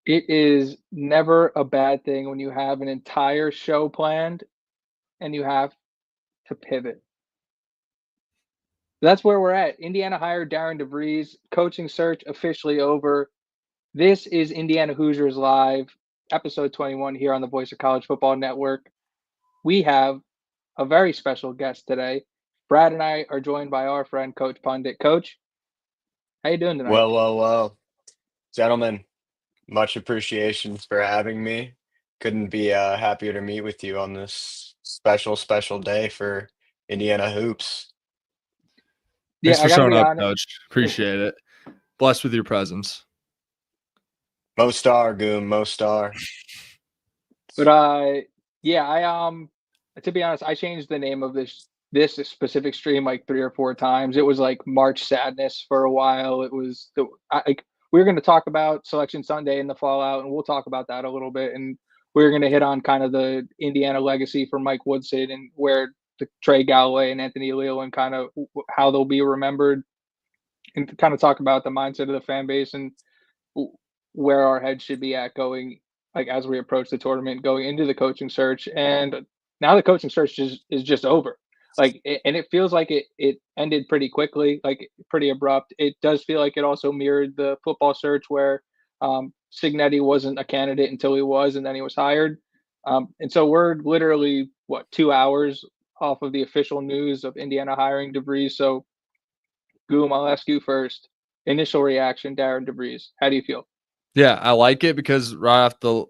It is never a bad thing when you have an entire show planned and you have to pivot. That's where we're at. Indiana hired Darian DeVries. Coaching search officially over. This is Indiana Hoosiers Live, episode 21 here on the Voice of College Football Network. We have a very special guest today. Brad and I are joined by our friend, Coach Pundit. Coach, how you doing tonight? Well, gentlemen, much appreciation for having me. Couldn't be happier to meet with you on this special day for Indiana hoops. Yeah, Thanks I for got to showing be up, honest. Coach. Appreciate it. Blessed with your presence. Mo Star, Goom, Mo Star. But yeah, to be honest, I changed the name of this specific stream like 3 or 4 times. It was like March Sadness for a while. It was we were going to talk about Selection Sunday and the fallout, and we'll talk about that a little bit. And we are going to hit on kind of the Indiana legacy for Mike Woodson and where the Trey Galloway and Anthony Leland kind of how they'll be remembered, and kind of talk about the mindset of the fan base and where our heads should be at going like as we approach the tournament, going into the coaching search. And now the coaching search is just over. And it feels like it ended pretty quickly, like pretty abrupt. It does feel like it also mirrored the football search where Signetti wasn't a candidate until he was, and then he was hired. And so we're literally 2 hours off of the official news of Indiana hiring DeVries. So Goom, I'll ask you first. Initial reaction, Darren DeVries. How do you feel? Yeah, I like it because right off the,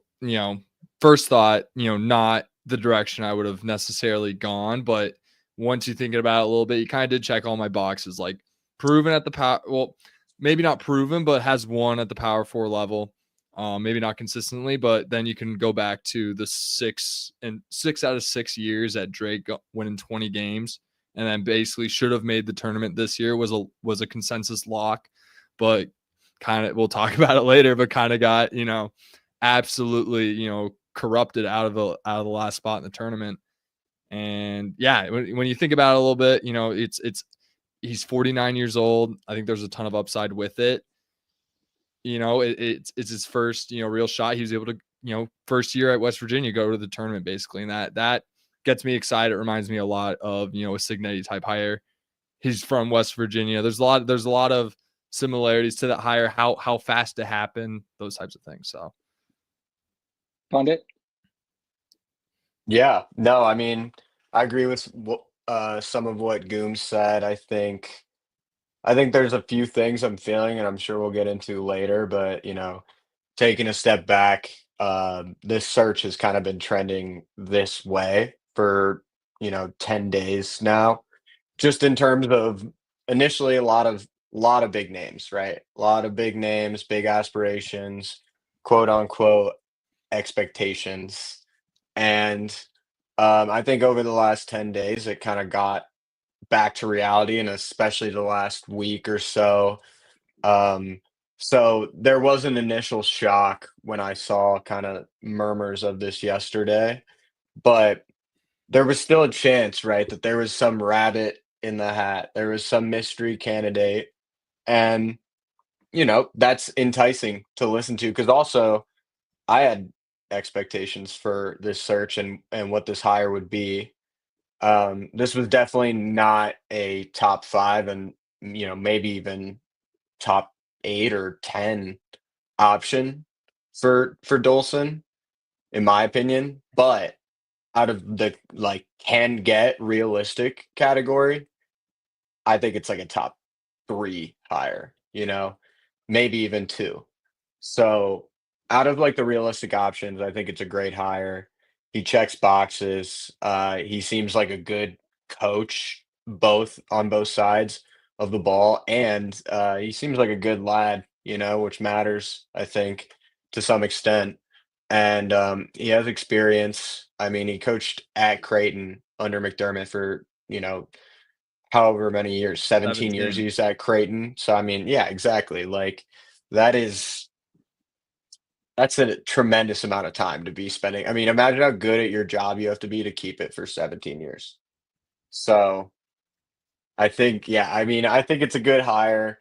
first thought, not the direction I would have necessarily gone. But once you thinking about it a little bit, you kind of did check all my boxes, like proven at the power. Well, maybe not proven, but has won at the Power 4 level. Maybe not consistently, but then you can go back to the 6 out of 6 years at Drake winning 20 games, and then basically should have made the tournament this year was a consensus lock, but kind of, we'll talk about it later, but kind of got, absolutely, corrupted out of the last spot in the tournament. And yeah, when you think about it a little bit, he's 49 years old. I think there's a ton of upside with it. It's his first, real shot. He was able to, first year at West Virginia, go to the tournament basically. And that gets me excited. It reminds me a lot of, a Signetti type hire. He's from West Virginia. There's a lot of similarities to that hire, how fast it happened, those types of things. So Pundit? Yeah, no, I mean, I agree with some of what Goom said. I think there's a few things I'm feeling, and I'm sure we'll get into later. But taking a step back, this search has kind of been trending this way for 10 days now. Just in terms of initially a lot of big names, right? A lot of big names, big aspirations, quote unquote expectations. And I think over the last 10 days, it kind of got back to reality, and especially the last week or so. Um, so there was an initial shock when I saw kind of murmurs of this yesterday, but there was still a chance, right, that there was some rabbit in the hat. There was some mystery candidate, and that's enticing to listen to because also I had expectations for this search and what this hire would be. This was definitely not a top five and maybe even top 8 or 10 option for Dolson, in my opinion. But out of the like can get realistic category, I think it's like a top 3 hire, maybe even 2. So out of like the realistic options, I think it's a great hire. He checks boxes. He seems like a good coach, both on both sides of the ball, and he seems like a good lad, which matters, I think, to some extent. And he has experience. I mean, he coached at Creighton under McDermott for however many years, 17 years 17. he's at Creighton. So I mean, yeah, exactly. Like that is that's a tremendous amount of time to be spending. I mean, imagine how good at your job you have to be to keep it for 17 years. So I think, yeah, I mean, I think it's a good hire.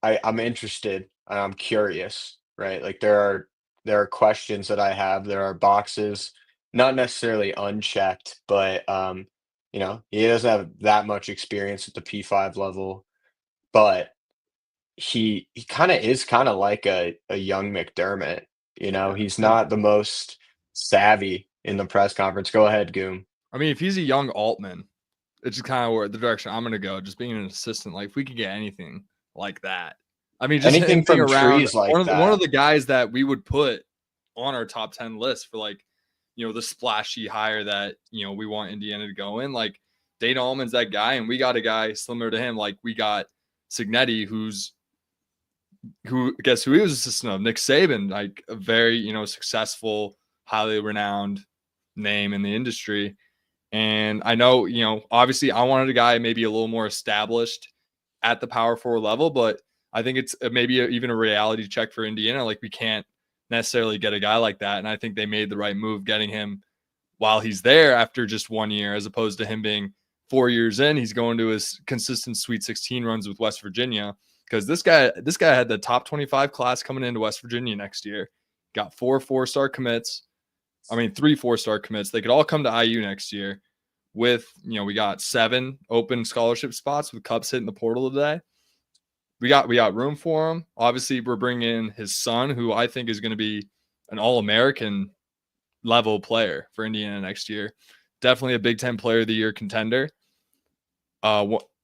I'm interested. I'm curious, right? Like there are there are questions that I have. There are boxes, not necessarily unchecked, but he doesn't have that much experience at the P5 level, but he kind of is kind of like a young McDermott. Yeah. He's not the most savvy in the press conference. Go ahead, Goom. I mean, if he's a young Altman, it's just kind of where the direction I'm going to go. Just being an assistant, like if we could get anything like that, I mean, just Anything him being from around trees like one that. of the guys that we would put on our top 10 list for like, the splashy hire that we want Indiana to go in. Like Dana Allman's that guy, and we got a guy similar to him. Like we got Signetti, who guess who he was assistant of? Nick Saban, like a very successful, highly renowned name in the industry. And I know, obviously I wanted a guy maybe a little more established at the power forward level, but I think it's maybe even a reality check for Indiana. Like we can't necessarily get a guy like that. And I think they made the right move getting him while he's there after just 1 year, as opposed to him being 4 years in. He's going to his consistent Sweet 16 runs with West Virginia, because this guy had the top 25 class coming into West Virginia next year. Got 4 4-star commits. I mean, 3 4-star commits. They could all come to IU next year. With we got 7 open scholarship spots with Cubs hitting the portal today. We got room for him. Obviously, we're bringing in his son, who I think is going to be an All-American level player for Indiana next year. Definitely a Big Ten Player of the Year contender.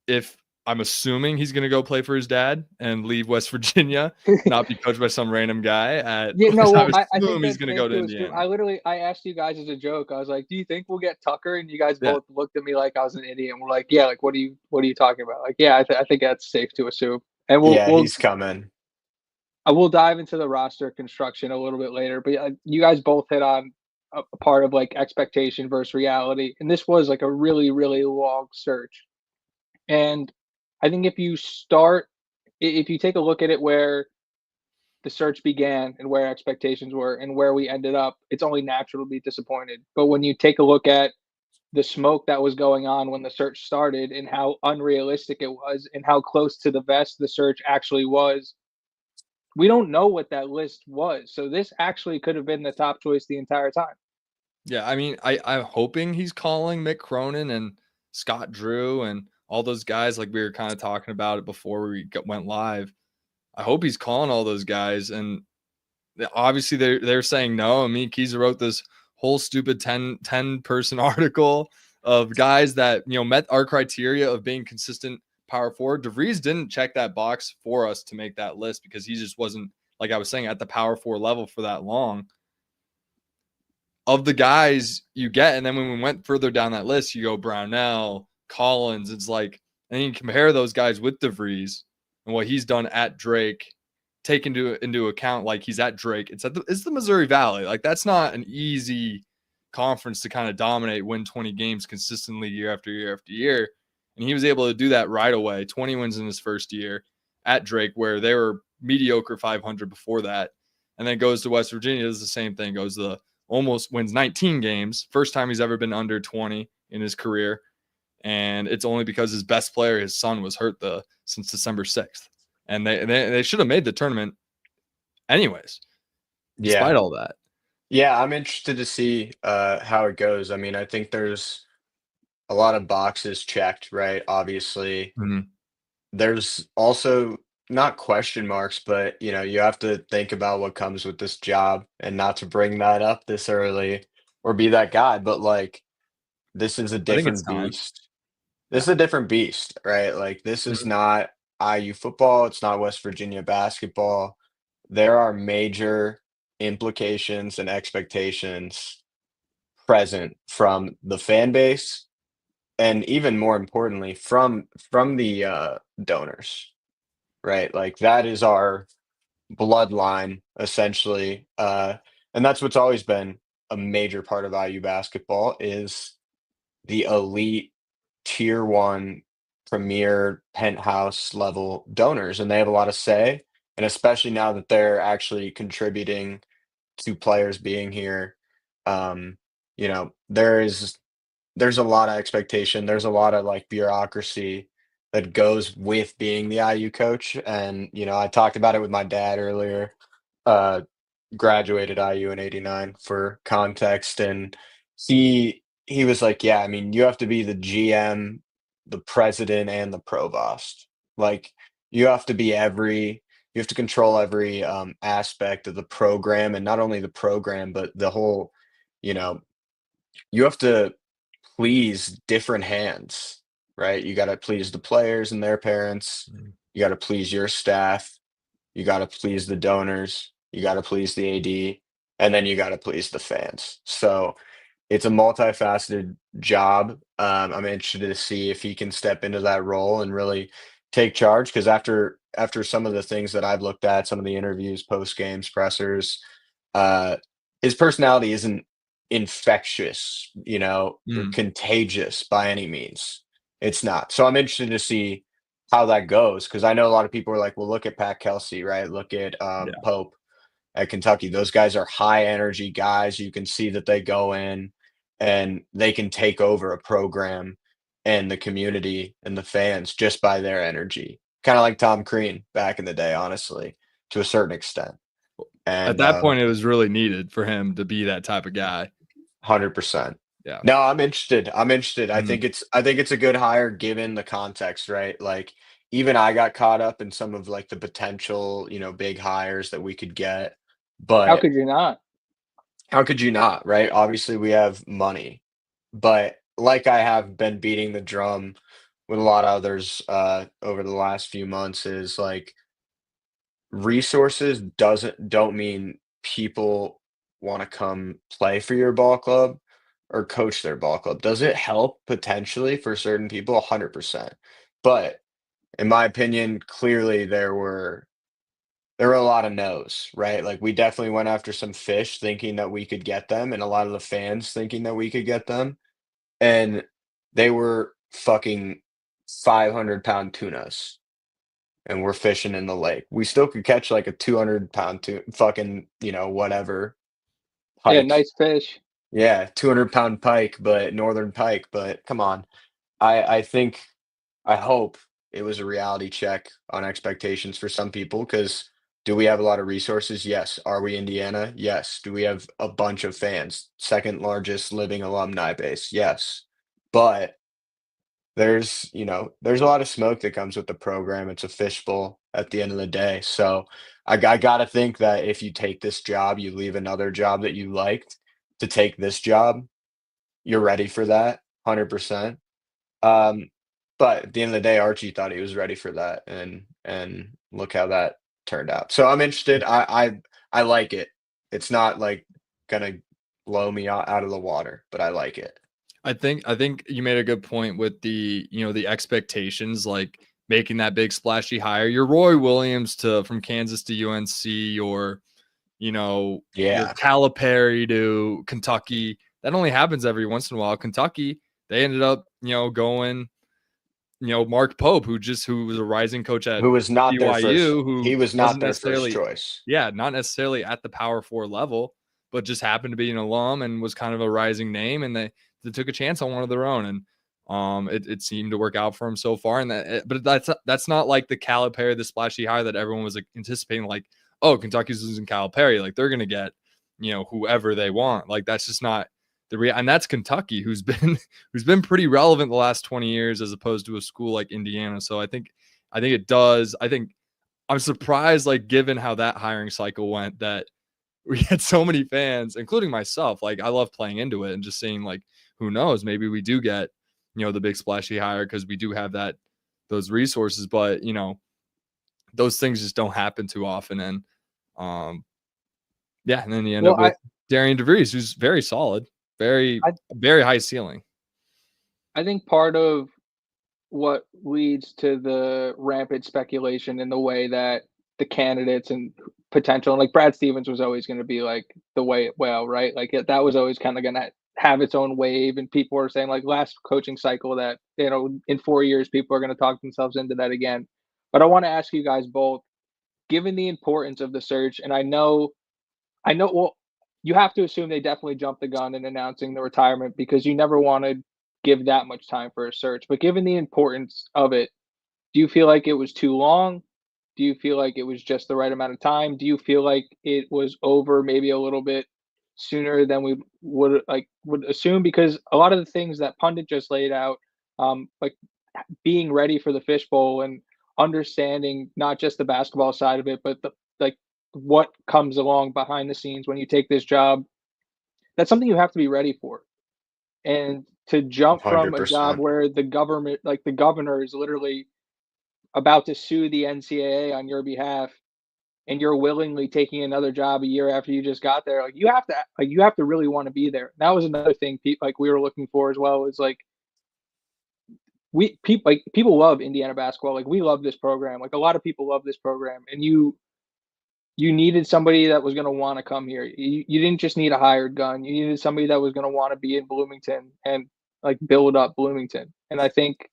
If I'm assuming he's going to go play for his dad and leave West Virginia, not be coached by some random guy. I think he's going to go to Indiana. I asked you guys as a joke. I was like, "Do you think we'll get Tucker?" And you guys both looked at me like I was an idiot. And we're like, "Yeah, like what are you talking about?" Like, yeah, I think that's safe to assume. And he's coming. We'll dive into the roster construction a little bit later, but you guys both hit on a part of like expectation versus reality, and this was like a really, really long search. And I think if you take a look at it where the search began and where expectations were and where we ended up, it's only natural to be disappointed. But when you take a look at the smoke that was going on when the search started and how unrealistic it was and how close to the vest the search actually was, we don't know what that list was. So this actually could have been the top choice the entire time. Yeah, I mean, I'm hoping he's calling Mick Cronin and Scott Drew and all those guys, like we were kind of talking about it before we went live. I hope he's calling all those guys, and obviously they're saying no. I mean, Kiza wrote this whole stupid 10 person article of guys that met our criteria of being consistent power forward. DeVries didn't check that box for us to make that list because he just wasn't, like I was saying, at the power forward level for that long. Of the guys you get, and then when we went further down that list, you go Brownell, Collins. It's like, and you compare those guys with DeVries and what he's done at Drake, take into account like he's at Drake. It's the Missouri Valley. Like that's not an easy conference to kind of dominate, win 20 games consistently year after year after year. And he was able to do that right away. 20 wins in his first year at Drake, where they were mediocre 500 before that. And then goes to West Virginia, does the same thing, goes to almost wins 19 games. First time he's ever been under 20 in his career. And it's only because his best player, his son, was hurt since December 6th. And they should have made the tournament anyways, despite all that. Yeah, I'm interested to see how it goes. I mean, I think there's a lot of boxes checked, right? Obviously. Mm-hmm. There's also not question marks, but you have to think about what comes with this job, and not to bring that up this early or be that guy, but like this is a different beast. This is a different beast, right? Like this is not IU football, it's not West Virginia basketball. There are major implications and expectations present from the fan base, and even more importantly from the donors. Right, like that is our bloodline essentially, and that's what's always been a major part of IU basketball is the elite tier 1 premier penthouse level donors, and they have a lot of say, and especially now that they're actually contributing to players being here, there's a lot of expectation, there's a lot of like bureaucracy that goes with being the IU coach. And, I talked about it with my dad earlier. graduated IU in '89 for context, and he was like, "Yeah, I mean, you have to be the GM, the president, and the provost. Like, you have to be you have to control every aspect of the program, and not only the program, but the whole, you know, you have to please different hands, right? You got to please the players and their parents. Mm. You got to please your staff. You got to please the donors. You got to please the AD, and then you got to please the fans. So it's a multifaceted job. I'm interested to see if he can step into that role and really take charge. Because after some of the things that I've looked at, some of the interviews, post games, pressers, uh, his personality isn't infectious, or Mm. contagious by any means. It's not. So I'm interested to see how that goes because I know a lot of people are like, well, look at Pat Kelsey, right? Look at Yeah. Pope at Kentucky. Those guys are high energy guys. You can see that they go in and they can take over a program and the community and the fans just by their energy. Kind of like Tom Crean back in the day, honestly, to a certain extent. At And that point, it was really needed for him to be that type of guy. 100%. Yeah. No, I'm interested. I'm interested. I Mhm. think it's a good hire given the context, right? Like even I got caught up in some of like the potential, big hires that we could get. How But could you not? how could you not, right? Obviously, we have money, but like I have been beating the drum with a lot of others over the last few months is like resources don't mean people want to come play for your ball club or coach their ball club. Does it help potentially for certain people? 100%. But in my opinion, clearly there were a lot of no's, right? Like we definitely went after some fish thinking that we could get them, and a lot of the fans thinking that we could get them. And they were fucking 500-pound tunas, and we're fishing in the lake. We still could catch like a 200-pound fucking, whatever Yeah, pike. nice fish. Yeah, 200-pound pike, but northern pike. But come on. I think I hope it was a reality check on expectations for some people. Because do we have a lot of resources? Yes. Are we Indiana? Yes. Do we have a bunch of fans? Second largest living alumni base? Yes. But there's a lot of smoke that comes with the program. It's a fishbowl at the end of the day. So I gotta think that if you take this job, you leave another job that you liked to take this job, you're ready for that 100%. Um, but at the end of the day, Archie thought he was ready for that, and look how that turned out. So I'm interested. I like it. It's not like gonna blow me out of the water, but I like it. I think you made a good point with the expectations, like making that big splashy hire. Your Roy Williams from Kansas to UNC, or your Yeah. Calipari to Kentucky. That only happens every once in a while. Kentucky, they ended up, going, Mark Pope, who was a rising coach at Who was not their first BYU, he who was not wasn't their first necessarily, choice. yeah, not necessarily at the Power Four level, but just happened to be an alum and was kind of a rising name, and they took a chance on one of their own, and it seemed to work out for him so far. And but that's not like the Calipari, the splashy hire that everyone was anticipating. Like, oh, Kentucky's losing Calipari, like they're gonna get whoever they want. Like that's just not and that's Kentucky, who's been pretty relevant the last 20 years as opposed to a school like Indiana. So I think it does. I think I'm surprised, like given how that hiring cycle went, that we had so many fans, including myself. Like I love playing into it and just seeing like, who knows, maybe we do get, the big splashy hire because we do have those resources, but those things just don't happen too often. And um, yeah, and then you end Well, up with Darian DeVries, who's very solid, very, I very high ceiling. I think part of what leads to the rampant speculation in the way that the candidates and potential, like Brad Stevens was always going to be like the way, well, right? Like that was always kind of going to have its own wave. And people were saying like last coaching cycle that, in 4 years, people are going to talk themselves into that again. But I want to ask you guys both, given the importance of the search, and well, you have to assume they definitely jumped the gun in announcing the retirement because you never want to give that much time for a search. But given the importance of it, do you feel like it was too long? Do you feel like it was just the right amount of time? Do you feel like it was over maybe a little bit sooner than we would assume? Because a lot of the things that Pundit just laid out, like being ready for the fishbowl and understanding not just the basketball side of it, but what comes along behind the scenes when you take this job, that's something you have to be ready for. And to jump from a job 100%. where the government, like the governor, is literally about to sue the NCAA on your behalf, and you're willingly taking another job a year after you just got there, you have to really want to be there. That was another thing we were looking for as well. Is like people love Indiana basketball. Like we love this program. Like a lot of people love this program, and you needed somebody that was going to want to come here. You didn't just need a hired gun. You needed somebody that was going to want to be in Bloomington and like build up Bloomington. And I think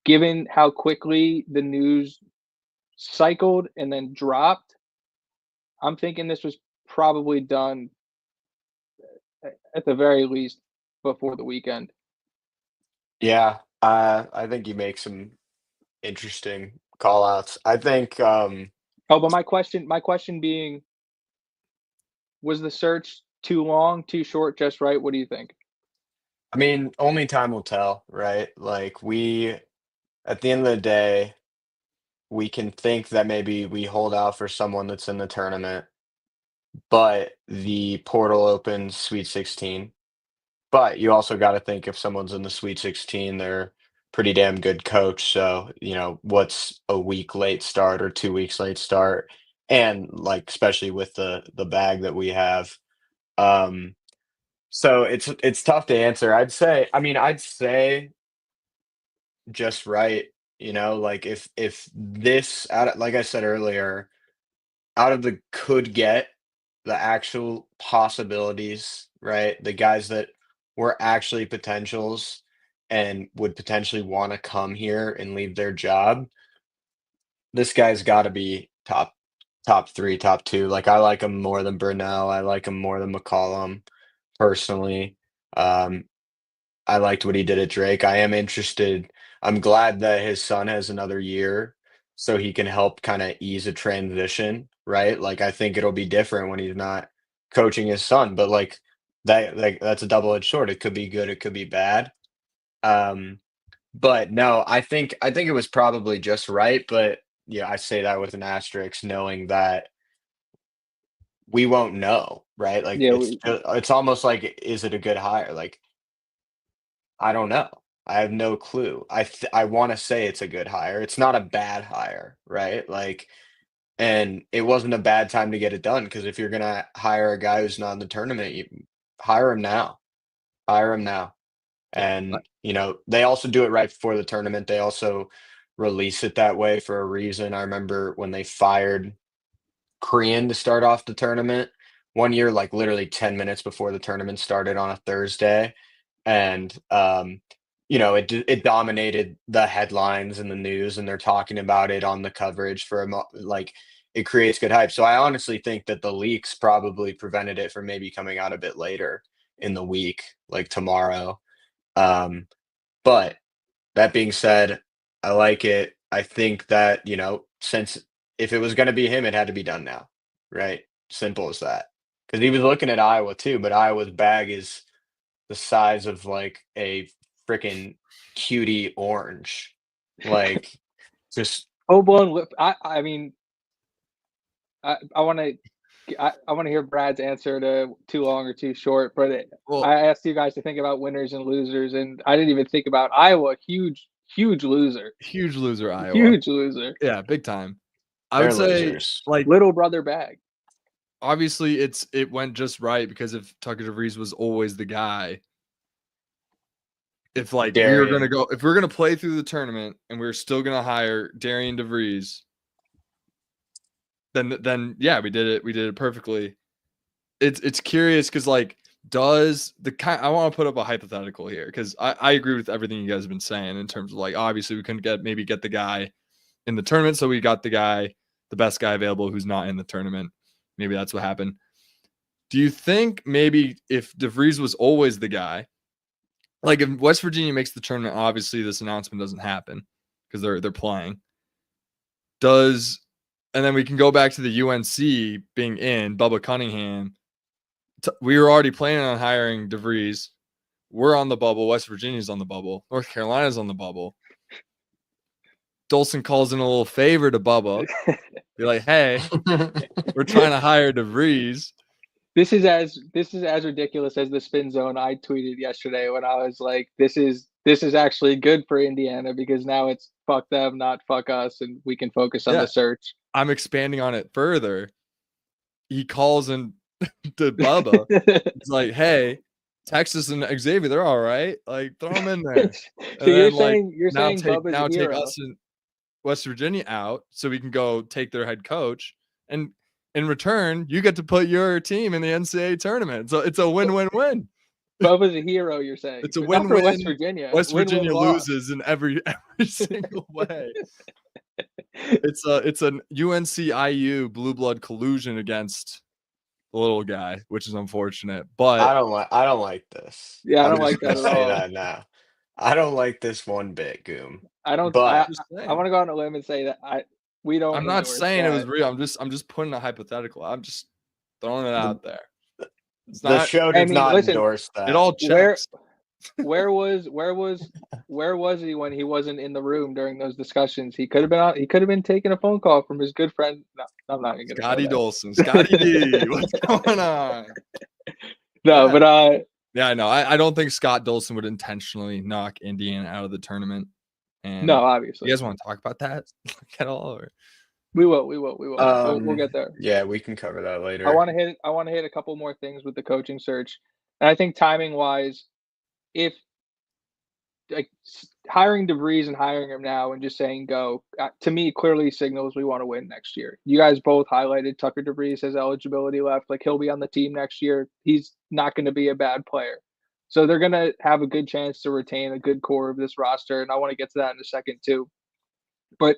given how quickly the news cycled and then dropped, I'm thinking this was probably done at the very least before the weekend. Yeah, I think you make some interesting call outs. I think Oh, but my question being, was the search too long, too short, just right? What do you think? I mean, only time will tell, right? Like at the end of the day, we can think that maybe we hold out for someone that's in the tournament, but the portal opens Sweet 16. But you also got to think if someone's in the Sweet 16, they're pretty damn good coach. So, what's a week late start or 2 weeks late start? And like especially with the bag that we have. Um, so it's tough to answer. I'd say just right, like if this like I said earlier, out of the could get, the actual possibilities, right? The guys that were actually potentials and would potentially want to come here and leave their job, this guy's got to be top 3, top 2. Like I like him more than Burnell. I like him more than McCollum personally. Um, I liked what he did at Drake. I am interested. I'm glad that his son has another year so he can help kind of ease a transition, right? Like I think it'll be different when he's not coaching his son, but that's a double-edged sword. It could be good, it could be bad. Um, but no, I think it was probably just right, but yeah, I say that with an asterisk knowing that we won't know, right? Like Yeah, it's almost like is it a good hire? Like I don't know. I have no clue. I wanna say it's a good hire. It's not a bad hire, right? Like, and it wasn't a bad time to get it done because if you're gonna hire a guy who's not in the tournament, you hire him now. Hire him now. Yeah. And, they also do it right before the tournament. They also release it that way for a reason. I remember when they fired Korean to start off the tournament one year, like literally 10 minutes before the tournament started on a Thursday. And, it dominated the headlines and the news, and they're talking about it on the coverage for like it creates good hype. So I honestly think that the leaks probably prevented it from maybe coming out a bit later in the week, like tomorrow. Um, but that being said, I like it. I think that, since if it was going to be him, it had to be done now, right? Simple as that. Because he was looking at Iowa too, but Iowa's bag is the size of like a freaking cutie orange. Like just full blown lip. I mean, I want to I want to hear Brad's answer to too long or too short, but Well, I asked you guys to think about winners and losers, and I didn't even think about Iowa. Huge loser. huge loser, Iowa. Huge loser. Yeah, big time. I they're would say, losers. like, Little brother bag. obviously it went just right because if Tucker DeVries was always the guy, if like we were gonna Darian. go, if we are gonna play through the tournament and we are still gonna hire Darian DeVries, then yeah, we did it perfectly. It's curious because like does the kind I want to put up a hypothetical here because I agree with everything you guys have been saying in terms of like obviously we couldn't get the guy in the tournament, so we got the best guy available who's not in the tournament. Maybe that's what happened. Do you think maybe if DeVries was always the guy, like if West Virginia makes the tournament, obviously this announcement doesn't happen because they're playing. Does And then we can go back to the UNC being in Bubba Cunningham. We were already planning on hiring DeVries. We're on the bubble. West Virginia's on the bubble. North Carolina's on the bubble. Dolson calls in a little favor to Bubba. Be like, hey, we're trying to hire DeVries. This is as ridiculous as the spin zone I tweeted yesterday when I was like, this is actually good for Indiana because now it's fuck them, not fuck us, and we can focus on the search. I'm expanding on it further. He calls in to Bubba. He's like, hey, Texas and Xavier, they're all right. Like, throw them in there. So you're saying Bubba's take us and West Virginia out so we can go take their head coach, and in return, you get to put your team in the NCAA tournament. So it's a win-win-win. Bubba's a hero, you're saying. It's a win-win for West Virginia. West Virginia loses in every single way. It's an UNC-IU blue blood collusion against the little guy, which is unfortunate. But I don't like this. Yeah, I don't like that at all. That now. I don't like this one bit, Goom. I don't. But I want to go on a limb and say that we don't. I'm not saying it was real. I'm just putting a hypothetical. I'm just throwing it out there. It's the show did not endorse that. It all checks. Where was he when he wasn't in the room during those discussions? He could have been out. He could have been taking a phone call from his good friend. No, I'm not going to. Scotty Dolson, Scotty D. What's going on? No, but yeah, I know. I don't think Scott Dolson would intentionally knock Indiana out of the tournament. And no, obviously. You guys want to talk about that at all? Or? We will. We'll get there. Yeah, we can cover that later. I want to hit a couple more things with the coaching search, and I think timing wise, if like hiring DeVries and hiring him now and just saying go, to me clearly signals we want to win next year. You guys both highlighted Tucker DeVries has eligibility left. Like he'll be on the team next year. He's not going to be a bad player. So they're going to have a good chance to retain a good core of this roster. And I want to get to that in a second too. But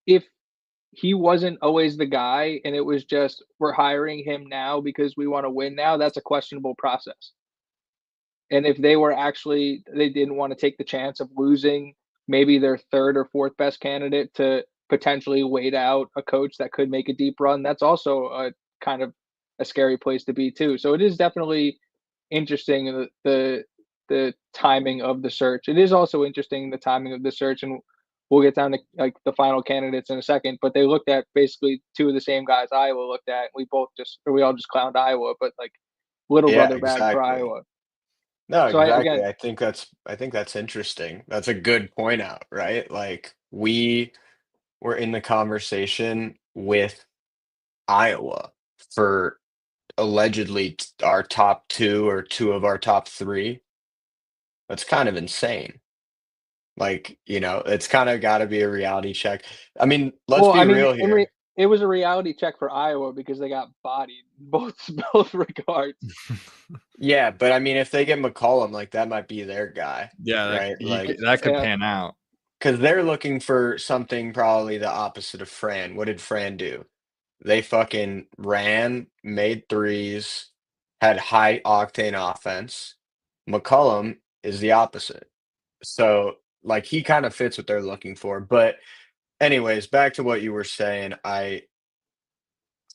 if he wasn't always the guy and it was just we're hiring him now because we want to win now, that's a questionable process. And if they didn't want to take the chance of losing maybe their third or fourth best candidate to potentially wait out a coach that could make a deep run, that's also a kind of a scary place to be too. So it is definitely interesting the timing of the search. It is also interesting the timing of the search, and we'll get down to like the final candidates in a second. But they looked at basically two of the same guys Iowa looked at. We all just clowned Iowa, but like little brother bad for Iowa. No, so exactly. I think that's interesting. That's a good point out, right? Like we were in the conversation with Iowa for allegedly our top two or two of our top three. That's kind of insane. Like, it's kind of got to be a reality check. I mean, let's be real here. It was a reality check for Iowa because they got bodied both regards. Yeah, but I mean, if they get McCollum, like that might be their guy. Yeah, right? That could pan out. Because they're looking for something probably the opposite of Fran. What did Fran do? They fucking ran, made threes, had high octane offense. McCollum is the opposite. So, like, he kind of fits what they're looking for. But anyways, back to what you were saying. I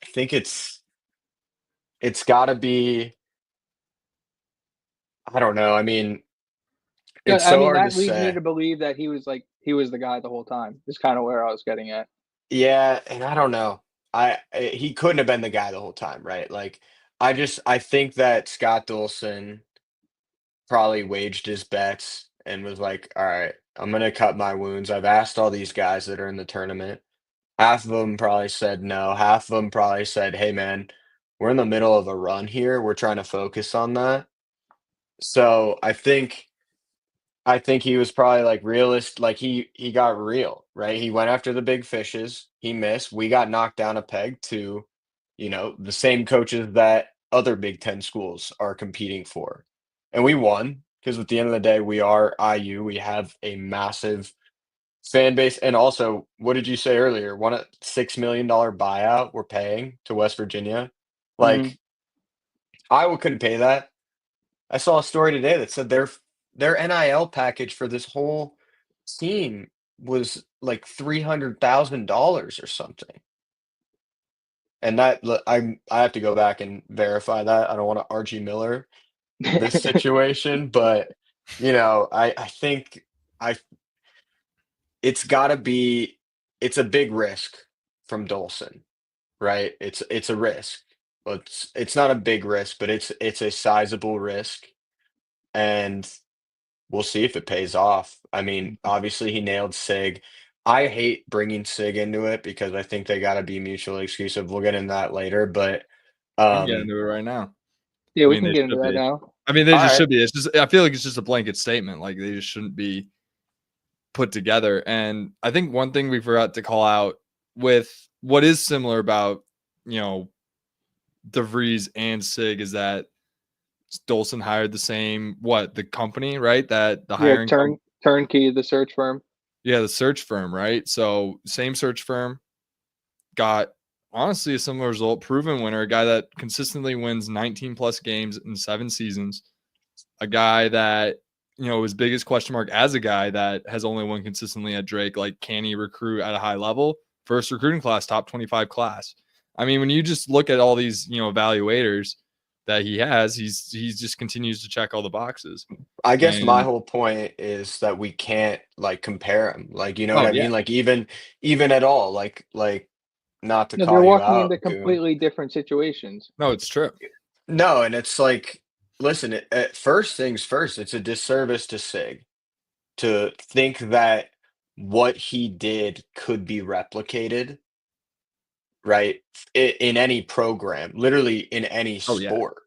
think it's got to be, I don't know. I mean, it's so hard that to leads say. me to believe that he was the guy the whole time. Is kind of where I was getting at. Yeah, and I don't know. He couldn't have been the guy the whole time, right? Like, I think that Scott Dolson probably waged his bets and was like, all right, I'm going to cut my wounds. I've asked all these guys that are in the tournament. Half of them probably said no. Half of them probably said, hey, man, we're in the middle of a run here. We're trying to focus on that. So I think he was probably like realist. Like he got real, right? He went after the big fishes. He missed. We got knocked down a peg to, the same coaches that other Big Ten schools are competing for. And we won because at the end of the day, we are IU. We have a massive fan base. And also, what did you say earlier? $6 million buyout we're paying to West Virginia. Like, Iowa couldn't pay that. I saw a story today that said their NIL package for this whole team was like $300,000 or something. And that I have to go back and verify that. I don't want to Archie Miller this situation, but I think I it's got to be it's a big risk from Dolson, right? It's a risk. It's not a big risk, but it's a sizable risk, and we'll see if it pays off. I mean, obviously he nailed Sig. I hate bringing Sig into it because I think they got to be mutually exclusive. We'll get into that later, but We can get um, into it right now. Yeah, I we mean, can they get into should that be. now. I mean, they all just right. should be. It's just I feel like it's just a blanket statement. Like they just shouldn't be put together. And I think one thing we forgot to call out with what is similar about DeVries and Sig is that Dolson hired the company, right? That the Yeah, hiring turnkey, the search firm. yeah, the search firm, right? So same search firm got honestly a similar result, proven winner, a guy that consistently wins 19 plus games in 7 seasons, a guy that his biggest question mark as a guy that has only won consistently at Drake. Like, can he recruit at a high level? First recruiting class, top 25 class. I mean, when you just look at all these, evaluators that he has, he just continues to check all the boxes. I guess my And whole point is that we can't like compare them. Like, you know what oh I yeah, mean? Like even at all. Like not to No, they're call you walking into out, Goon. completely different situations. no, it's true. No, and it's like, listen, at first things first, it's a disservice to Sig to think that what he did could be replicated, right? In any program, literally in any Oh yeah, sport,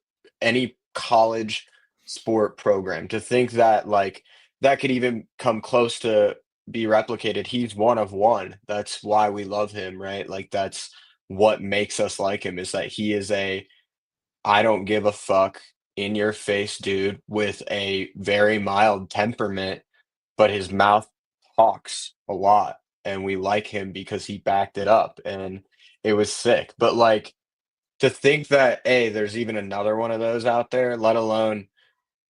any college sport program, to think that like that could even come close to be replicated. He's one of one. That's why we love him, right? Like that's what makes us like him is that he is a I don't give a fuck in your face dude with a very mild temperament, but his mouth talks a lot. And we like him because he backed it up and it was sick. But like to think that, hey, there's even another one of those out there, let alone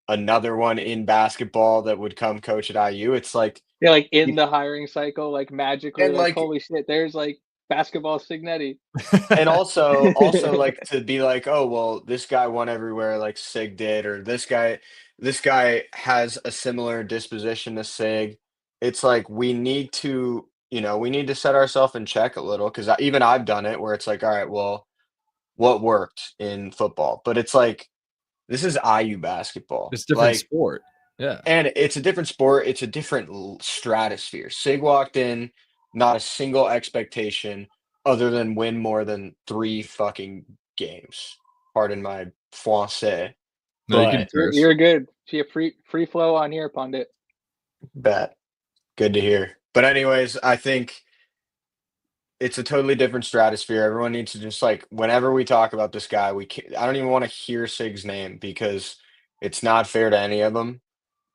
another one in basketball that would come coach at IU, it's like, Yeah, like in you- the hiring cycle, like magically, and like like holy shit, there's like basketball Signetti. And also like to be like, oh well, this guy won everywhere like Sig did, or this guy has a similar disposition to Sig. It's like we need to set ourselves in check a little because even I've done it where it's like, all right, well, what worked in football? But it's like this is IU basketball, it's a different like, sport. Yeah, and it's a different sport. It's a different stratosphere. Sig walked in, not a single expectation other than win more than 3 fucking games. Pardon my français, no, you can but curse. You're good. See a free flow on here, pundit. bet. Good to hear. But anyways, I think it's a totally different stratosphere. Everyone needs to just like whenever we talk about this guy, I don't even want to hear Sig's name because it's not fair to any of them.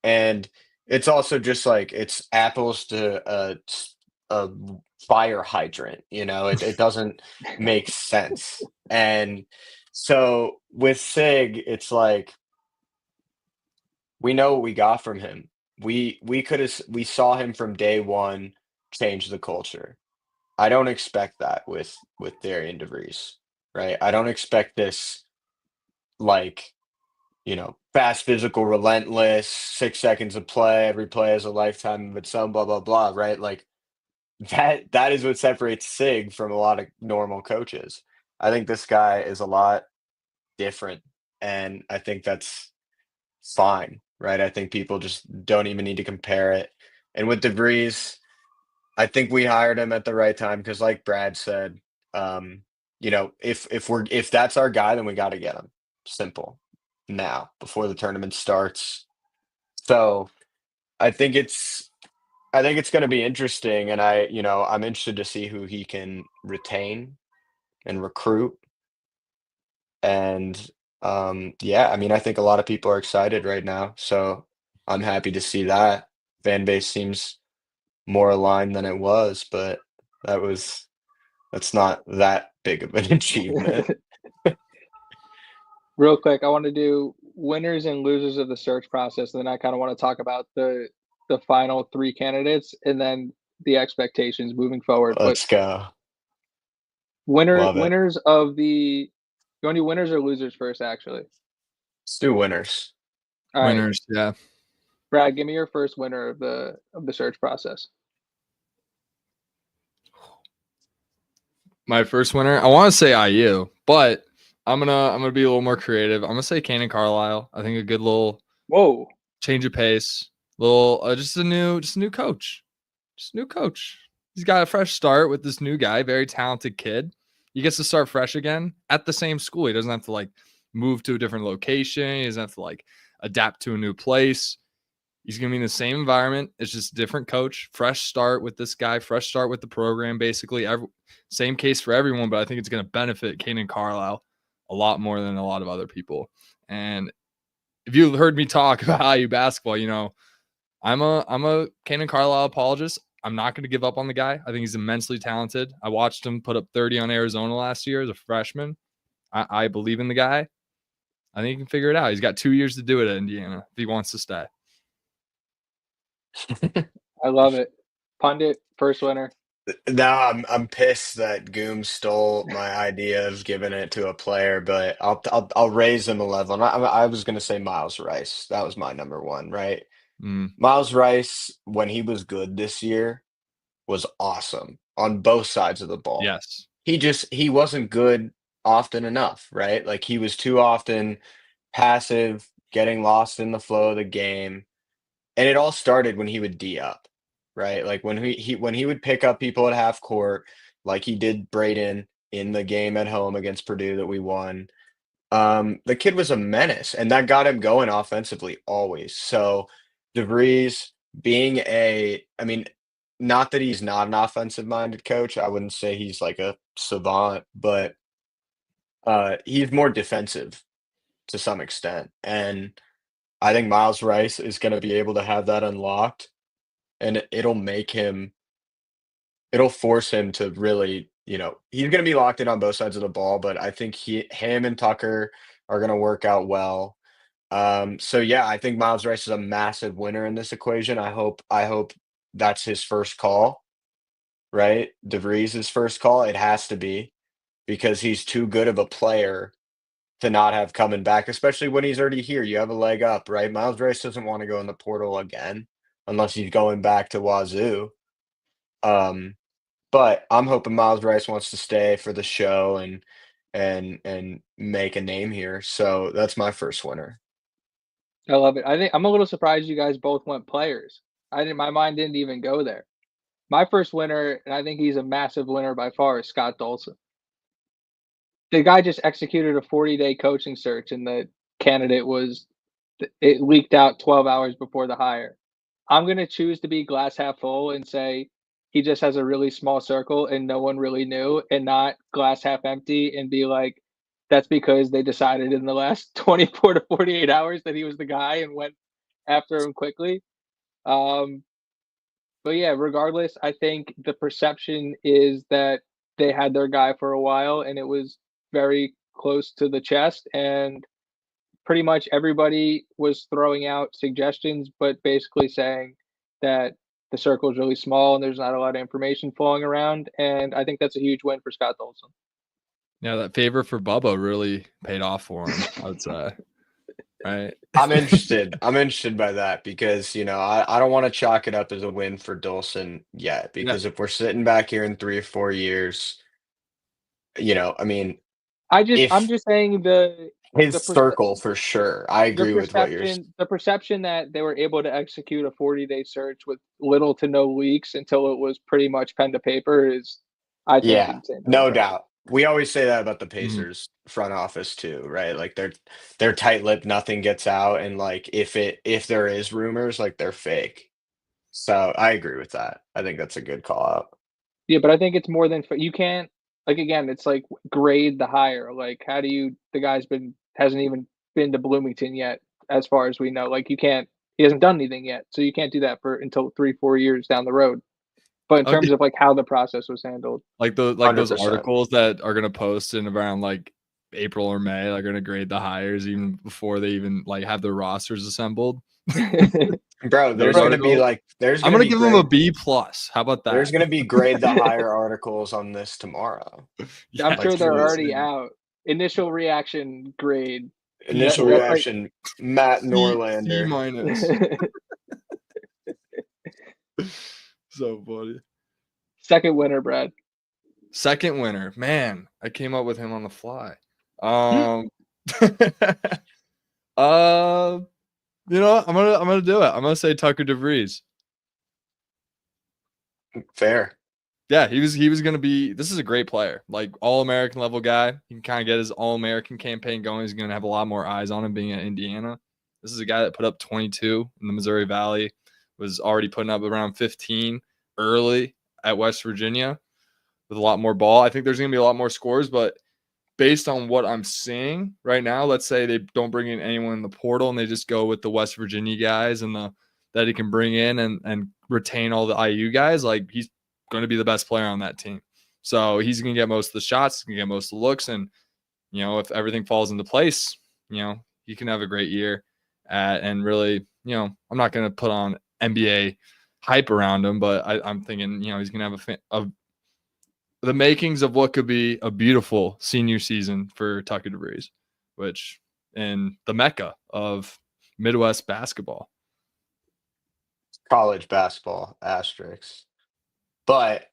And it's also just like it's apples to a fire hydrant, it doesn't make sense. And so with Sig, it's like we know what we got from him. We saw him from day one change the culture. I don't expect that with Darian DeVries, right? I don't expect this like fast, physical, relentless, 6 seconds of play, every play has a lifetime of its own, blah, blah, blah, right? Like that is what separates Sig from a lot of normal coaches. I think this guy is a lot different, and I think that's fine, right? I think people just don't even need to compare it. And with DeVries, I think we hired him at the right time because, like Brad said, if that's our guy, then we got to get him. Simple. Now, before the tournament starts. So I think it's I think it's going to be interesting, and I'm interested to see who he can retain and recruit. And yeah, I mean, I think a lot of people are excited right now, so I'm happy to see that. Fan base seems more aligned than it was, but that was that's not that big of an achievement. Real quick, I want to do winners and losers of the search process, and then I kind of want to talk about the final three candidates and then the expectations moving forward. But Let's go. Love it. Winners of the. You want to do winners or losers first? Actually, Let's do winners. all right, Winners, yeah. Brad, give me your first winner of the search process. My first winner, I want to say IU, but I'm gonna be a little more creative. I'm gonna say Kanan Carlisle. I think a good little Whoa, change of pace, little just a new coach, just a new coach. He's got a fresh start with this new guy, very talented kid. He gets to start fresh again at the same school. He doesn't have to like move to a different location. He doesn't have to like adapt to a new place. He's going to be in the same environment. It's just a different coach, fresh start with this guy, fresh start with the program, basically. Same case for everyone, but I think it's going to benefit Kanan Carlisle a lot more than a lot of other people. And if you heard me talk about IU basketball, you know, I'm a Kanan Carlisle apologist. I'm not going to give up on the guy. I think he's immensely talented. I watched him put up 30 on Arizona last year as a freshman. I believe in the guy. I think he can figure it out. He's got 2 years to do it at Indiana if he wants to stay. I love it. Pundit, first winner. Now I'm pissed that Goom stole my idea of giving it to a player, but I'll raise him a level. I was gonna say Miles Rice. That was my number one, right? Miles Rice, when he was good this year, was awesome on both sides of the ball. Yes. He wasn't good often enough, right? Like he was too often passive, getting lost in the flow of the game. And it all started when he would D up, right? Like when when he would pick up people at half court, like he did Braden in the game at home against Purdue that we won. The kid was a menace, and that got him going offensively always. So DeVries being I mean, not that he's not an offensive-minded coach. I wouldn't say he's like a savant, but he's more defensive to some extent. And I think Miles Rice is going to be able to have that unlocked, and it'll force him to really, you know, he's going to be locked in on both sides of the ball, but I think him and Tucker are going to work out well. So yeah, I think Miles Rice is a massive winner in this equation. I hope that's his first call, right? DeVries' first call. It has to be because he's too good of a player to not have coming back, especially when he's already here. You have a leg up, right? Miles Rice doesn't want to go in the portal again unless he's going back to Wazoo. But I'm hoping Miles Rice wants to stay for the show and make a name here. So that's my first winner. I love it. I think I'm a little surprised you guys both went players. My mind didn't even go there. My first winner, and I think he's a massive winner by far, is Scott Dolson. The guy just executed a 40-day coaching search, and the candidate it leaked out 12 hours before the hire. I'm going to choose to be glass half full and say he just has a really small circle and no one really knew, and not glass half empty and be like, that's because they decided in the last 24 to 48 hours that he was the guy and went after him quickly. But yeah, regardless, I think the perception is that they had their guy for a while and it was very close to the chest, and pretty much everybody was throwing out suggestions, but basically saying that the circle is really small and there's not a lot of information flowing around. And I think that's a huge win for Scott Dolson. Yeah, that favor for Bubba really paid off for him, I would say. Right. I'm interested. I'm interested by that because, you know, I don't want to chalk it up as a win for Dolson yet, because if we're sitting back here in 3 or 4 years, you know, I mean, I'm just saying his circle for sure. I agree with what you're saying. The perception that they were able to execute a 40-day search with little to no leaks until it was pretty much pen to paper is, I think, insane. No doubt. We always say that about the Pacers front office too, right? Like they're tight-lipped, nothing gets out, and like if there is rumors, like they're fake. So I agree with that. I think that's a good call out. Yeah, but I think it's more than you can't, like, again, it's like grade the hire. Like, how do you? The guy's hasn't even been to Bloomington yet, as far as we know. Like, he hasn't done anything yet, so you can't do that until 3-4 years down the road. But in terms of like how the process was handled, like those 100%. articles that are gonna post in around like April or May, they're gonna grade the hires even before they even like have their rosters assembled. Bro, there's Those gonna be articles. like there's I'm gonna gonna be give him a grade B plus. How about that? there's gonna be grade the higher articles on this tomorrow. I'm Yeah, sure Like, they're for already out. Initial reaction grade. initial That's like reaction, Matt C Norlander. minus. So funny. second winner, Brad. Second winner. Man, I came up with him on the fly. You know what? I'm gonna do it. I'm gonna say Tucker DeVries. Fair. Yeah, he was gonna be. This is a great player, like All-American level guy. He can kind of get his All-American campaign going. He's gonna have a lot more eyes on him being at Indiana. This is a guy that put up 22 in the Missouri Valley, was already putting up around 15 early at West Virginia with a lot more ball. I think there's gonna be a lot more scores, but based on what I'm seeing right now, let's say they don't bring in anyone in the portal and they just go with the West Virginia guys and that he can bring in and retain all the IU guys, like he's going to be the best player on that team. So he's going to get most of the shots, he's going to get most of the looks. And, you know, if everything falls into place, you know, he can have a great year and really, you know, I'm not going to put on NBA hype around him, but I'm thinking, you know, he's going to have the makings of what could be a beautiful senior season for Tucker DeVries, which in the mecca of Midwest basketball. College basketball asterisks. But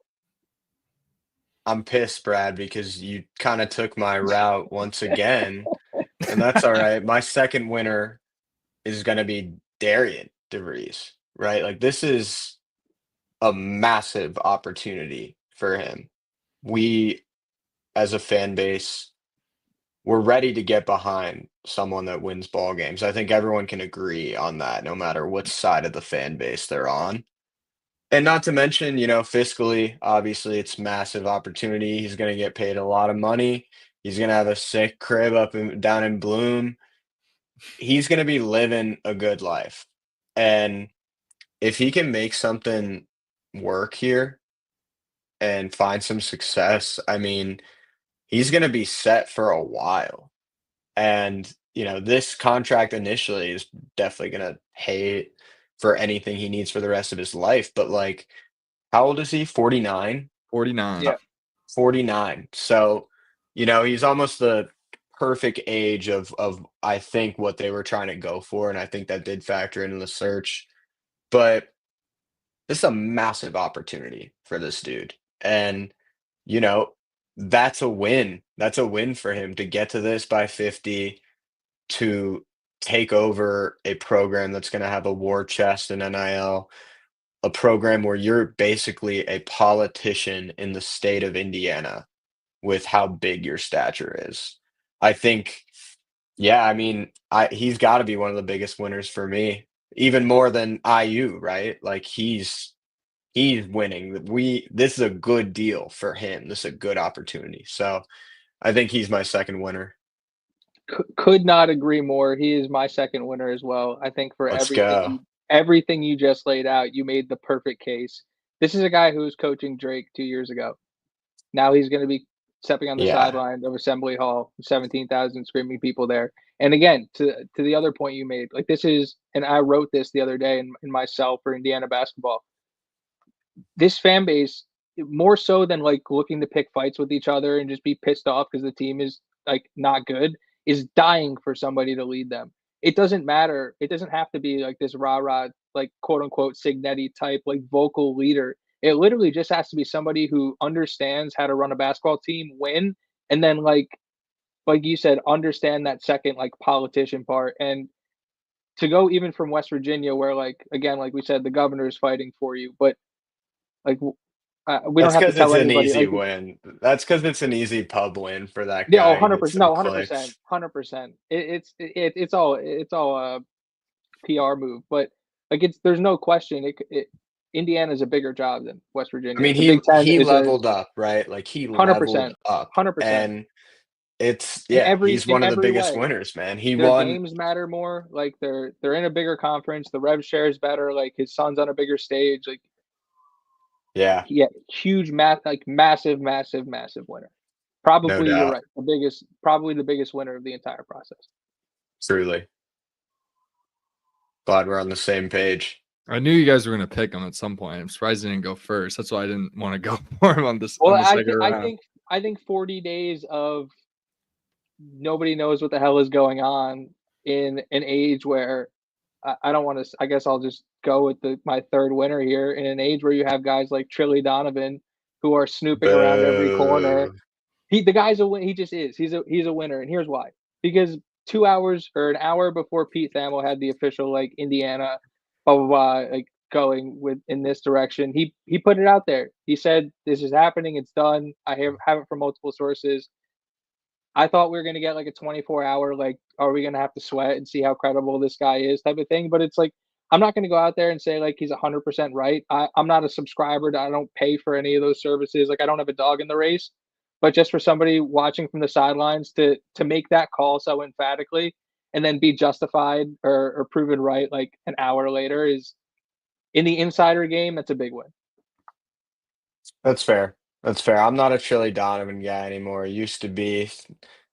I'm pissed, Brad, because you kind of took my route once again, and that's all right. My second winner is going to be Darian DeVries, right? Like, this is a massive opportunity for him. We, as a fan base, we're ready to get behind someone that wins ball games. I think everyone can agree on that, no matter what side of the fan base they're on. And not to mention, you know, fiscally, obviously, it's massive opportunity. He's going to get paid a lot of money. He's going to have a sick crib down in Bloom. He's going to be living a good life. And if he can make something work here and find some success, I mean, he's going to be set for a while. And, you know, this contract initially is definitely going to pay for anything he needs for the rest of his life. But, like, how old is he? 49? 49. Yeah. 49. So, you know, he's almost the perfect age of I think what they were trying to go for, and I think that did factor into the search. But this is a massive opportunity for this dude. And, you know, that's a win. That's a win for him to get to this by 50, to take over a program that's going to have a war chest in NIL, a program where you're basically a politician in the state of Indiana with how big your stature is. I think, yeah, I mean, he's got to be one of the biggest winners for me, even more than IU, right? Like he's winning. This is a good deal for him. This is a good opportunity. So I think he's my second winner. Could not agree more. He is my second winner as well. I think for Let's go. everything you just laid out, you made the perfect case. This is a guy who was coaching Drake 2 years ago. Now he's going to be stepping on the Yeah. sideline of Assembly Hall, 17,000 screaming people there. And again, to the other point you made, like this is, and I wrote this the other day in myself for Indiana basketball. This fan base, more so than like looking to pick fights with each other and just be pissed off because the team is like not good, is dying for somebody to lead them. It doesn't matter. It doesn't have to be like this rah-rah, like quote unquote Signetti type, like vocal leader. It literally just has to be somebody who understands how to run a basketball team, win, and then like you said, understand that second like politician part. And to go even from West Virginia, where like again, like we said, the governor is fighting for you, but like we don't That's have to because it's tell an anybody. easy Like, win. That's because it's an easy pub win for that yeah, guy. He 100%. gets No, some 100%, clicks. 100%. It's all a PR move, but like there's no question. Indiana's a bigger job than West I Virginia. mean, The Big Ten he is a leveled up, right? Like he hundred leveled percent, up, 100%. and he's In one of the every biggest way. winners, man. He Their won. games matter more. Like they're in a bigger conference. The rev share is better. Like his son's on a bigger stage. Like Yeah, huge massive winner. no Probably you're doubt. right. Probably the biggest winner of the entire process. Truly. Glad we're on the same page. I knew you guys were going to pick him at some point. I'm surprised he didn't go first. That's why I didn't want to go for him on this. Well, On the second round. I think 40 days of nobody knows what the hell is going on in an age where I don't want to. I guess I'll just go with my third winner here. In an age where you have guys like Trilly Donovan who are snooping around every corner. Boo. The guy's a win. He just is. He's a winner, and here's why. Because 2 hours or an hour before Pete Thamel had the official like Indiana, blah blah blah, like going with in this direction, he put it out there. He said this is happening. It's done. I have it from multiple sources. I thought we were going to get like a 24-hour, like, are we going to have to sweat and see how credible this guy is type of thing. But it's like, I'm not going to go out there and say like he's 100% right. I'm not a subscriber. I don't pay for any of those services. Like I don't have a dog in the race. But just for somebody watching from the sidelines to make that call so emphatically and then be justified or proven right like an hour later is in the insider game. That's a big win. That's fair. That's fair. I'm not a Trilly Donovan guy anymore. Used to be.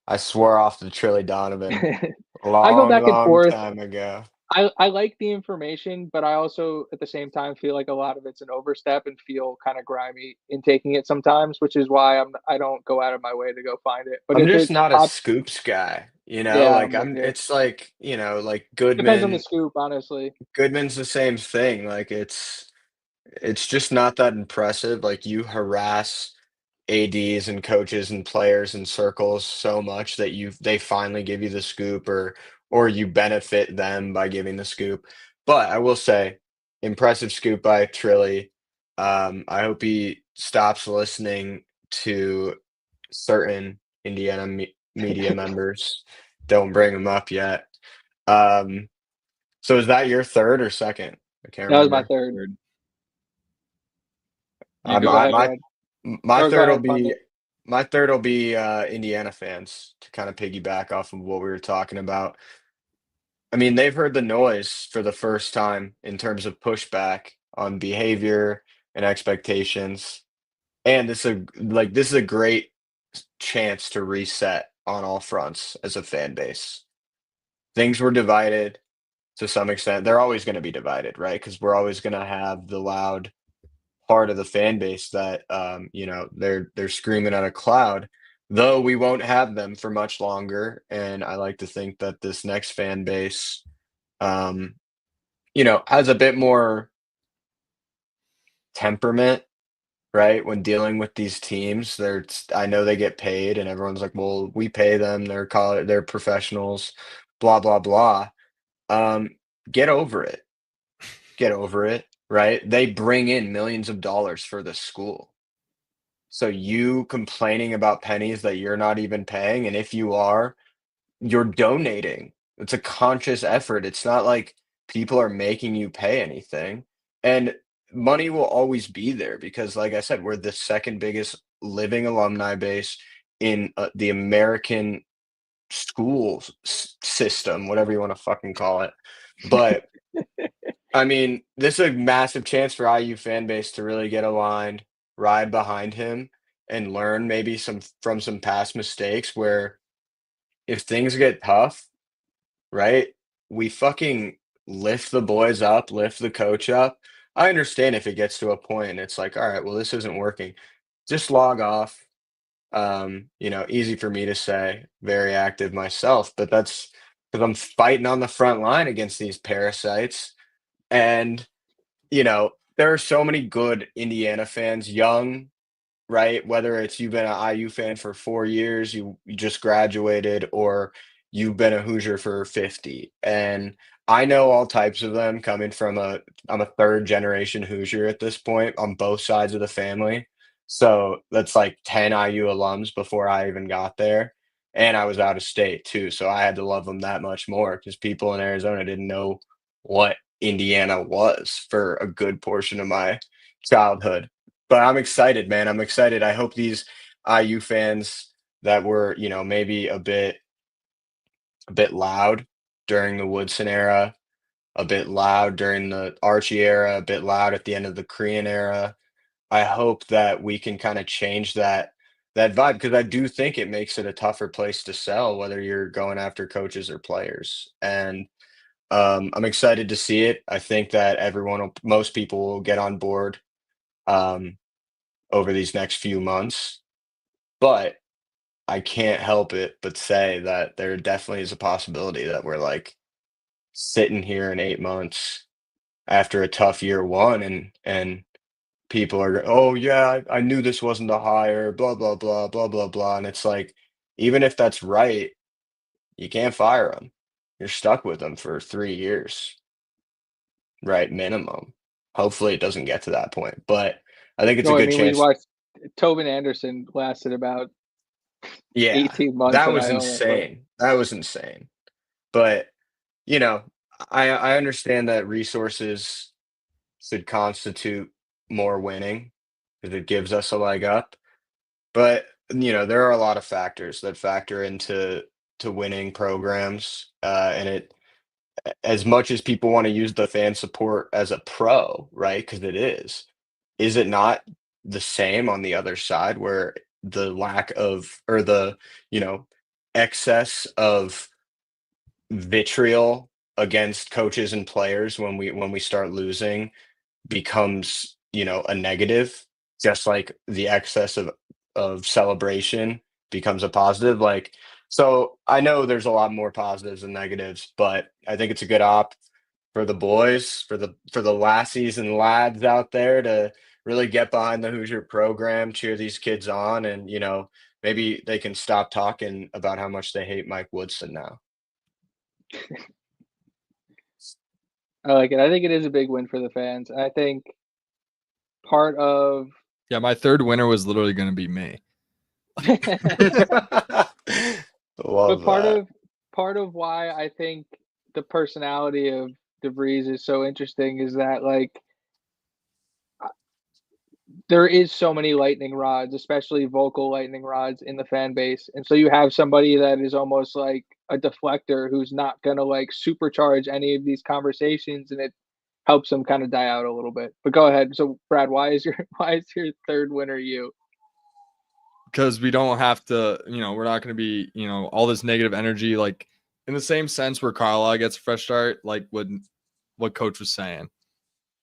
I swore off the Trilly Donovan a I go back and long forth. time ago. I like the information, but I also at the same time feel like a lot of it's an overstep and feel kind of grimy in taking it sometimes, which is why I don't go out of my way to go find it. But I'm if just it not a pops, scoops guy, yeah, like I'm with you. it's like, like Depends on the scoop, honestly. Goodman's the same thing. Like it's just not that impressive. Like you harass ADs and coaches and players in circles so much that they finally give you the scoop or you benefit them by giving the scoop. But I will say, impressive scoop by Trilly. I hope he stops listening to certain Indiana media members. Don't bring them up yet. So is that your third or second? I can't That was my remember. third. You Go go ahead, My Red. my Or go third will ahead, be Pundit. Indiana fans to kind of piggyback off of what we were talking about. I mean, they've heard the noise for the first time in terms of pushback on behavior and expectations. And this is a great chance to reset on all fronts as a fan base. Things were divided to some extent. They're always going to be divided, right? Because we're always going to have the loud part of the fan base that they're screaming at a cloud, though we won't have them for much longer. And I like to think that this next fan base has a bit more temperament, right? When dealing with these teams, I know they get paid and everyone's like, well, we pay them, they're professionals, blah blah blah. um get over it. Get over it, right? They bring in millions of dollars for the school. So you complaining about pennies that you're not even paying, and if you are, you're donating. It's a conscious effort. It's not like people are making you pay anything. And money will always be there because, like I said, we're the second biggest living alumni base in the American schools system, whatever you want to fucking call it. But I mean, this is a massive chance for IU fan base to really get aligned, ride behind him, and learn maybe from some past mistakes where if things get tough, right, we fucking lift the boys up, lift the coach up. I understand if it gets to a point and it's like, all right, well, this isn't working. Just log off. Easy for me to say, very active myself, but that's because I'm fighting on the front line against these parasites. And there are so many good Indiana fans, young, right? Whether it's you've been an IU fan for 4 years, you just graduated, or you've been a Hoosier for 50. And I know all types of them coming from I'm a third generation Hoosier at this point on both sides of the family. So that's like 10 IU alums before I even got there. And I was out of state too. So I had to love them that much more because people in Arizona didn't know what Indiana was for a good portion of my childhood. But I'm excited, man. I'm excited. I hope these IU fans that were, maybe a bit loud during the Woodson era, a bit loud during the Archie era, a bit loud at the end of the Korean era. I hope that we can kind of change that vibe because I do think it makes it a tougher place to sell, whether you're going after coaches or players. And I'm excited to see it. I think that most people will get on board over these next few months, but I can't help it but say that there definitely is a possibility that we're like sitting here in 8 months after a tough year one, and people are, oh yeah, I knew this wasn't a hire, blah blah blah blah blah blah, and it's like, even if that's right, you can't fire them. You're stuck with them for 3 years, right? Minimum. Hopefully, it doesn't get to that point, but I think it's a No, I good mean we chance. watched Tobin Anderson lasted about Yeah, 18 months that in was Iona, but insane. That was insane. But you know, I understand that resources should constitute more winning because it gives us a leg up. But there are a lot of factors that factor into winning programs, and as much as people want to use the fan support as a pro, right? Because it is it not the same on the other side where the lack of, or the you know excess of vitriol against coaches and players when we start losing becomes, a negative, just like the excess of celebration becomes a positive. Like, so I know there's a lot more positives than negatives, but I think it's a good op for the boys, for the lassies and lads out there to really get behind the Hoosier program, cheer these kids on, and maybe they can stop talking about how much they hate Mike Woodson now. I like it. I think it is a big win for the fans. I think part of Yeah, my third winner was literally going to be me. Love but part that. of part of why I think the personality of DeVries is so interesting is that like there is so many lightning rods, especially vocal lightning rods in the fan base. And so you have somebody that is almost like a deflector who's not going to like supercharge any of these conversations, and it helps them kind of die out a little bit. But go ahead. So Brad, why is your third winner you? Because we don't have to, we're not going to be, all this negative energy, like in the same sense where Carlisle gets a fresh start, like what coach was saying,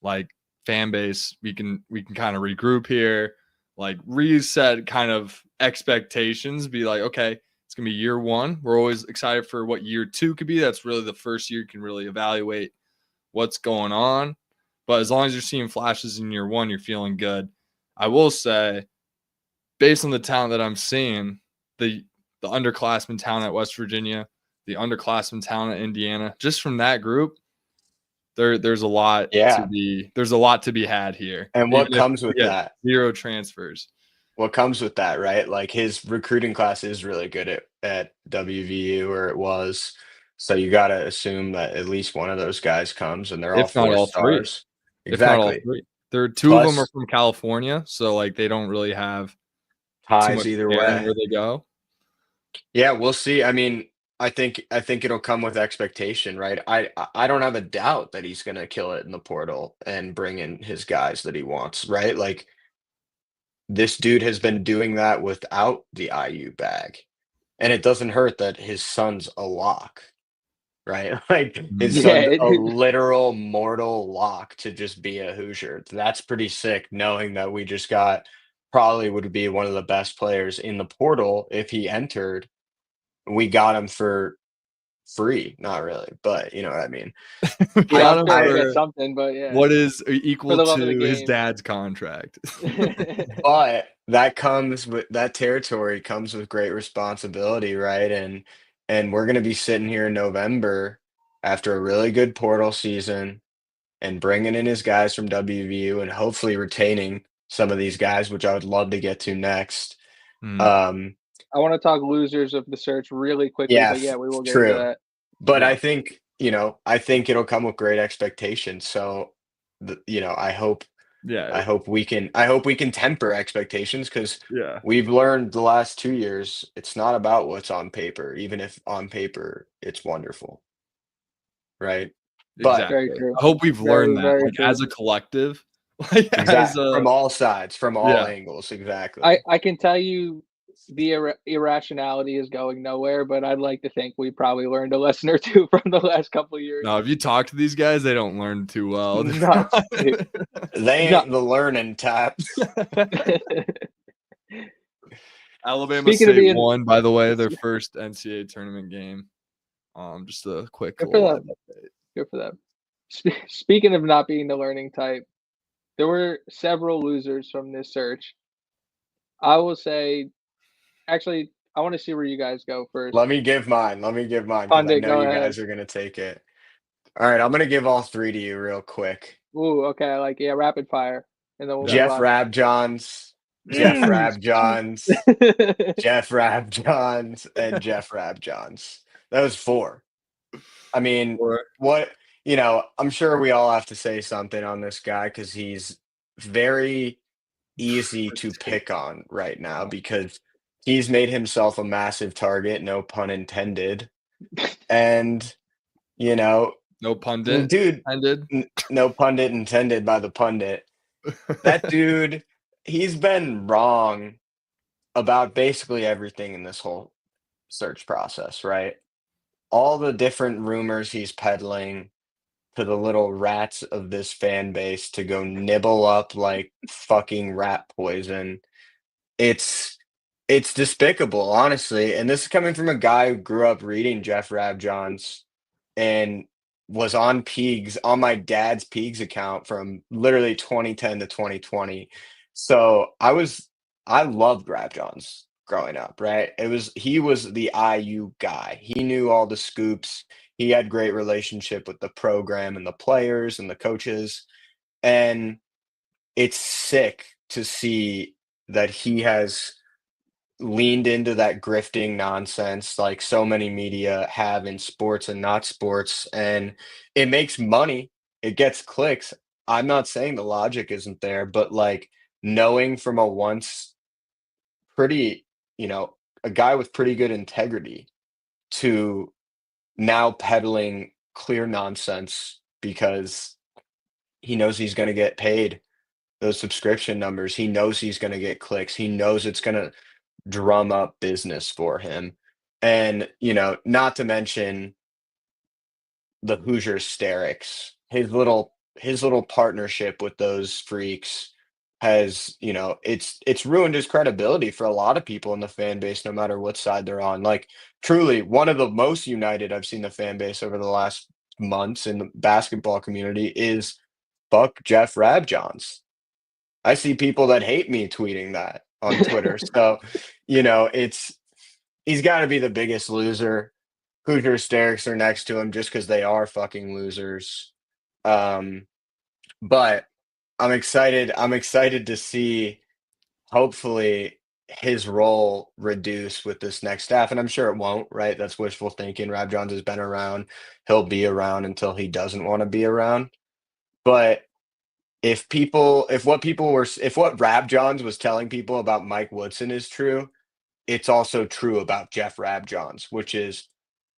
like fan base, we can kind of regroup here, like reset kind of expectations, be like, okay, it's going to be year one. We're always excited for what year two could be. That's really the first year you can really evaluate what's going on. But as long as you're seeing flashes in year one, you're feeling good. I will say, based on the talent that I'm seeing, the underclassmen talent at West Virginia, the underclassmen talent at Indiana, just from that group, there's a lot Yeah. to be had here. And what comes with Yeah, that? 0 transfers. What comes with that, right? Like, his recruiting class is really good at WVU, or it was. So you got to assume that at least one of those guys comes, and they're all If not four all three. stars. If not all Exactly. three. There are two of them are Plus from California, so like they don't really have too ties much either bearing way. where they go. Yeah, we'll see. I mean, I think it'll come with expectation, right? I don't have a doubt that he's gonna kill it in the portal and bring in his guys that he wants, right? Like, this dude has been doing that without the IU bag. And it doesn't hurt that his son's a lock, right? Like, his Yeah, son's a literal mortal lock to just be a Hoosier. That's pretty sick, knowing that we just got probably would be one of the best players in the portal if he entered. We got him for free, not really, but you know what I mean. yeah, Got I'm him sure he'll for get something, but yeah, what is for equal the love of the to his game. dad's contract. But that territory comes with great responsibility, right? And we're gonna be sitting here in November after a really good portal season and bringing in his guys from WVU and hopefully retaining some of these guys, which I would love to get to next. Um, I want to talk losers of the search really quickly, yeah, but yeah, we will get into true. that. But Yeah. I think it'll come with great expectations. So, I Yeah. hope we can temper expectations, because Yeah. we've learned the last 2 years it's not about what's on paper, even if on paper it's wonderful, right? But Very Exactly. true. I hope we've Very, learned that, very like, true. as a collective, like, as exactly, a from all sides, from all yeah. angles, exactly. I can tell you the irrationality is going nowhere, but I'd like to think we probably learned a lesson or two from the last couple of years. No, if you talk to these guys, they don't learn too well. Nuts, dude. They ain't the learning types. Alabama Speaking of State being- won, by the way, their first NCAA tournament game. Just a quick Good for little them. Good for them. Speaking of not being the learning type, there were several losers from this search. I will say, actually, I want to see where you guys go first. Let me give mine because I Pundit, know go you ahead. guys are going to take it. All right, I'm going to give all three to you real quick. Ooh, okay, I like, yeah, rapid fire. And then we'll Jeff move on. Rabjohns, Jeff Rabjohns, Jeff Rabjohns, and Jeff Rabjohns. That was four. I mean, what, I'm sure we all have to say something on this guy because he's very easy to pick on right now because he's made himself a massive target, no pun intended. And, no pundit dude, intended. No pundit intended by the pundit. That dude, he's been wrong about basically everything in this whole search process, right? All the different rumors he's peddling to the little rats of this fan base to go nibble up like fucking rat poison. It's despicable, honestly. And this is coming from a guy who grew up reading Jeff Rabjohns and was on Peegs, on my dad's Peegs account from literally 2010 to 2020. So I loved Rabjohns growing up, right? He was the IU guy. He knew all the scoops. He had great relationship with the program and the players and the coaches. And it's sick to see that he has leaned into that grifting nonsense like so many media have in sports and not sports, and it makes money. It gets clicks. I'm not saying the logic isn't there, but like knowing from a once pretty, a guy with pretty good integrity to now peddling clear nonsense because he knows he's going to get paid those subscription numbers. He knows he's going to get clicks. He knows it's going to drum up business for him. And, not to mention the Hoosier hysterics. His little partnership with those freaks has, it's ruined his credibility for a lot of people in the fan base, no matter what side they're on. Like, truly, one of the most united I've seen the fan base over the last months in the basketball community is fuck Jeff Rabjohns. I see people that hate me tweeting that on Twitter. So, he's got to be the biggest loser. Hoosier hysterics are next to him just because they are fucking losers. But I'm excited. I'm excited to see, hopefully, his role reduce with this next staff. And I'm sure it won't, right? That's wishful thinking. Rabjohns has been around. He'll be around until he doesn't want to be around. But if what Rabjohns was telling people about Mike Woodson is true, it's also true about Jeff Rabjohns, which is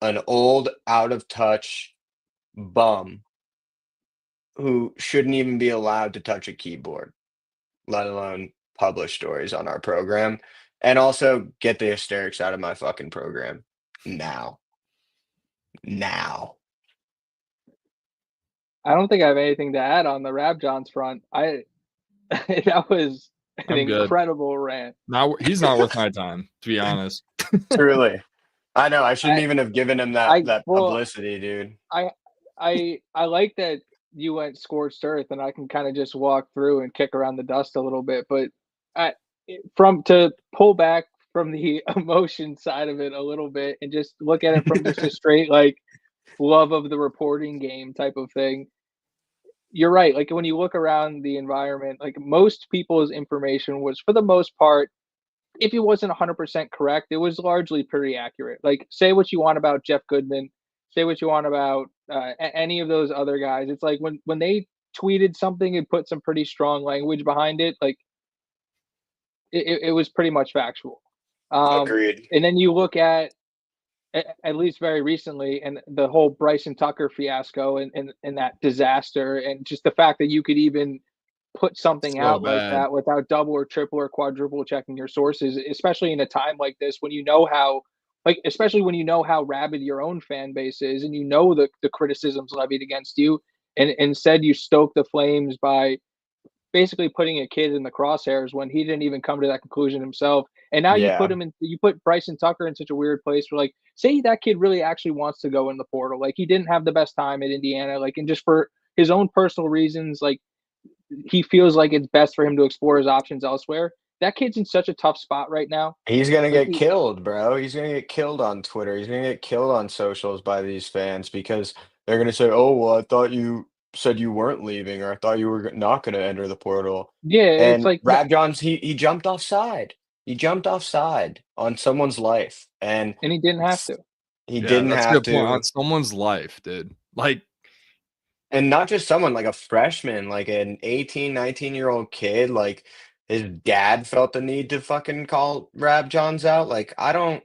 an old, out of touch bum who shouldn't even be allowed to touch a keyboard, let alone publish stories on our program. And also get the hysterics out of my fucking program now. I don't think I have anything to add on the Rabjohns front. That was an incredible rant. He's not worth my time, to be honest. Truly. I know. I shouldn't even have given him that publicity, dude. I like that you went scorched earth, and I can kind of just walk through and kick around the dust a little bit. But to pull back from the emotion side of it a little bit and just look at it from just a straight like love of the reporting game type of thing. You're right. Like when you look around the environment, like most people's information was for the most part, if it wasn't 100% correct, it was largely pretty accurate. Like say what you want about Jeff Goodman, say what you want about any of those other guys. It's like when they tweeted something and put some pretty strong language behind it, like it was pretty much factual. Agreed. And then you look at least very recently, and the whole Bryson Tucker fiasco and that disaster, and just the fact that you could even put something So out like bad. that without double or triple or quadruple checking your sources, especially in a time like this when you know how, especially when you know how rabid your own fan base is and you know the criticisms levied against you, and instead you stoke the flames by basically putting a kid in the crosshairs when he didn't even come to that conclusion himself. And now Yeah. you put Bryson Tucker in such a weird place where, like, say that kid really actually wants to go in the portal. Like, he didn't have the best time at Indiana, like, and just for his own personal reasons, like, he feels like it's best for him to explore his options elsewhere. That kid's in such a tough spot right now. He's gonna Like, get killed, bro. He's gonna get killed on Twitter. He's gonna get killed on socials by these fans because they're gonna say, "Oh, well, I thought you said you weren't leaving, or I thought you were not gonna enter the portal." yeah, it's And like, Rab Johns, he jumped offside. He jumped offside on someone's life, and and he didn't have it's to. he Yeah, didn't that's a have good point. On to. someone's life, dude. Like, And not just someone, like a freshman, like an 18, 19-year-old kid, like, his dad felt the need to fucking call Rab Johns out, like, I don't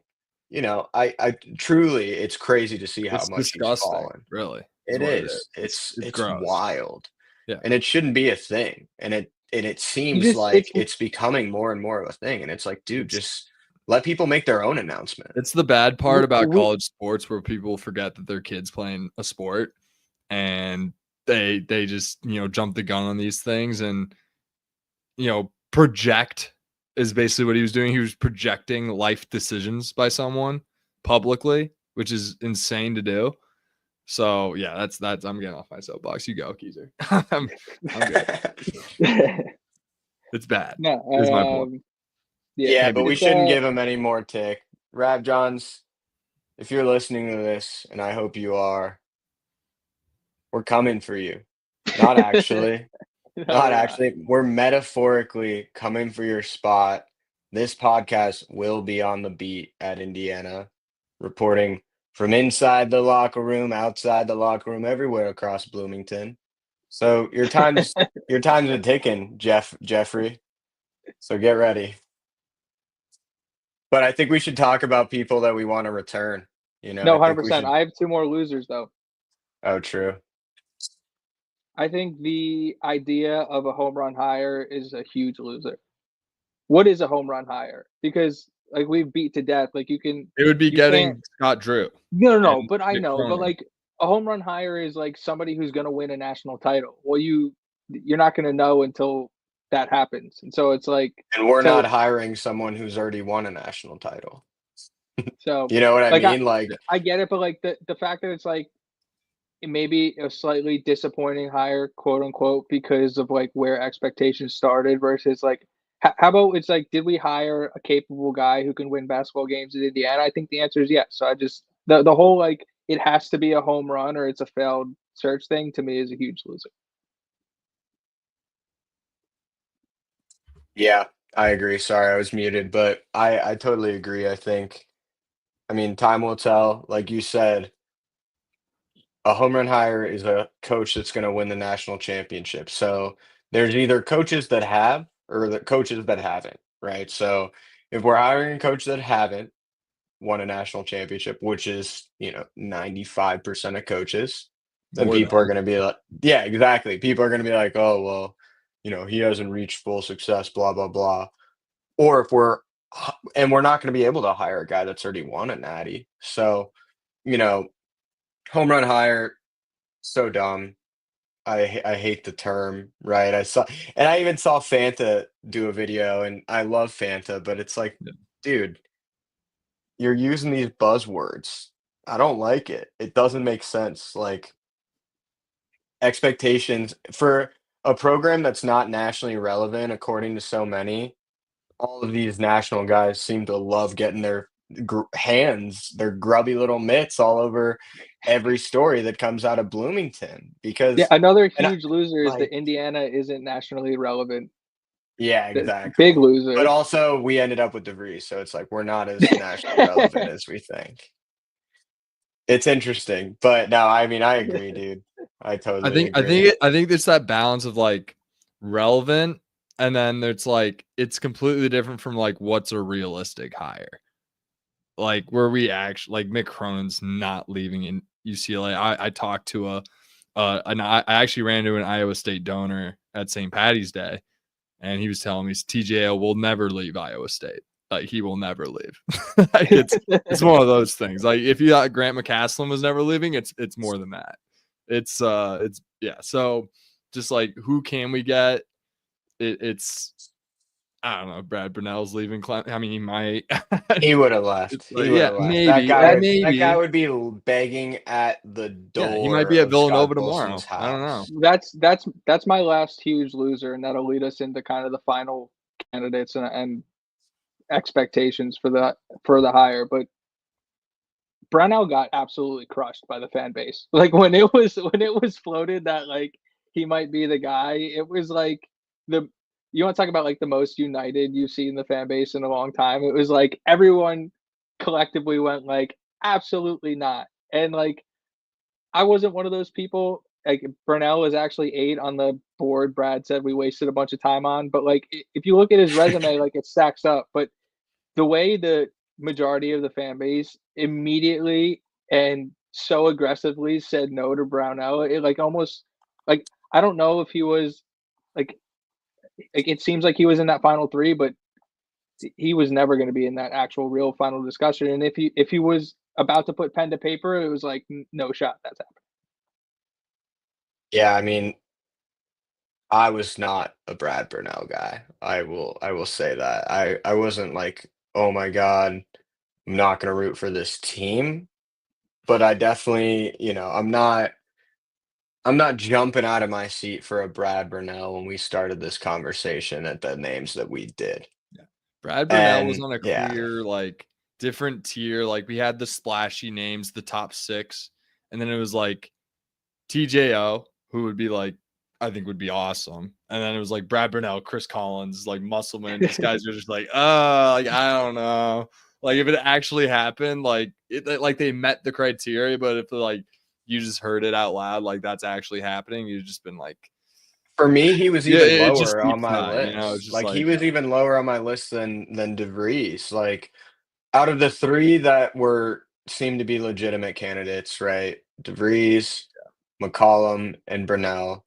I truly it's crazy to see how it's much he's disgusting, fallen. really, is It what it is. is. It's It's gross. wild, Yeah. and it shouldn't be a thing, and it You seems just like it's becoming more and more of a thing, and it's like, dude, It's just let people make their own announcement. it's the bad part about we college sports where people forget that their kid's playing a sport and they just, jump the gun on these things and, project is basically what he was doing. He was projecting life decisions by someone publicly, which is insane to do. So yeah, that's I'm getting off my soapbox. You go, Keezer. I'm good. It's bad. no, Is my point. yeah, Yeah, Maybe but we it's shouldn't give him any more tick. Rab Johns, if you're listening to this, and I hope you are, we're coming for you. Not actually. no, Not we're not. actually. We're metaphorically coming for your spot. This podcast will be on the beat at Indiana, reporting from inside the locker room, outside the locker room, everywhere across Bloomington. So your time's a ticking, Jeffrey. So get ready. But I think we should talk about people that we want to return. No, I think we 100%. should. I have two more losers though. Oh, true. I think the idea of a home run hire is a huge loser. What is a home run hire? Because, like, we've beat to death. Like, It would be you can't. getting Scott Drew No. and But I Nick know. But, Cronin. like, a home run hire is like somebody who's going to win a national title. Well, you're not going to know until that happens. And so it's like, And we're to not hiring someone who's already won a national title. so You know what I like mean? I get it, but like the fact that it's like it may be a slightly disappointing hire, quote unquote, because of like where expectations started versus like how about it's like, did we hire a capable guy who can win basketball games in Indiana? I think the answer is yes. So I just the whole like it has to be a home run or it's a failed search thing to me is a huge loser. Yeah, I agree. Sorry, I was muted, but I totally agree. I mean, time will tell. Like you said, a home run hire is a coach that's going to win the national championship. So there's either coaches that have or the coaches that haven't, right? So if we're hiring a coach that haven't won a national championship, which is, 95% of coaches, then More people are than going to be like, yeah, exactly. People are going to be like, oh, well, he hasn't reached full success, blah, blah, blah. Or if we're not going to be able to hire a guy that's already won a natty. So, you know, home run hire, so dumb. I hate the term, right? I even saw Fanta do a video, and I love Fanta, but it's like, yeah. dude, you're using these buzzwords. I don't like it. It doesn't make sense. Like, expectations for a program that's not nationally relevant, according to so many, all of these national guys seem to love getting their their grubby little mitts all over every story that comes out of Bloomington Yeah, because, another and I, huge loser is like, that Indiana isn't nationally relevant. yeah, The big exactly. But loser. also, we ended up with DeVries, so it's like we're not as nationally relevant as we think. It's interesting, but no, I mean, I agree, dude. I I totally think I agree. think I think there's that balance of like relevant, and then there's like it's completely different from like what's a realistic hire. Like where we actually like Mick Cronin's not leaving in UCLA. I talked to and I actually ran into an Iowa State donor at St. Patty's Day, and he was telling me TJO will never leave Iowa State. Like he will never leave. Like it's one of those things. Like if you thought Grant McCaslin was never leaving, it's more than that. It's yeah. So just like who can we get? It's I don't know. Brad Brunell's leaving. I mean, he might. He would have left. He would Yeah, have left. maybe. That guy would be begging at the Yeah, he might door be at of Scott Villanova tomorrow. Wilson's I don't know. house. That's my last huge loser, and that'll lead us into kind of the final candidates and expectations for the hire. But Brunell got absolutely crushed by the fan base. Like when it was floated that like he might be the guy, it was like the you want to talk about like the most united you've seen the fan base in a long time. It was like everyone collectively went like absolutely not. And like I wasn't one of those people. Like Brunell was actually 8 on the board. Brad said we wasted a bunch of time on, but like if you look at his resume, like it stacks up. But the way the majority of the fan base immediately and so aggressively said no to Brownell, it like almost like I don't know if he was like it seems like he was in that final 3, but he was never going to be in that actual real final discussion. And if he was about to put pen to paper, it was like no shot that's happening. Yeah, I mean, I was not a Brad Brunell guy. I will say that. I wasn't like, oh my God, I'm not gonna root for this team. But I definitely, I'm not jumping out of my seat for a Brad Brunell when we started this conversation at the names that we did. Yeah. Brad Brunell was And on a yeah, clear, like different tier. Like we had the splashy names, the top 6, and then it was like TJO, who would be like, I think would be awesome. And then it was like Brad Brunell, Chris Collins, like Musselman. These guys are just like, like I don't know. Like if it actually happened, like like they met the criteria, but if like you just heard it out loud, like that's actually happening, you've just been like, for me, he was yeah, even it just lower on deep my fried, you know. It's list. just Like he like was even lower on my list than DeVries. Like out of the 3 that were seemed to be legitimate candidates, right? DeVries, McCollum, and Brunell.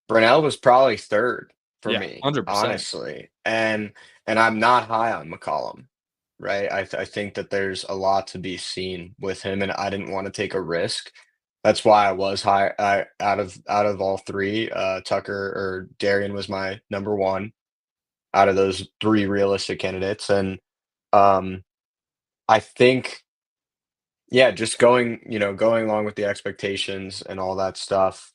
Brunell was probably 3rd for yeah, me, 100%. honestly, and I'm not high on McCollum, right? I think that there's a lot to be seen with him, and I didn't wanna take a risk. That's why I was high out of all 3, Tucker or Darian was my number 1 out of those 3 realistic candidates, and, um, I think yeah, just going along with the expectations and all that stuff,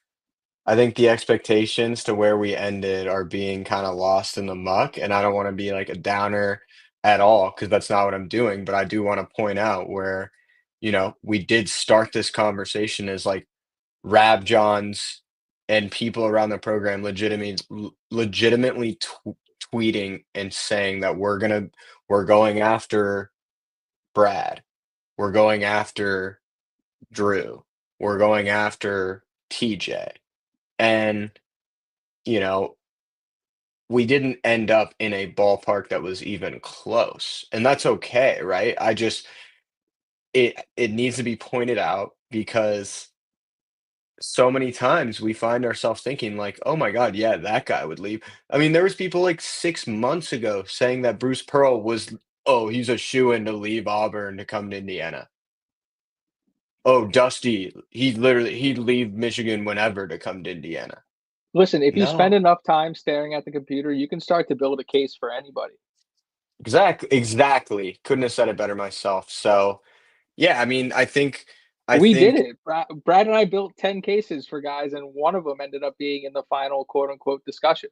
I think the expectations to where we ended are being kinda lost in the muck, and I don't wanna be like a downer at all because that's not what I'm doing, but I do wanna point out where, we did start this conversation as like Rab Johns and people around the program legitimately tweeting and saying that we're going after Brad, we're going after Drew, we're going after TJ, and, you know, we didn't end up in a ballpark that was even close, and that's okay, right? It needs to be pointed out because so many times we find ourselves thinking like, "Oh my god, yeah, that guy would leave." I mean, there was people like 6 months ago saying that Bruce Pearl was, "Oh, he's a shoo-in to leave Auburn to come to Indiana." "Oh, Dusty, he'd leave Michigan whenever to come to Indiana." Listen, if you spend No. enough time staring at the computer, you can start to build a case for anybody. Exactly. Couldn't have said it better myself. So, yeah, I mean, I We did think it. Brad and I built 10 cases for guys, and one of them ended up being in the final quote unquote discussion.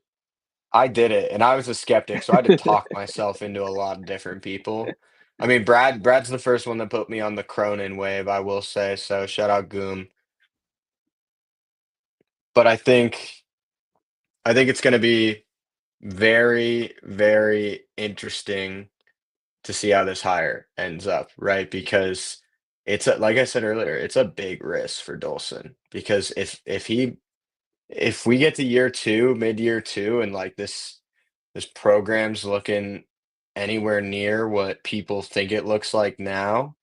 I did it, and I was a skeptic, so I had to talk myself into a lot of different people. I mean, Brad's the first one that put me on the Cronin wave, I will say, so shout out Goom. But I think it's gonna be very, very interesting to see how this hire ends up, right? Because like I said earlier, it's a big risk for Dolson because if we get to year 2, mid-year 2, and like this program's looking anywhere near what people think it looks like now,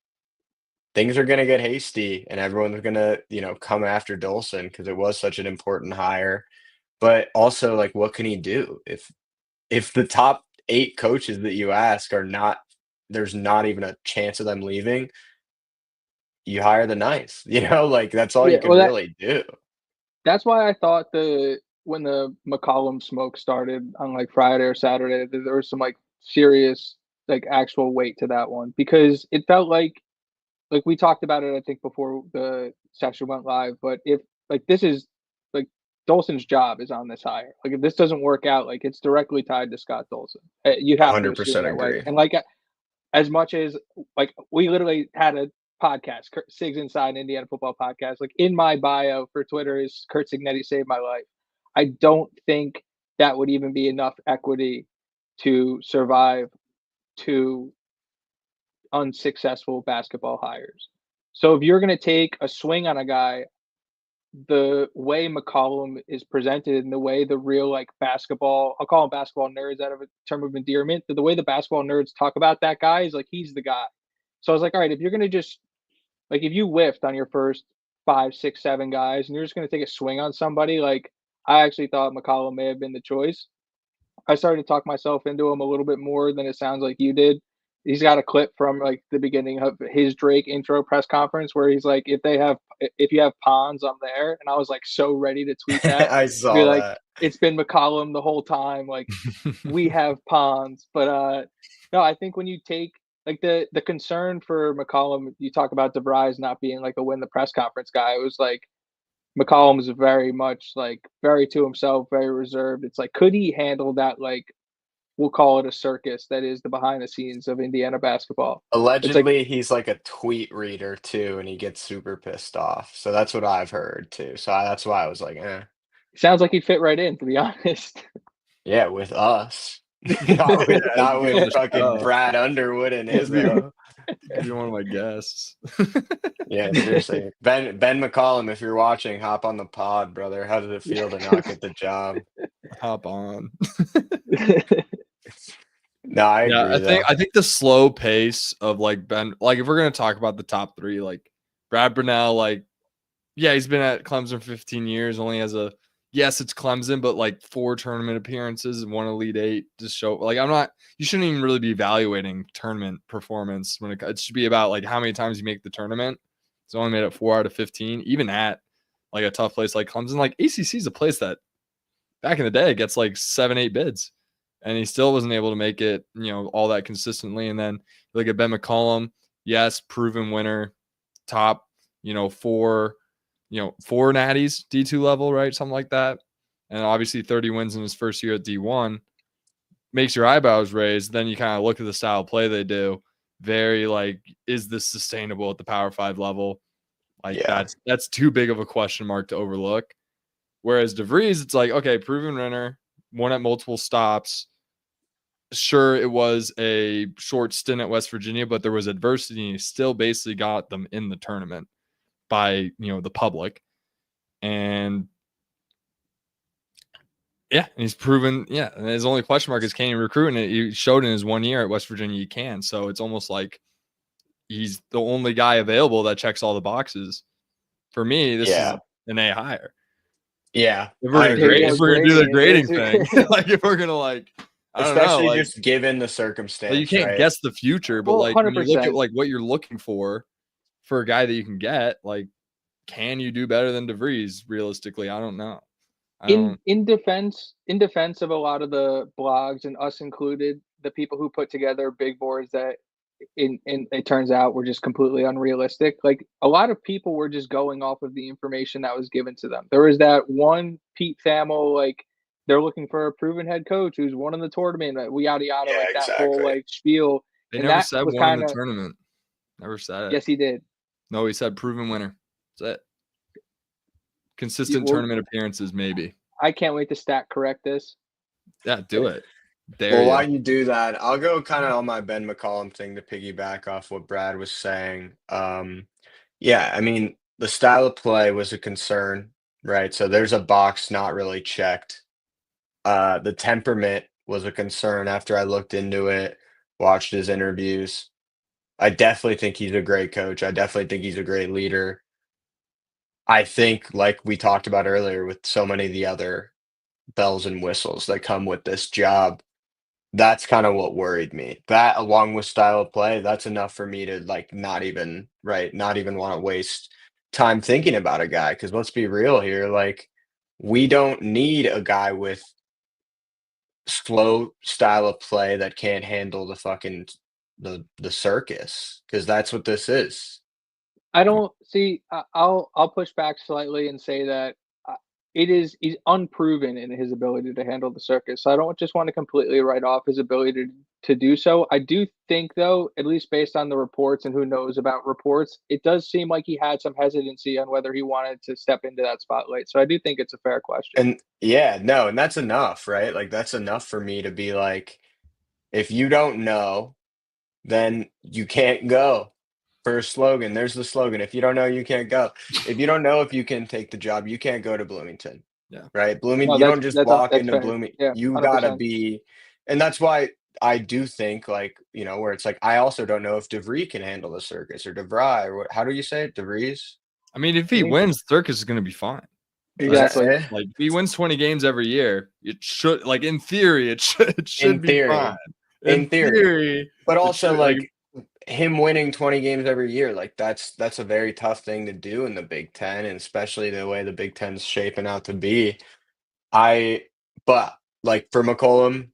things are going to get hasty and everyone's going to, come after Dolson because it was such an important hire. But also, like, what can he do if the top 8 coaches that you ask are not there's not even a chance of them leaving, you hire the ninth, like, that's all Yeah, you can well, really do. that's why I thought when the McCollum smoke started on like Friday or Saturday, that there was some like serious like actual weight to that one because it felt like we talked about it I think before the session went live, but if like this is like Dolson's job is on this hire. Like if this doesn't work out, like it's directly tied to Scott Dolson. You have to assume 100% that way. agree. And like as much as like we literally had a podcast, Sigs Inside Indiana Football Podcast. Like in my bio for Twitter is Kurt Signetti saved my life. I don't think that would even be enough equity to survive two unsuccessful basketball hires. So if you're going to take a swing on a guy, the way McCollum is presented and the way the real like basketball, I'll call them basketball nerds out of a term of endearment, but the way the basketball nerds talk about that guy is like he's the guy. So I was like, all right, if you're gonna just like if you whiffed on your first 5, 6, 7 guys and you're just gonna take a swing on somebody, like I actually thought McCollum may have been the choice. I started to talk myself into him a little bit more than it sounds like you did. He's got a clip from like the beginning of his Drake intro press conference where he's like, if you have Pons, I'm there. And I was like so ready to tweet that. I Be saw like, that. it's been McCollum the whole time. Like we have Pons. But no, I think when you take like the concern for McCollum, you talk about DeVries not being like a win the press conference guy. It was like McCollum is very much like very to himself, very reserved. It's like, could he handle that? Like, we'll call it a circus that is the behind the scenes of Indiana basketball. It's like, Allegedly, he's like a tweet reader too, and he gets super pissed off. So that's what I've heard too. So that's why I was like, eh. sounds like he'd fit right in, to be honest. Yeah, with us. Not with Yeah, not you get on with the fucking show. Brad Underwood and Could be, Izzo. could be one of my guests. Yeah, seriously. Ben McCollum, if you're watching, hop on the pod, brother. How did it feel to not get the job? Hop on. No, I Yeah, agree though. I think the slow pace of like Ben, like if we're gonna talk about the top 3, like Brad Burnell, like yeah, he's been at Clemson for 15 years, only has a yes, it's Clemson, but like 4 tournament appearances and 1 Elite 8 to show like you shouldn't even really be evaluating tournament performance when it should be about like how many times you make the tournament. He's only made it 4 out of 15, even at like a tough place like Clemson. Like ACC is a place that back in the day gets like 7, 8 bids. And he still wasn't able to make it, all that consistently. And then look at Ben McCollum, yes, proven winner, top, 4 natties D2 level, right? Something like that. And obviously 30 wins in his first year at D1 makes your eyebrows raised. Then you kind of look at the style of play they do. Very like, is this sustainable at the Power 5 level? Like Yeah. that's too big of a question mark to overlook. Whereas DeVries, it's like, okay, proven runner, won at multiple stops. Sure, it was a short stint at West Virginia, but there was adversity and he still basically got them in the tournament by, the public. And yeah, and he's proven, and his only question mark is can he recruit? And he showed in his 1 year at West Virginia he can. So it's almost like he's the only guy available that checks all the boxes. For me, this is an A hire. Yeah. If we're gonna do the grading thing, like if we're gonna I don't especially know, just given the circumstance. you can't right? guess the future, but Well, like when you look at 100%. like what you're looking for a guy that you can get, like, can you do better than DeVries realistically? I don't know. In defense of a lot of the blogs and us included, the people who put together big boards that in it turns out were just completely unrealistic. Like a lot of people were just going off of the information that was given to them. There was that one Pete Thamel, like they're looking for a proven head coach who's won in the tournament, yada yada, like that whole like spiel. They and never that said was one in kind the of tournament. Never said it. Yes, he did. No, he said proven winner. That's it. Consistent tournament appearances, maybe. I can't wait to stat correct this. Yeah, do it. Well, while you do that, I'll go kind of on my Ben McCollum thing to piggyback off what Brad was saying. Yeah, I mean, the style of play was a concern, right? So there's a box not really checked. The temperament was a concern after I looked into it, watched his interviews. I definitely think he's a great coach. I definitely think he's a great leader. I think, like we talked about earlier, with so many of the other bells and whistles that come with this job, that's kind of what worried me. That, along with style of play, that's enough for me to like not even want to waste time thinking about a guy. Because let's be real here, like we don't need a guy with slow style of play that can't handle the fucking the circus, because that's what this is. I don't see. I'll push back slightly and say that he's unproven in his ability to handle the circus. So I don't just want to completely write off his ability to do so. I do think, though, at least based on the reports and who knows about reports, it does seem like he had some hesitancy on whether he wanted to step into that spotlight. So I do think it's a fair question. And yeah, no, and that's enough, right? Like that's enough for me to be like, if you don't know, then you can't go. For a slogan, there's the slogan. If you don't know, you can't go. If you don't know if you can take the job, you can't go to Bloomington. Yeah. Right? No, You don't just walk that's into fair. Bloomington. Yeah, You gotta 100%. be, and that's why I do think like, where it's like I also don't know if DeVries can handle the circus or DeVry or how do you say it? DeVries? I mean, if I he think wins, Circus is going to be fine. Is that exactly. it? Like, if he wins 20 games every year, it should, like, in theory, it should In be fine. theory. In In theory. theory, But it also should, like, like him winning 20 games every year, like that's a very tough thing to do in the Big Ten, and especially the way the Big Ten's shaping out to be. I but like for McCollum,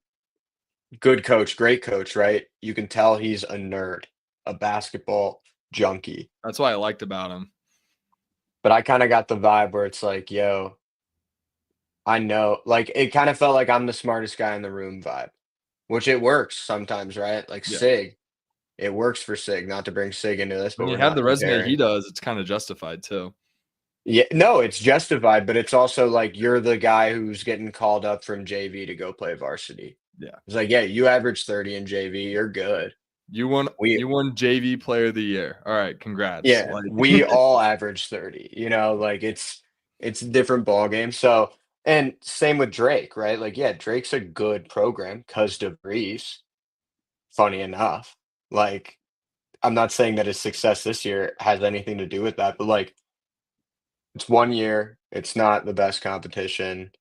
good coach, great coach, right? You can tell he's a nerd, a basketball junkie. that's what I liked about him. But I kind of got the vibe where it's like, yo, I know, like it kind of felt like I'm the smartest guy in the room vibe, which it works sometimes, right? Like Yeah. Sig, it works for Sig, not to bring Sig into this, but When you we're have not the resume he comparing. does, it's kind of justified too. Yeah, no, it's justified, but it's also like you're the guy who's getting called up from JV to go play varsity. Yeah. It's like, yeah, you average 30 in JV, you're good. You won We JV player of the year. All right, congrats. Yeah, Like, we all average 30, like it's a different ball game. So, and same with Drake, right? Like, yeah, Drake's a good program because DeVries, funny enough. Like, I'm not saying that his success this year has anything to do with that, but like it's 1 year, it's not the best competition.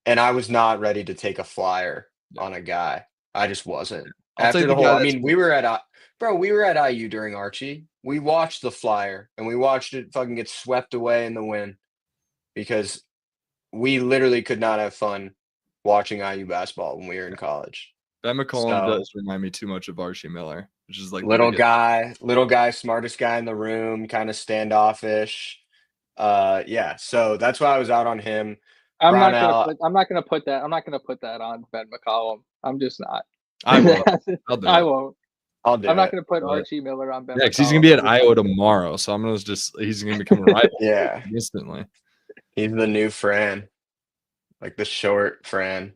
And I was not ready to take a flyer Yeah. on a guy. I just wasn't. I'll After take the the whole guy I that's mean, we were at IU during Archie. We watched the flyer and we watched it fucking get swept away in the wind because we literally could not have fun watching IU basketball when we were in college. Ben McCollum So, does remind me too much of Archie Miller, which is like the little biggest. guy, smartest guy in the room, kind of standoffish. Yeah, so that's why I was out on him. Brownell, I'm not gonna put that on Ben McCollum. I'm just not. I will. I'll do I it. won't. I'll do I'm not it. gonna put But Archie Miller on Ben yeah, because he's gonna McCollum. be I'm at just Iowa not. tomorrow, so he's gonna become a rival Yeah, instantly. he's the new Fran, like the short Fran.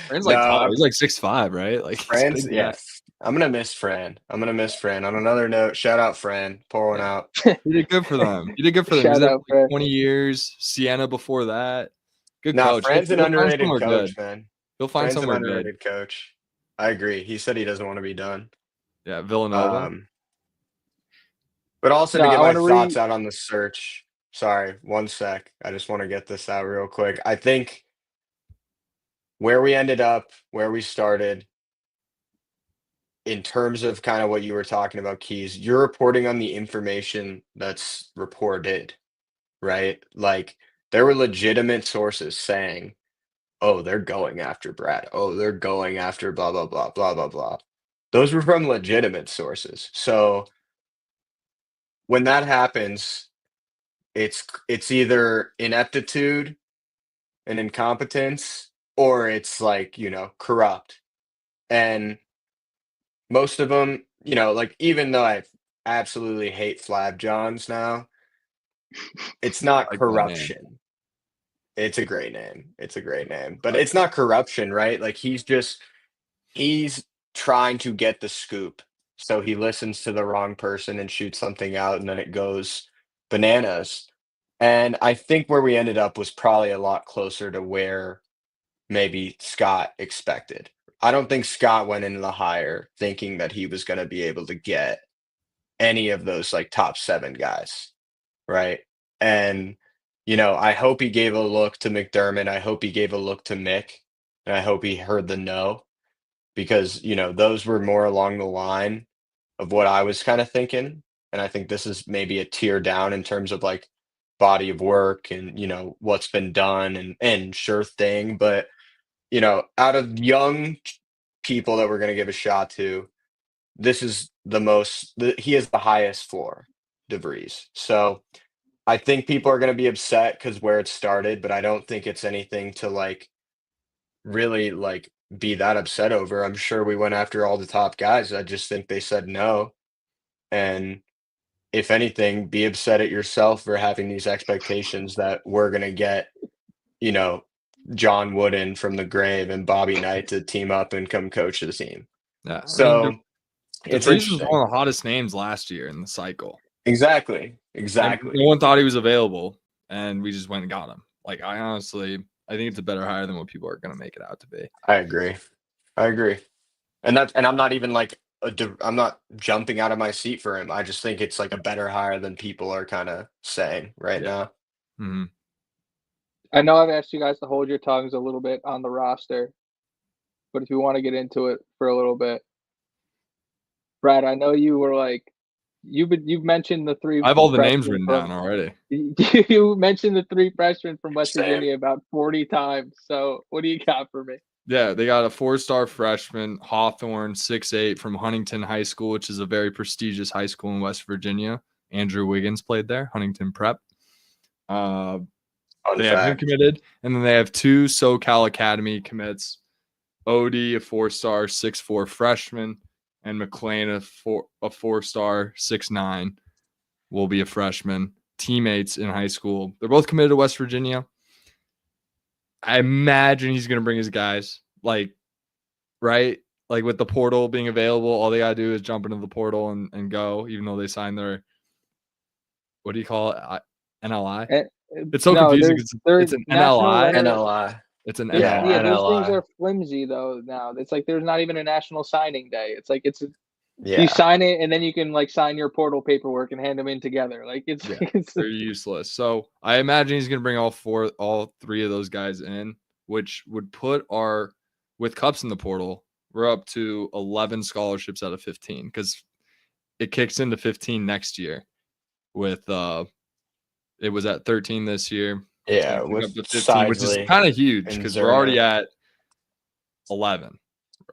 Fran's like tall. No, He's like 6'5", right? Like he's a Fran's big guy. yes. I'm gonna miss Fran. I'm gonna miss Fran. On another note, shout out Fran. Pour one Yeah. out. He did good for them. He did good for them. He was Shout there out, for like Fred. 20 years. Sienna before that. Good Nah, coach. Fran's an He'll find underrated somewhere good. coach, man. He'll find Fran's an somewhere good. underrated coach. I agree. He said he doesn't want to be done. Yeah, Villanova. But also No, to get I my want to thoughts out on the search. Sorry, one sec. I just want to get this out real quick. I think where we ended up, where we started, in terms of kind of what you were talking about, Keys, you're reporting on the information that's reported, right? Like there were legitimate sources saying, oh, they're going after Brad. Oh, they're going after blah, blah, blah, blah, blah, blah. Those were from legitimate sources. So when that happens, it's either ineptitude and incompetence, or it's like, corrupt. And most of them, like even though I absolutely hate Flab Johns now, it's not I like that name. corruption. It's a great name. It's a great name. But it's not corruption, right? Like he's trying to get the scoop. So he listens to the wrong person and shoots something out and then it goes bananas. And I think where we ended up was probably a lot closer to where maybe Scott expected. I don't think Scott went into the hire thinking that he was going to be able to get any of those like top 7 guys, right? And I hope he gave a look to McDermott. I hope he gave a look to Mick, and I hope he heard the no because those were more along the line of what I was kind of thinking. And I think this is maybe a tier down in terms of like body of work and what's been done and sure thing. But out of young people that we're going to give a shot to, this is he has the highest floor, DeVries. So I think people are going to be upset because where it started, but I don't think it's anything to like really like be that upset over. I'm sure we went after all the top guys. I just think they said no. And if anything, be upset at yourself for having these expectations that we're going to get, John Wooden from the grave and Bobby Knight to team up and come coach the team. Yeah. So it's DeVries was interesting. one of the hottest names last year in the cycle. Exactly. No one thought he was available, and we just went and got him. Like, I think it's a better hire than what people are going to make it out to be. I agree. And I'm not even like I'm not jumping out of my seat for him. I just think it's like a better hire than people are kind of saying right now. Mm-hmm. I know I've asked you guys to hold your tongues a little bit on the roster, but if you want to get into it for a little bit, Brad, I know you were like, you've mentioned the 3. I have all the names written down already. You mentioned the 3 freshmen from West Same. Virginia about 40 times. So what do you got for me? Yeah, they got a 4-star freshman, Hawthorne, 6'8", from Huntington High School, which is a very prestigious high school in West Virginia. Andrew Wiggins played there, Huntington Prep. They have him committed, and then they have 2 SoCal Academy commits. Odie, a 4-star, 6'4" freshman, and McLean, a 4-star, 6'9", will be a freshman. Teammates in high school. They're both committed to West Virginia. I imagine he's going to bring his guys, right? Like with the portal being available, all they got to do is jump into the portal and go, even though they signed their, what do you call it? NLI? It's so confusing. It's an NLI. NLI. It's an NLI. NLI. Yeah, those things are flimsy though now. It's like there's not even a national signing day. It's like you sign it and then you can like sign your portal paperwork and hand them in together. Like they're useless. So I imagine he's gonna bring all 3 of those guys in, which would put with Cups in the portal, we're up to 11 scholarships out of 15 because it kicks into 15 next year. With it was at 13 this year. Yeah, with up to 15, Sizely, which is kind of huge because we're already at 11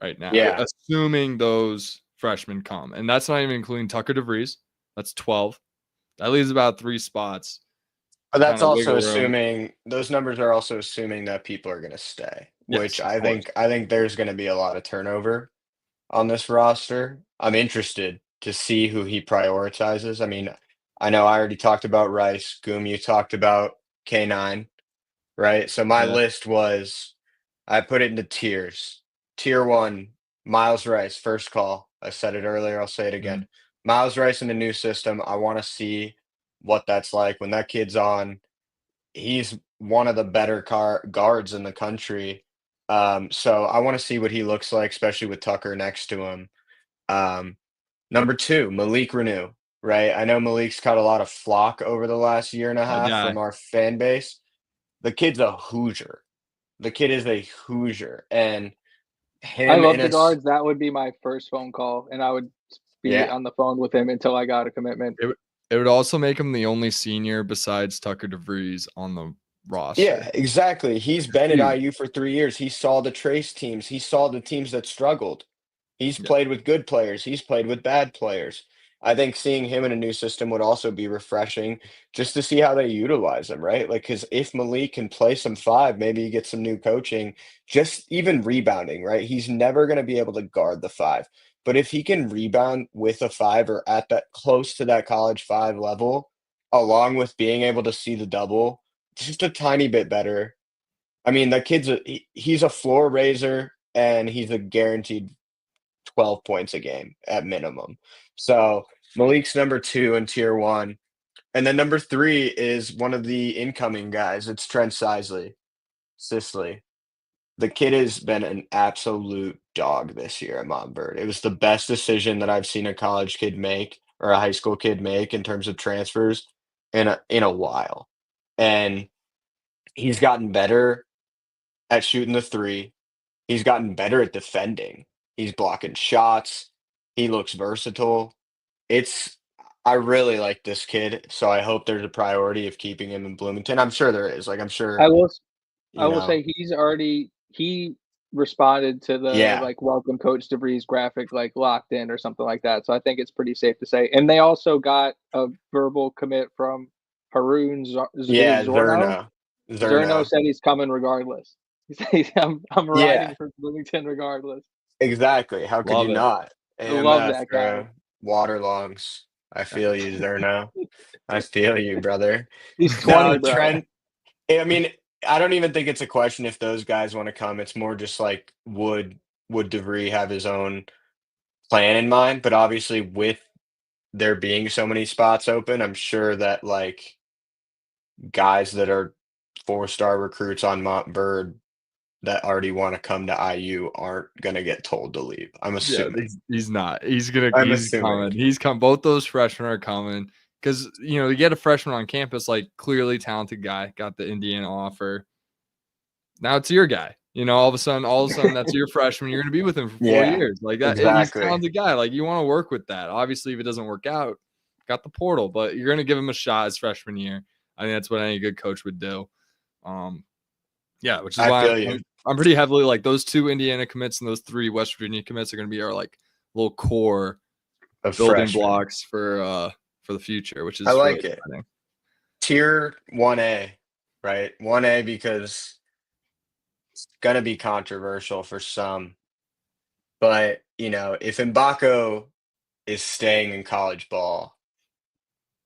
right now. Yeah, assuming those freshmen come, and that's not even including Tucker DeVries. That's 12. That leaves about 3 spots. But that's also assuming those numbers are also assuming that people are going to stay, which I think there's going to be a lot of turnover on this roster. I'm interested to see who he prioritizes. I mean, I know I already talked about Rice. Goom, you talked about K9, right? So my list was, I put it into tiers. Tier 1, Miles Rice, first call. I said it earlier. I'll say it again. Mm-hmm. Miles Rice in the new system. I want to see what that's like when that kid's on. He's one of the better guards in the country. So I want to see what he looks like, especially with Tucker next to him. Number 2, Malik Renew, right? I know Malik's caught a lot of flack over the last year and a half from our fan base. The kid's a Hoosier. The kid is a Hoosier. And I love the guards. That would be my first phone call, and I would be on the phone with him until I got a commitment. It would also make him the only senior besides Tucker DeVries on the roster. Yeah, exactly. He's been at IU for 3 years. He saw the Trace teams. He saw the teams that struggled. He's played with good players. He's played with bad players. I think seeing him in a new system would also be refreshing just to see how they utilize him, right? Like, because if Malik can play some 5, maybe he gets some new coaching, just even rebounding, right? He's never going to be able to guard the 5. But if he can rebound with a 5 or at that close to that college 5 level, along with being able to see the double, just a tiny bit better. I mean, that kid's he's a floor raiser and he's a guaranteed 12 points a game at minimum. So Malik's number 2 in tier 1. And then number 3 is one of the incoming guys. It's Trent Sisley. The kid has been an absolute dog this year at Montverde. It was the best decision that I've seen a college kid make or a high school kid make in terms of transfers in a while. And he's gotten better at shooting the three. He's gotten better at defending. He's blocking shots. He looks versatile. It's I really like this kid, so I hope there's a priority of keeping him in Bloomington. I'm sure there is. Like I'm I sure, will I you will know. say he responded to the, Yeah. like, welcome Coach DeVries graphic, like, locked in or something like that, so I think it's pretty safe to say, and they also got a verbal commit from Haroon is it Yeah, Zorno? Zerno. Zorno Zerno. said he's coming regardless. He said, I'm Yeah, riding for Bloomington regardless." exactly. How could you Love it. not? I love AMF, that guy. bro. Waterlongs. I feel you, Zerno. I feel you, brother. He's 20, No, bro. Trent, I mean, I don't even think it's a question if those guys wanna come. It's more just like, would DeVries have his own plan in mind? But obviously, with there being so many spots open, I'm sure that, like, guys that are four-star recruits on Montverde that already wanna come to IU aren't gonna get told to leave. I'm Yeah, assuming. he's not. I'm He's assuming. coming. He's come. Both those freshmen are coming because you get a freshman on campus, like clearly talented guy, got the Indiana offer. Now it's your guy. All of a sudden, that's your freshman. You're going to be with him for 4 Yeah, years. Like that, he's a exactly. talented guy. Like you want to work with that. Obviously, if it doesn't work out, got the portal, but you're going to give him a shot his freshman year. I think that's what any good coach would do. Yeah, which is I why feel you. I'm pretty heavily like those 2 Indiana commits and those 3 West Virginia commits are going to be our like little core Of building freshmen. blocks for the future, which I is really like it. exciting. Tier 1A, right? 1A because it's gonna be controversial for some, but, if Mbako is staying in college ball,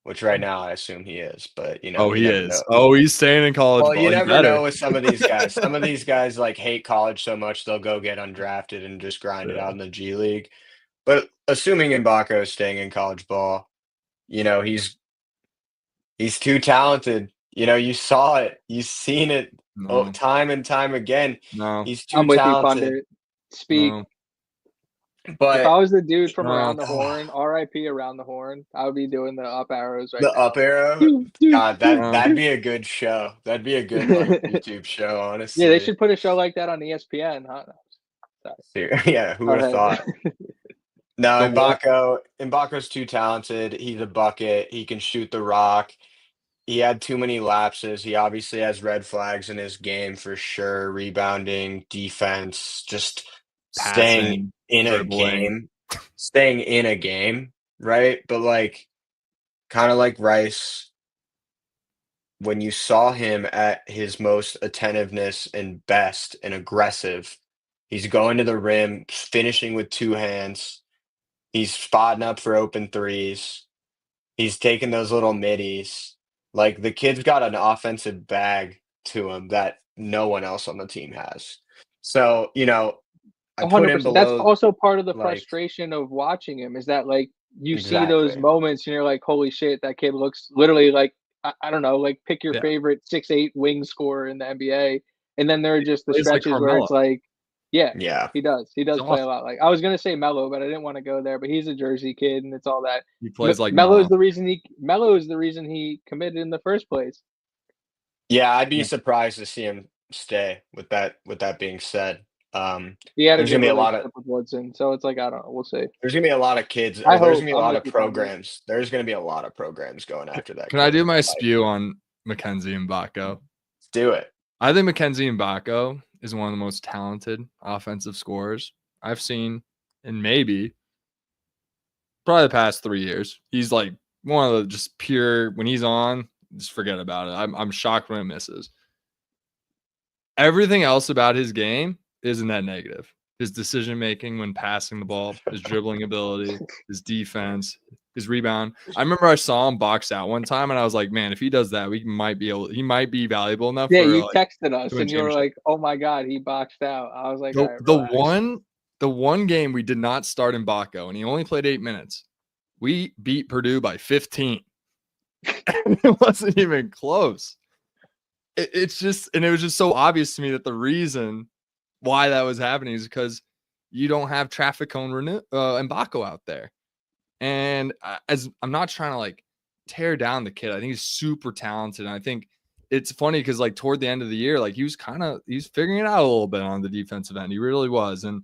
which right now I assume he is, but, Oh, you he never is. know. Oh, he's staying in college Well, you ball. He never better. know with some of these guys. Some of these guys, like, hate college so much they'll go get undrafted and just grind it Yeah. out in the G League. But assuming Mbako is staying in college ball, you know, he's he's too talented. You saw it. You've seen it No, time and time again. no, He's too I'm with you, talented. Pundit. Speak. no, If But I was the dude from no. Around the Horn, RIP Around the Horn, I would be doing the up arrows right the up now. arrow, Dude, dude, God, dude, that'd No. be a good show. That'd be a good like YouTube show, Yeah, they honestly. should put a show like that on ESPN, huh? No, Yeah, who would sorry. have Go thought? ahead. No, The one, Mbako's too talented. He's a bucket. He can shoot the rock. He had too many lapses. He obviously has red flags in his game for sure. Rebounding, defense, just staying passing, in a dribbling. game, staying in a game, right? But like, kind of like Rice, when you saw him at his most attentiveness and best and aggressive, he's going to the rim, finishing with two hands. He's spotting up for open threes. He's taking those little middies. Like, the kid's got an offensive bag to him that no one else on the team has. So, I put him 100%. That's below, also part of the like frustration of watching him is that, like, you see those exactly. moments and you're like, holy shit, that kid looks literally like, I don't know, like pick your Yeah, favorite 6'8" wing scorer in the NBA. And then there are just the plays like stretches where it's Carmelo. like, yeah, Yeah. he does. He He's does play a awesome. lot. Like I was gonna say Melo, but I didn't want to go there. But he's a Jersey kid, and it's all that. He plays like Melo is mom. the reason he committed in the first place. Yeah, I'd be Yeah. surprised to see him stay with that being said. He had a There's gonna good be a lot of relationship with Woodson, so it's like I don't know. We'll see. there's gonna be a lot of kids, I or there's hope gonna be a I'm lot with of you, Pundit. programs. There's gonna be a lot of programs going after that Can I kid. do my spew on Mackenzie Mbako? Let's do it. I think Mackenzie Mbako is one of the most talented offensive scorers I've seen in probably the past 3 years. He's like one of the just pure when he's on, just forget about it. I'm shocked when it misses. Everything else about his game is net negative. His decision making when passing the ball, his dribbling ability, his defense, his rebound. I remember I saw him box out one time, and I was like, "Man, if he does that, he might be valuable enough Yeah, for you like texted to us win and you were championship." like, "Oh my god, he boxed out." I was like, "All The right, the relax." one the one game we did not start in Baco, and he only played 8 minutes. We beat Purdue by 15. And it wasn't even close. It's just, and it was just so obvious to me that the reason why that was happening is because you don't have traffic cone Mbako out there. And as I'm not trying to like tear down the kid, I think he's super talented. And I think it's funny because like toward the end of the year, like he was figuring it out a little bit on the defensive end. He really was. And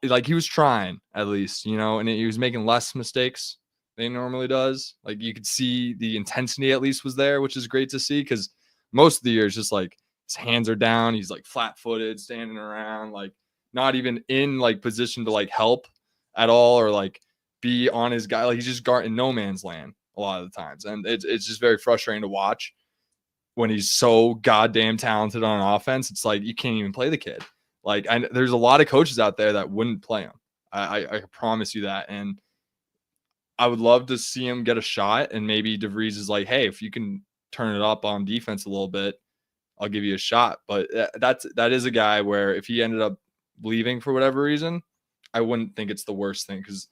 like he was trying at least, and he was making less mistakes than he normally does. Like you could see the intensity at least was there, which is great to see because most of the year it's just like his hands are down. He's like flat footed, standing around, like not even in like position to like help at all or like be on his guy. Like he's just in no man's land a lot of the times. And it's just very frustrating to watch when he's so goddamn talented on offense. It's like you can't even play the kid. Like there's a lot of coaches out there that wouldn't play him. I promise you that. And I would love to see him get a shot. And maybe DeVries is like, hey, if you can turn it up on defense a little bit, I'll give you a shot. But that is a guy where if he ended up leaving for whatever reason, I wouldn't think it's the worst thing because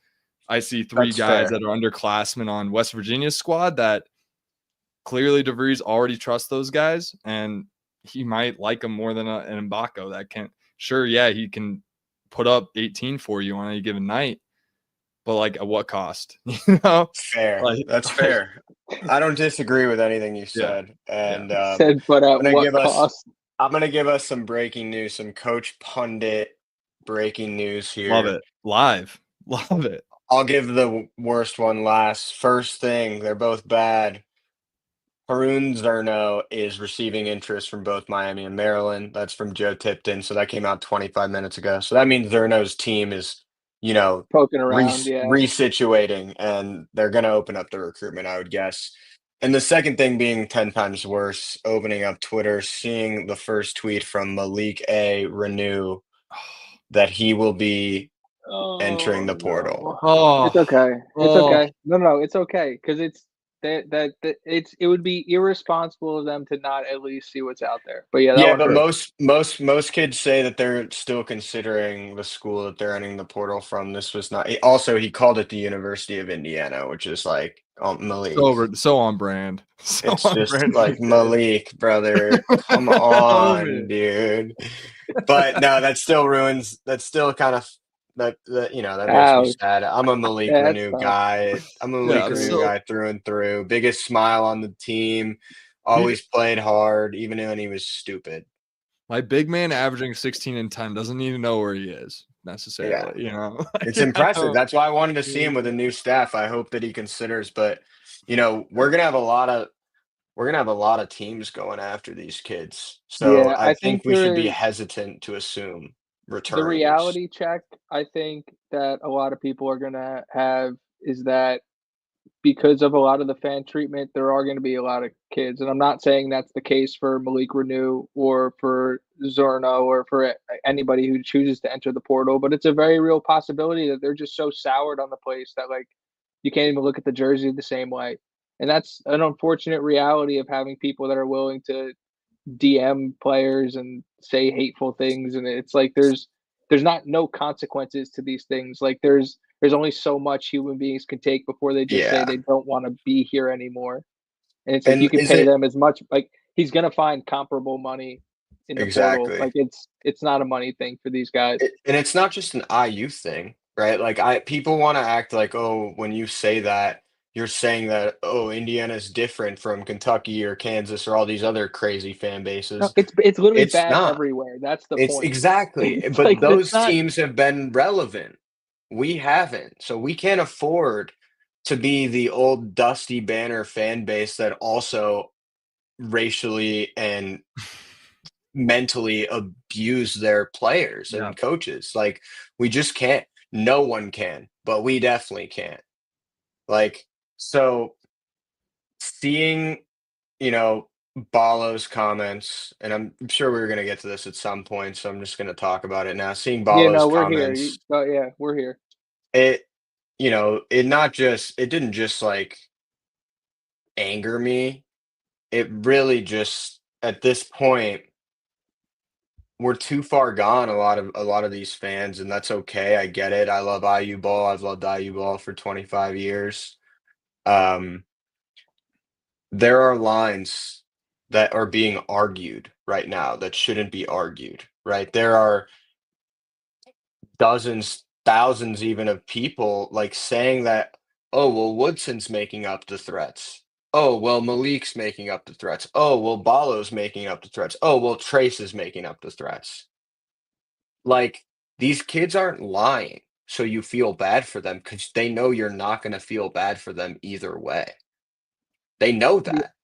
I see three guys that are underclassmen on West Virginia's squad that clearly DeVries already trusts those guys, and he might like them more than an Mbako that can. Sure, yeah, he can put up 18 for you on any given night, but like at what cost? Fair. Like, that's fair. I don't disagree with anything you said. And said, but at what cost? I'm gonna give us some breaking news, some Coach Pundit breaking news here. Love it. Live. Love it. I'll give the worst one last. First thing, they're both bad. Haroon Zerno is receiving interest from both Miami and Maryland. That's from Joe Tipton. So that came out 25 minutes ago. So that means Zerno's team is, poking around, resituating, and they're going to open up the recruitment, I would guess. And the second thing being 10 times worse, opening up Twitter, seeing the first tweet from Malik A. Renew that he will be entering the portal. No. It's okay. It's okay. No, it's okay because it's it would be irresponsible of them to not at least see what's out there. But but most kids say that they're still considering the school that they're entering the portal from. This was not. Also, he called it the University of Indiana, which is like Malik. So on brand. It's just like Malik, brother. Come on, dude. But no, that still ruins. That's still kind of. That makes me sad. I'm a Malik Renew guy. I'm a Malik Renew guy through and through. Biggest smile on the team. Always played hard, even when he was stupid. My big man averaging 16 and 10 doesn't even know where he is necessarily. It's impressive. That's why I wanted to see him with a new staff. I hope that he considers. But we're gonna have a lot of teams going after these kids. So I think we should be hesitant to assume. The reality check I think that a lot of people are going to have is that because of a lot of the fan treatment, there are going to be a lot of kids. And I'm not saying that's the case for Malik Renew or for Zerno or for anybody who chooses to enter the portal, but it's a very real possibility that they're just so soured on the place that like you can't even look at the jersey the same way. And that's an unfortunate reality of having people that are willing to DM players and say hateful things, and it's like there's no consequences to these things. Like there's only so much human beings can take before they just say they don't want to be here anymore. And it's like you can pay them as much. Like he's gonna find comparable money in the portal. Like it's not a money thing for these guys. And it's not just an IU thing, right? Like people want to act like, oh, when you say that, you're saying that, oh, Indiana's different from Kentucky or Kansas or all these other crazy fan bases. No, it's literally bad everywhere. That's the point. Exactly. But like, those teams have been relevant. We haven't. So we can't afford to be the old Dusty Banner fan base that also racially and mentally abuse their players and coaches. Like we just can't. No one can, but we definitely can't. Like, so seeing, Balo's comments, and I'm sure we're going to get to this at some point, so I'm just going to talk about it now. Seeing Balo's comments. We're here. It didn't just like anger me. It really just, at this point, we're too far gone. A lot of these fans, and that's okay. I get it. I love IU ball. I've loved IU ball for 25 years. There are lines that are being argued right now that shouldn't be argued, right? There are dozens, thousands even of people like saying that, oh, well, Woodson's making up the threats. Oh, well, Malik's making up the threats. Oh, well, Balo's making up the threats. Oh, well, Trace is making up the threats. Like, these kids aren't lying, so you feel bad for them because they know you're not going to feel bad for them either way. They know Yeah. that.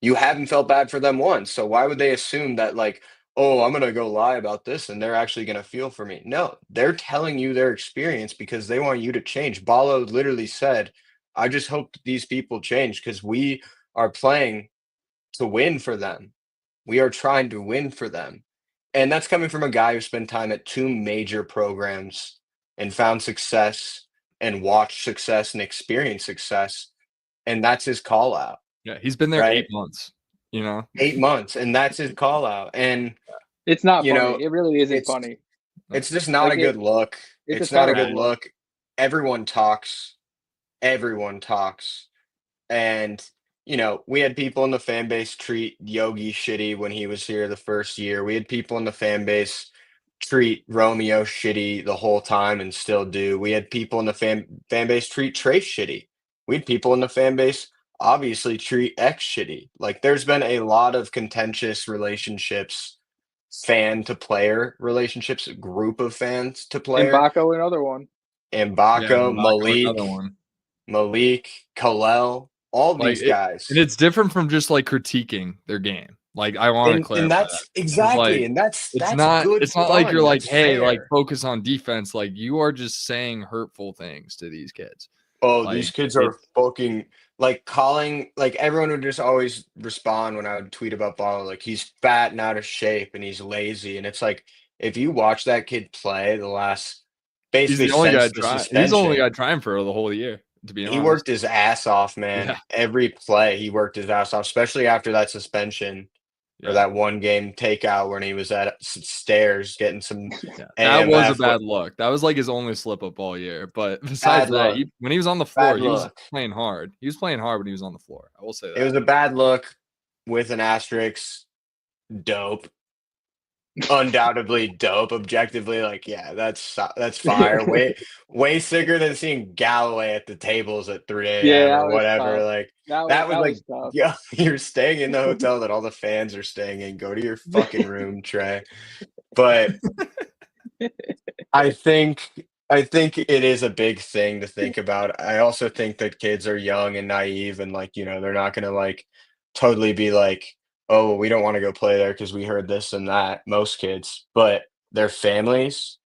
You haven't felt bad for them once, so why would they assume that, like, "Oh, I'm gonna go lie about this, and they're actually gonna feel for me?" No, they're telling you their experience because they want you to change. Balo literally said, "I just hope that these people change because we are playing to win for them. We are trying to win for them." And that's coming from a guy who spent time at 2 major programs and found success and watched success and experienced success, and that's his call out, Yeah, he's been there 8 right? months, you know? 8 months, and that's his call out, and, It's not you funny. know, It really isn't it's funny. it's just not Like a good look. it's a It's not a good terrible look. look. Everyone talks. Everyone talks. And, we had people in the fan base treat Yogi shitty when he was here the first year. We had people in the fan base treat Romeo shitty the whole time and still do. We had people in the fan base treat Trace shitty. We had people in the fan base obviously treat X shitty. Like there's been a lot of contentious relationships, fan to player relationships, group of fans to And player. Baco, another one. Yeah, Mbako, Mbako, another one. Malik, Kalel, all Like, these and guys. it's different from just, like, critiquing their game. Like, I wanna And clarify that that's 'cause, like, exactly, and it's that's good not like you're fun, like, that's "Hey, like, fair. focus on defense." Like, you are just saying hurtful things to these kids. Oh, Like, these kids it are fucking like calling like everyone would just always respond when I would tweet about Ball, like he's fat and out of shape and he's lazy. And it's like if you watch that kid play the last he's basically the only guy since the trying he's the only suspension, guy trying for the whole year, to be he honest. worked his ass off, man. Yeah, Every play he worked his ass off, especially after that suspension or yeah, that one game takeout when he was at stairs getting some yeah. That was a AMF. bad look. That was, like, his only slip up all year, but besides Bad that, look. when he was on the floor, Bad he was look. playing hard. He was playing hard when he was on the floor. I will say It was that. a bad look with an asterisk. Dope. Undoubtedly dope. Objectively, like, yeah, that's fire. Way sicker than seeing Galloway at the tables at 3 Yeah, a.m. that or was whatever. tough. Like That was that was that like, was tough. yeah, you're staying in the hotel that all the fans are staying in. Go to your fucking room, Trey. But I think I think it is a big thing to think about. I also think that kids are young and naive and like, they're not gonna like totally be like, "Oh, we don't want to go play there because we heard this and that." Most kids, but their families,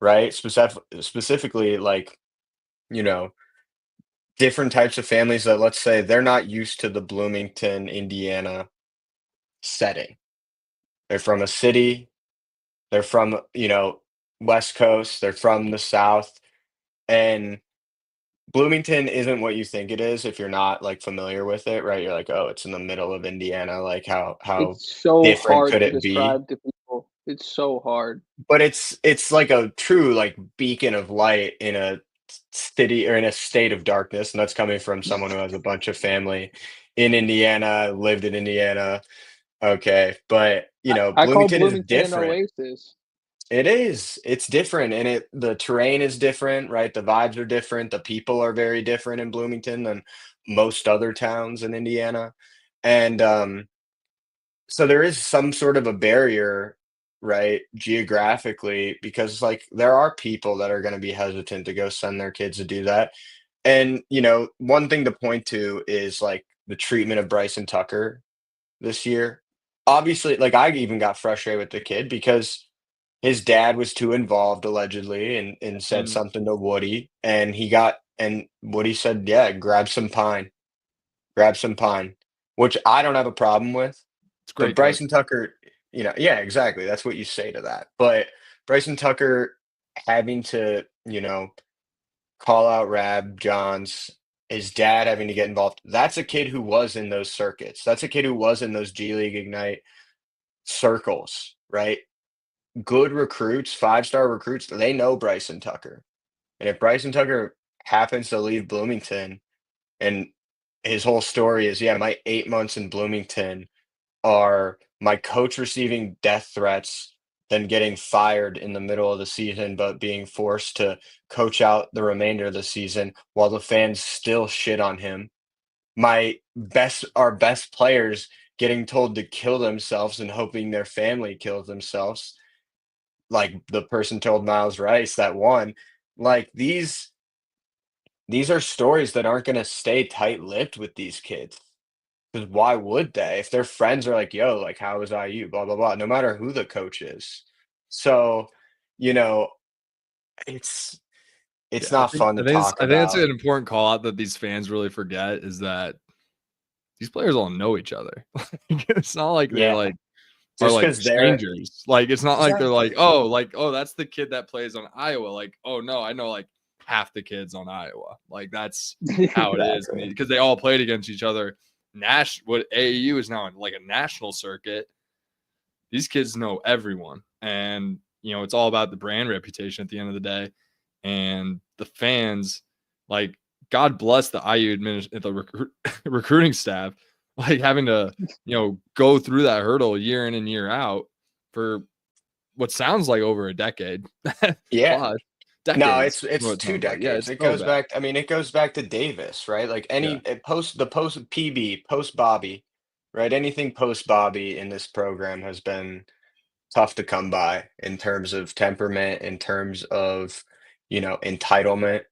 right? Specifically like, you know, different types of families that let's say they're not used to the Bloomington, Indiana setting. They're from a city, they're from, West Coast, they're from the South. And Bloomington isn't what you think it is if you're not, like, familiar with it, right? You're like, "Oh, it's in the middle of Indiana, like, how It's so different hard could to it be?" describe to people. It's so hard. But it's like a true, like, beacon of light in a city or in a state of darkness, and that's coming from someone who has a bunch of family in Indiana, lived in Indiana, okay, but, I call Bloomington is Bloomington an different. oasis. It is. It's different, and the terrain is different, right? The vibes are different. The people are very different in Bloomington than most other towns in Indiana, and so there is some sort of a barrier, right, geographically, because like there are people that are going to be hesitant to go send their kids to do that, and one thing to point to is like the treatment of Bryson Tucker this year. Obviously, like I even got frustrated with the kid because his dad was too involved allegedly and said Mm. something to Woody, and Woody said, "Yeah, grab some pine," which I don't have a problem with. It's But great coach. Bryson Tucker, yeah, exactly. That's what you say to that. But Bryson Tucker having to, call out Rab Johns, his dad having to get involved. That's a kid who was in those circuits. That's a kid who was in those G League Ignite circles, right? Good recruits, five-star recruits, they know Bryson Tucker. And if Bryson Tucker happens to leave Bloomington and his whole story is, yeah, my 8 months in Bloomington are my coach receiving death threats than getting fired in the middle of the season, but being forced to coach out the remainder of the season while the fans still shit on him. Our best players getting told to kill themselves and hoping their family kills themselves, like the person told Miles Rice that won. Like these are stories that aren't gonna stay tight-lipped with these kids. Because why would they? If their friends are like, "Yo, like, how was IU?" Blah, blah, blah, no matter who the coach is. So, you know, it's Yeah, not fun to talk I think it's about. an important call out that these fans really forget is that these players all know each other. It's not like they're Yeah. like are Just like because they're strangers. Like it's not like they're exactly. like, oh, that's the kid that plays on Iowa. Like, oh no, I know like half the kids on Iowa. Like that's how it is Exactly. because they all played against each other. What AAU is now in like a national circuit. These kids know everyone, and it's all about the brand reputation at the end of the day. And the fans, like, God bless the IU recruiting staff, like having to go through that hurdle year in and year out for what sounds like over a decade. Yeah. Plus No, decades. it's What it 2 sounds like. Yeah, decades. it's It so goes bad. back I mean, it goes back to Davis, right? Like, Yeah. post PB, post Bobby, right? Anything post Bobby in this program has been tough to come by in terms of temperament, in terms of, entitlement.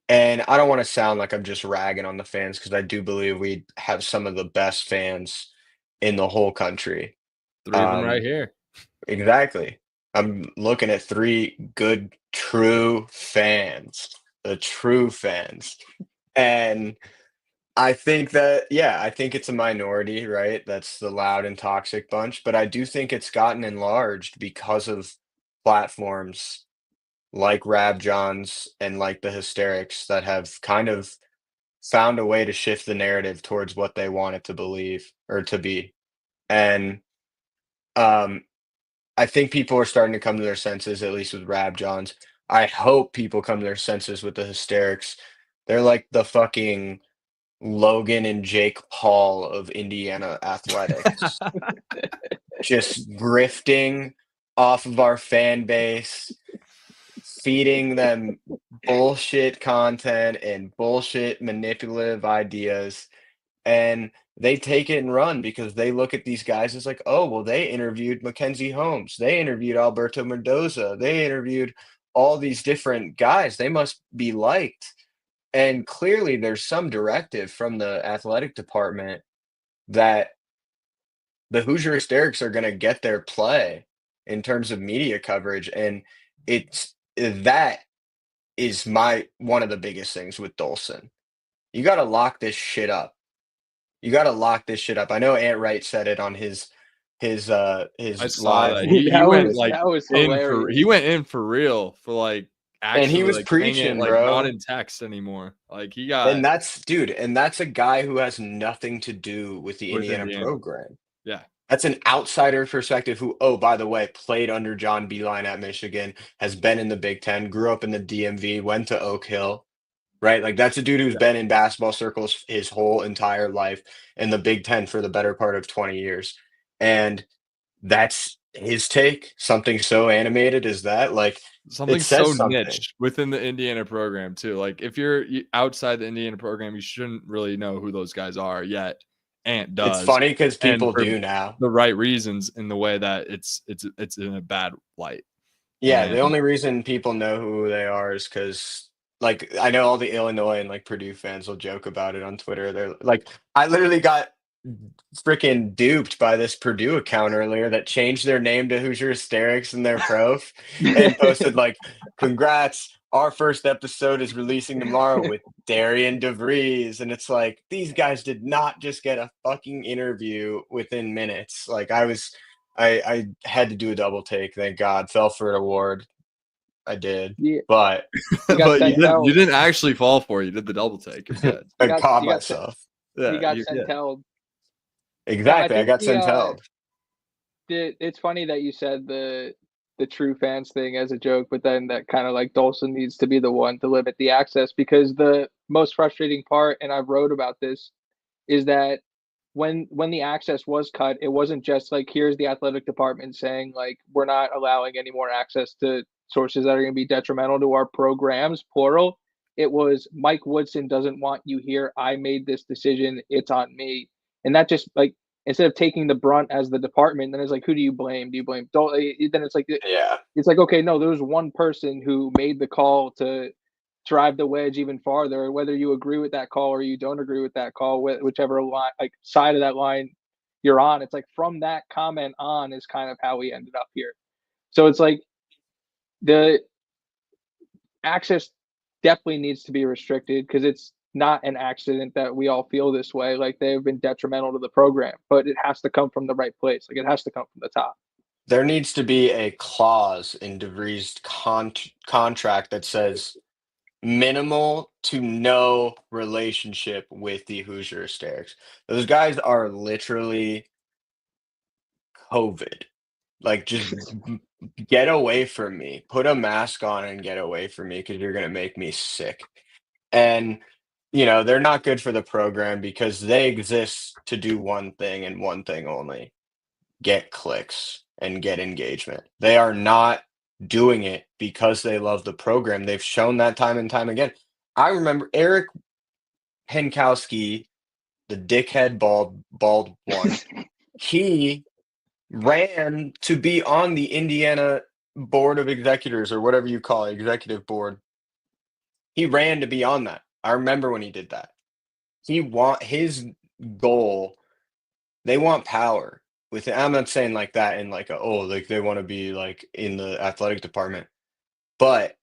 And I don't wanna sound like I'm just ragging on the fans because I do believe we have some of the best fans in the whole country. 3 of them right Um, here. exactly. I'm looking at 3 good, true fans, the true fans. And I think that yeah, I think it's a minority, right? That's the loud and toxic bunch, but I do think it's gotten enlarged because of platforms like Rab Johns and like the Hysterics that have kind of found a way to shift the narrative towards what they want it to believe or to be. And um, I think people are starting to come to their senses, at least with Rab Johns. I hope people come to their senses with the Hysterics. They're like the fucking Logan and Jake Paul of Indiana athletics, just grifting off of our fan base, feeding them bullshit content and bullshit manipulative ideas. And they take it and run because they look at these guys as like, oh, well, they interviewed Mackenzie Holmes. They interviewed Alberto Mendoza. They interviewed all these different guys. They must be liked. And clearly there's some directive from the athletic department that the Hoosier Hysterics are going to get their play in terms of media coverage. And that is one of the biggest things with Dolson. You got to lock this shit up. You gotta lock this shit up. I know Ant Wright said it on I his saw live that. with He went with like that was he hilarious. went in for real for like and he actually was like saying it preaching, like not bro. in text anymore. Like he And got that's a guy who has nothing to do with the with Indiana Indiana. program. Yeah. That's an outsider perspective who, oh, by the way, played under John Beilein at Michigan, has been in the Big Ten, grew up in the DMV, went to Oak Hill, right? Like that's a dude who's Yeah. been in basketball circles his whole entire life in the Big Ten for the better part of 20 years. And that's his take. Something so animated as that, like it Something so says something. niche within the Indiana program too. Like if you're outside the Indiana program, you shouldn't really know who those guys are yet. Ant It's does, funny because and people for do now. the right reasons in the way that it's in a bad light. Yeah, And the only reason people know who they are is because, like, I know all the Illinois and like Purdue fans will joke about it on Twitter. They're like, I literally got freaking duped by this Purdue account earlier that changed their name to Hoosier Hysterics in their prof and posted like, "Congrats, our first episode is releasing tomorrow with Darian DeVries," and it's like these guys did not just get a fucking interview within minutes. Like I had to do a double take. Thank God, fell for an award. I did, Yeah, but you got but sent you out. didn't actually fall for it. You did the double take instead. I caught You got sent. myself. You Yeah, got sent out. No, I Exactly, I think got sent held. it's funny that you said the true fans thing as a joke, but then that kind of like Dolson needs to be the one to limit the access because the most frustrating part, and I've wrote about this, is that when the access was cut, it wasn't just like, here's the athletic department saying like, we're not allowing any more access to sources that are going to be detrimental to our programs, plural. It was Mike Woodson doesn't want you here. I made this decision. It's on me. And that just like, instead of taking the brunt as the department, then it's like, who do you blame? Do you blame? Don't. Then it's like, Yeah. it's like, okay, no, there was one person who made the call to drive the wedge even farther. Whether you agree with that call or you don't agree with that call, whichever line, like side of that line you're on, it's like from that comment on is kind of how we ended up here. So it's like the access definitely needs to be restricted because it's not an accident that we all feel this way. Like they have been detrimental to the program, but it has to come from the right place. Like it has to come from the top. There needs to be a clause in DeVries' contract that says minimal to no relationship with the Hoosier Hysterics. Those guys are literally COVID. Like, just get away from me. Put a mask on and get away from me because you're going to make me sick. And, they're not good for the program because they exist to do one thing and one thing only: get clicks and get engagement. They are not doing it because they love the program. They've shown that time and time again. I remember Eric Henkowski, the dickhead bald one. He ran to be on the Indiana Board of Executors, or whatever you call it, executive board. He ran to be on that. I remember when he did that. His goal, they want power. I'm not saying like that in like like they want to be like in the athletic department, but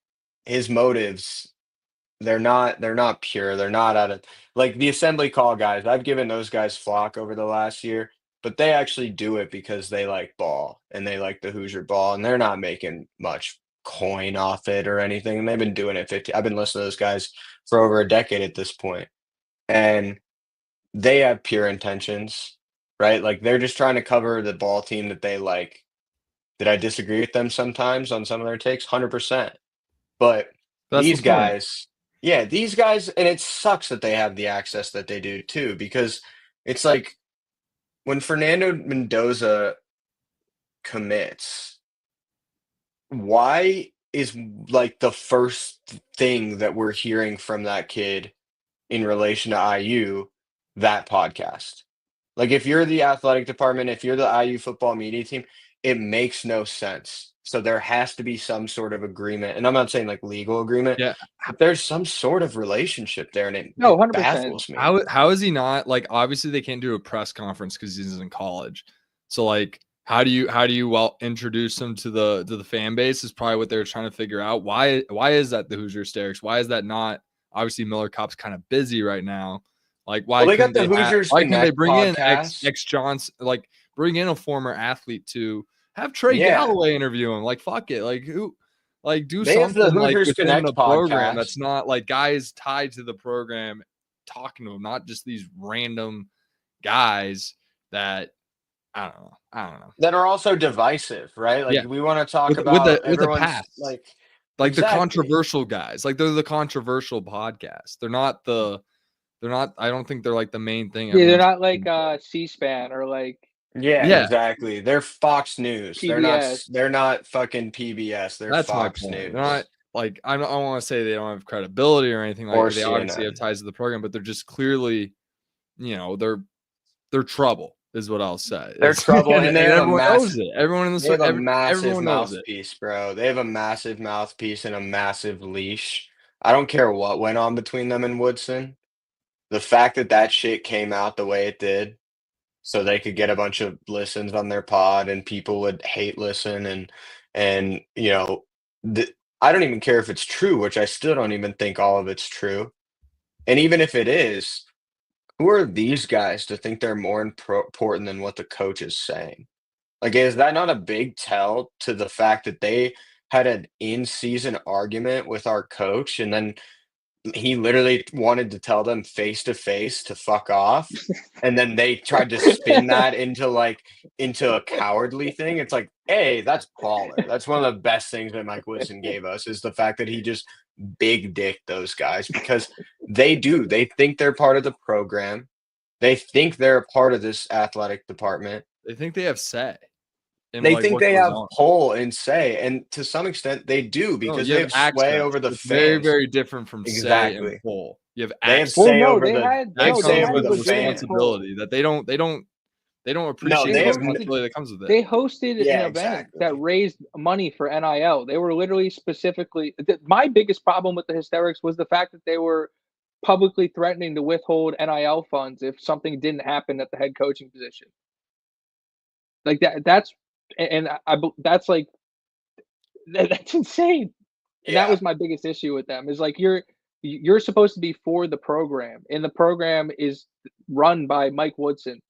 his motives, they're not pure. They're not out of like the assembly call guys. I've given those guys flock over the last year, but they actually do it because they like ball and they like the Hoosier ball, and they're not making much coin off it or anything. And they've been doing it 50. I've been listening to those guys for over a decade at this point, and they have pure intentions, right? Like they're just trying to cover the ball team that they like. Did I disagree with them sometimes on some of their takes? 100%. But That's these the point. guys, yeah, these guys, and it sucks that they have the access that they do too, because it's like when Fernando Mendoza commits, why is like the first thing that we're hearing from that kid in relation to IU that podcast? Like if you're the athletic department, if you're the IU football media team, it makes no sense. So there has to be some sort of agreement, and I'm not saying like legal agreement, Yeah. but there's some sort of relationship there, and it No, 100%. baffles me. How is he not like? Obviously, they can't do a press conference because he's in college. So like, how do you well introduce him to the fan base is probably what they're trying to figure out. Why is that the Hoosier Hysterics? Why is that not? Obviously, Miller Kop's kind of busy right now. Like, why Well, they got couldn't the they Hoosiers why can't they Connect bring in podcast. ex Johnson, like bring in a former athlete to have Trey Yeah. Galloway interview him? Like, fuck it. Like who? Like do They have the something like Hoosiers within Connect the program podcast. that's not like guys tied to the program talking to him, not just these random guys that I don't know. That are also divisive, right? Like Yeah. we want to talk With about a everyone's past. like the exactly. controversial guys. Like they're the controversial podcast. They're not I don't think they're like the main thing. Yeah, they're not like C-SPAN or like Yeah, Yeah. exactly. They're Fox News. PBS. They're not fucking PBS. They're That's my Fox point. News. They're not like I don't want to say they don't have credibility or anything like Or that. They obviously have CNN. ties to the program, but they're just clearly, they're trouble is what I'll say. They're trouble, and they have a everyone knows massive. it. Everyone in They have a massive everyone knows it. mouthpiece, bro. They have a massive mouthpiece and a massive leash. I don't care what went on between them and Woodson. The fact that that shit came out the way it did, so they could get a bunch of listens on their pod, and people would hate listen, and I don't even care if it's true, which I still don't even think all of it's true. And even if it is, who are these guys to think they're more important than what the coach is saying? Like, is that not a big tell to the fact that they had an in-season argument with our coach, and then he literally wanted to tell them face to face to fuck off, and then they tried to spin that into a cowardly thing? It's like, hey, that's baller. That's one of the best things that Mike Woodson gave us, is the fact that he just big dick those guys, because they think they're part of the program. They think they're a part of this athletic department. They think they have say. And They like think what they goes have on. pull and say, and to some extent they do No, because you they have have sway access. over the It's very, fans. very different from say and Exactly. pull. You have They have access. Well, say no, over they the had they have That no, they say comes had over with a the legitimate fans. pull. responsibility that they don't No, appreciate they the have responsibility that comes with They it. hosted an yeah, event that exactly. raised money for NIL. They were literally specifically my biggest problem with the Hysterics was the fact that they were publicly threatening to withhold NIL funds if something didn't happen at the head coaching position. Like that's and that's like that's insane. And that Yeah. was my biggest issue with them is like you're supposed to be for the program and the program is run by Mike Woodson.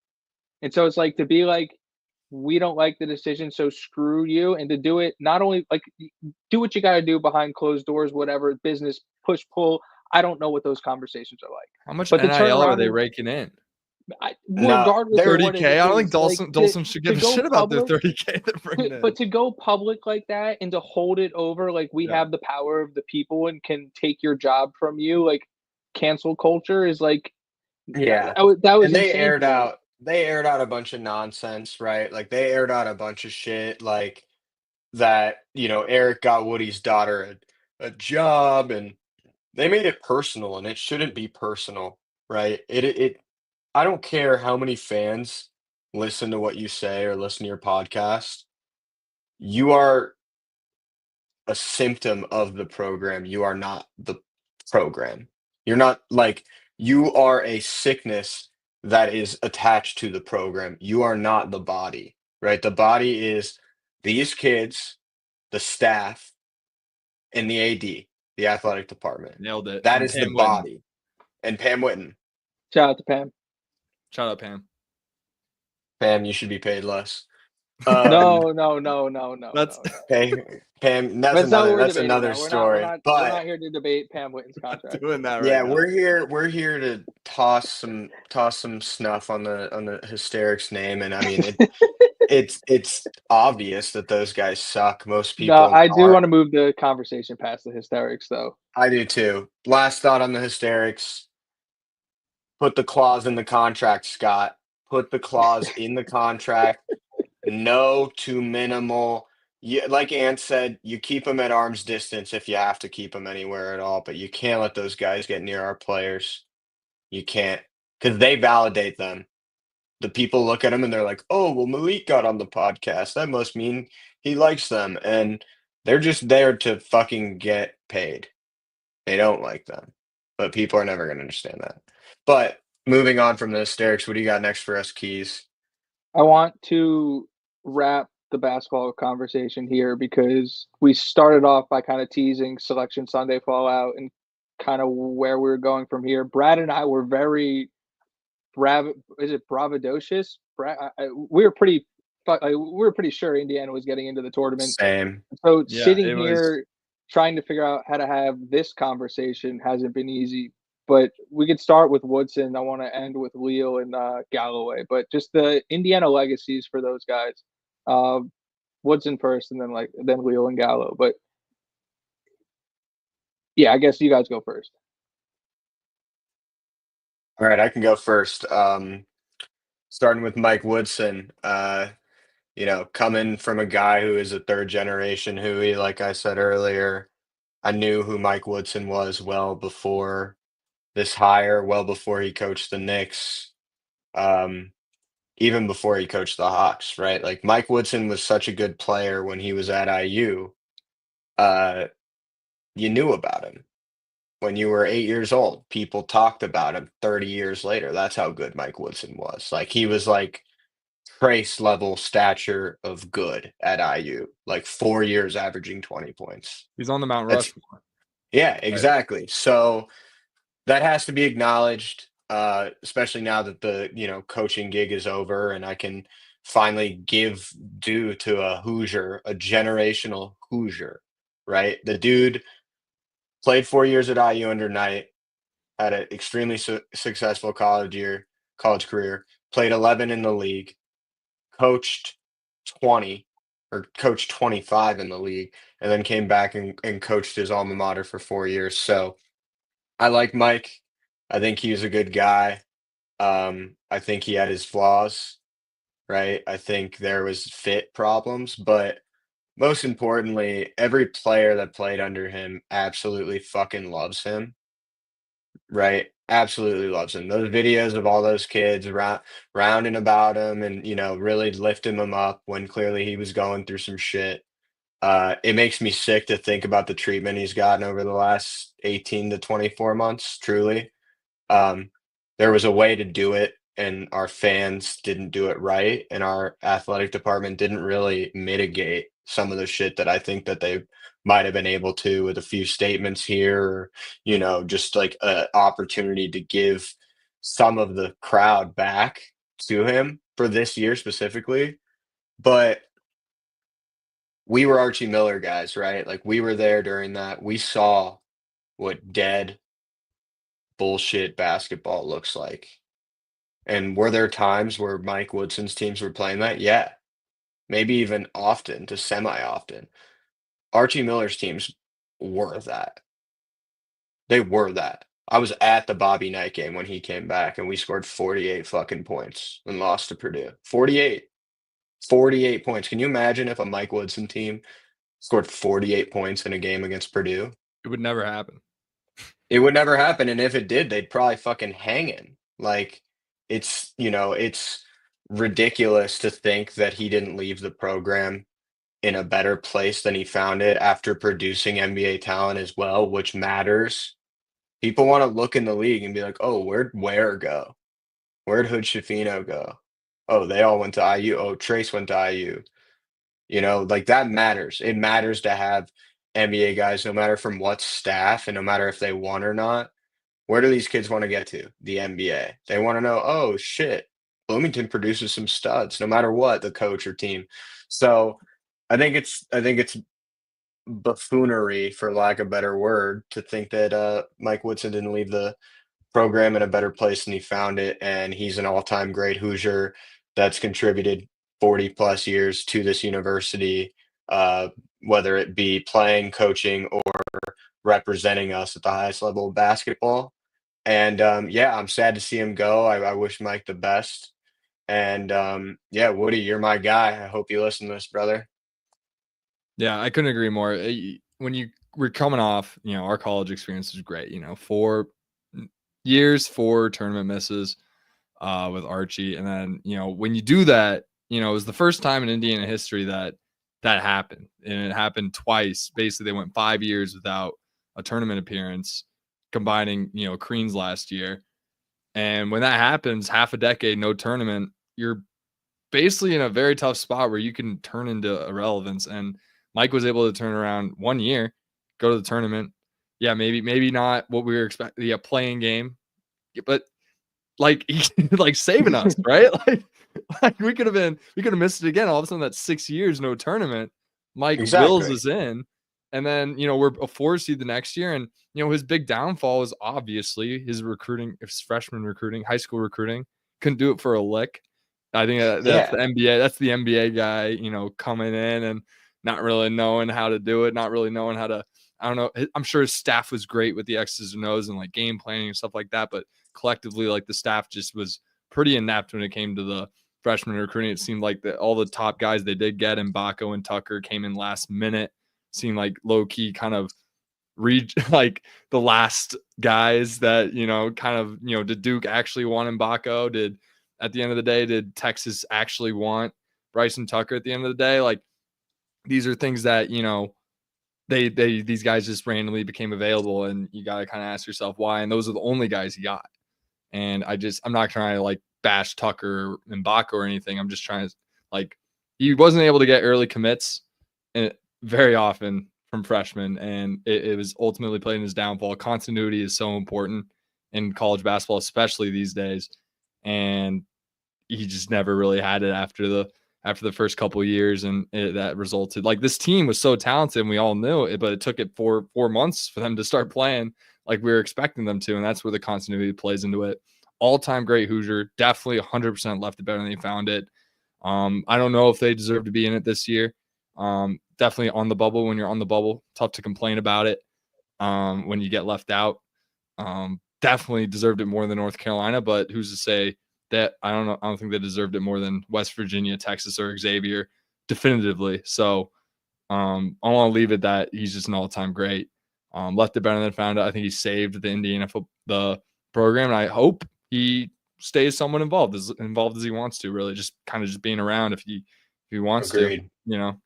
And so it's like to be like, we don't like the decision, so screw you. And to do it, not only like do what you got to do behind closed doors, whatever business push pull. I don't know what those conversations are like. How much But to turn NIL are around they and raking in? No, regardless of they're what it 30K? I don't think is, like Dawson should give a go shit about their public, 30K they're bringing in. but to go public like that and to hold it over, like we Yeah. have the power of the people and can take your job from you, like cancel culture is like yeah. that was And insane to me. they aired out a bunch of nonsense, right? Like they aired out a bunch of shit like that, Eric got Woody's daughter a job and they made it personal and it shouldn't be personal, right? It I don't care how many fans listen to what you say or listen to your podcast. You are a symptom of the program. You are not the program. You're not like you are a sickness that is attached to the program. You are not the body, right? The body is these kids, the staff, and the AD, the athletic department. Nailed it. That And is the Pam Whitten. body. And Pam Whitten. Shout out to Pam. Shout out Pam. Pam, you should be paid less. No. That's Pam, That's not what we're that's debating another now. We're story. not we're But not here to debate Pam Whitten's contract. doing that yeah, right now. we're here to toss some snuff on the Hysterics name, and I mean it's obvious that those guys suck. Most No, people I do aren't. want to move the conversation past the Hysterics though. I do too. Last thought on the Hysterics. Put the clause in the contract, Scott. Put the clause in the contract. No to minimal. Like Ant said, you keep them at arm's distance if you have to keep them anywhere at all, but you can't let those guys get near our players. You can't, because they validate them. The people look at them and they're like, "Oh, well, Malik got on the podcast. That must mean he likes them." And they're just there to fucking get paid. They don't like them, but people are never going to understand that. But moving on from the hysterics, what do you got next for us, Keys? I want to wrap the basketball conversation here because we started off by kind of teasing Selection Sunday fallout and kind of where we were going from here. Brad and I were very braggadocious? We were pretty we were pretty sure Indiana was getting into the tournament. Same. So Yeah, sitting it was here trying to figure out how to have this conversation hasn't been easy. But we could start with Woodson. I want to end with Leal and Galloway. But just the Indiana legacies for those guys. Woodson first, and then Leal and Gallo. But yeah, I guess you guys go first. All right, I can go first. Starting with Mike Woodson. Coming from a guy who is a third generation Huey, like I said earlier, I knew who Mike Woodson was well before this hire, well before he coached the Knicks, even before he coached the Hawks, right? Like Mike Woodson was such a good player when he was at IU. Uh, you knew about him when you were 8 years old. People talked about him 30 years later. That's how good Mike Woodson was. Like he was like Trace level stature of good at IU, like 4 years averaging 20 points. he's on the Mount That's Rushmore. yeah, exactly. So that has to be acknowledged, especially now that the coaching gig is over and I can finally give due to a Hoosier, a generational Hoosier, right? The dude played 4 years at IU under Knight, had an extremely successful college career, played 11 in the league, coached 20 or coached 25 in the league, and then came back and coached his alma mater for 4 years. So I like Mike. I think he's a good guy. I think he had his flaws, right? I think there was fit problems, but most importantly, every player that played under him absolutely fucking loves him, right? Absolutely loves him. Those videos of all those kids rounding about him and, really lifting him up when clearly he was going through some shit. It makes me sick to think about the treatment he's gotten over the last 18 to 24 months, truly. Um, there was a way to do it, and our fans didn't do it right, and our athletic department didn't really mitigate some of the shit that I think that they might have been able to with a few statements here, or, just like an opportunity to give some of the crowd back to him for this year specifically. But we were Archie Miller guys, right? Like we were there during that. We saw what dead bullshit basketball looks like. And were there times where Mike Woodson's teams were playing that? Yeah, maybe even often to semi-often. Archie Miller's teams were that. They were that. I was at the Bobby Knight game when he came back and we scored 48 fucking points and lost to Purdue. 48. 48 points. Can you imagine if a Mike Woodson team scored 48 points in a game against Purdue? It would never happen. It would never happen, and if it did, they'd probably fucking hang him. Like, it's ridiculous to think that he didn't leave the program in a better place than he found it after producing NBA talent as well, which matters. People wanna look in the league and be like, "Oh, where'd Ware go? Where'd Hood Schifino go? Oh, they all went to IU. Oh, Trace went to IU." Like, that matters. It matters to have NBA guys, no matter from what staff and no matter if they won or not. Where do these kids wanna get to? The NBA. They wanna know, "Oh, shit, Bloomington produces some studs," no matter what the coach or team. So, I think it's buffoonery, for lack of a better word, to think that, Mike Woodson didn't leave the program in a better place than he found it, and he's an all-time great Hoosier that's contributed 40 plus years to this university, uh, whether it be playing, coaching, or representing us at the highest level of basketball. And yeah, I'm sad to see him go. I wish Mike the best. And yeah, Woody, you're my guy. I hope you listen to this, brother. Yeah, I couldn't agree more. When you were coming off, our college experience was great. 4 years, 4 tournament misses with Archie, and then when you do that, it was the first time in Indiana history that happened, and it happened twice. Basically, they went 5 years without a tournament appearance, combining Crean's last year, and when that happens, half a decade no tournament, you're basically in a very tough spot where you can turn into irrelevance. And Mike was able to turn around 1 year, go to the tournament. Yeah, maybe not what we were expecting. Yeah, playing game, but like like saving us, right? Like we could have missed it again. All of a sudden, that's 6 years no tournament. Mike wills Exactly. us in, and then we're a 4 seed the next year, and his big downfall is obviously his recruiting, his freshman recruiting, high school recruiting. Couldn't do it for a lick. I think that's Yeah. the NBA. That's the NBA guy, coming in and not really knowing how to do it, not really knowing how to. I don't know. I'm sure his staff was great with the X's and O's and like game planning and stuff like that, but collectively, like the staff just was pretty inept when it came to the freshman recruiting. It seemed like that all the top guys they did get, Mbako and Tucker, came in last minute. Seemed like low key kind of like the last guys that kind of did Duke actually want Mbako? Did at the end of the day did Texas actually want Bryson Tucker at the end of the day? Like these are things that these guys just randomly became available, and you got to kind of ask yourself why. And those are the only guys he got. And I'm not trying to like bash Tucker and Mbako or anything. I'm just trying to like he wasn't able to get early commits very often from freshmen, and it was ultimately played in his downfall. Continuity is so important in college basketball, especially these days, and he just never really had it after the first couple of years, and that resulted like this team was so talented, and we all knew it, but it took it 4 months for them to start playing like we were expecting them to, and that's where the continuity plays into it. All-time great Hoosier, definitely 100% left it better than they found it. I don't know if they deserve to be in it this year. Definitely on the bubble. When you're on the bubble, tough to complain about it when you get left out. definitely deserved it more than North Carolina, but who's to say that? I don't know. I don't think they deserved it more than West Virginia, Texas, or Xavier definitively. So I want to leave it that he's just an all-time great. Left it better than found it. I think he saved the Indiana the program, and I hope he stays somewhat involved as he wants to. Really, just kind of just being around if he wants Agreed. to.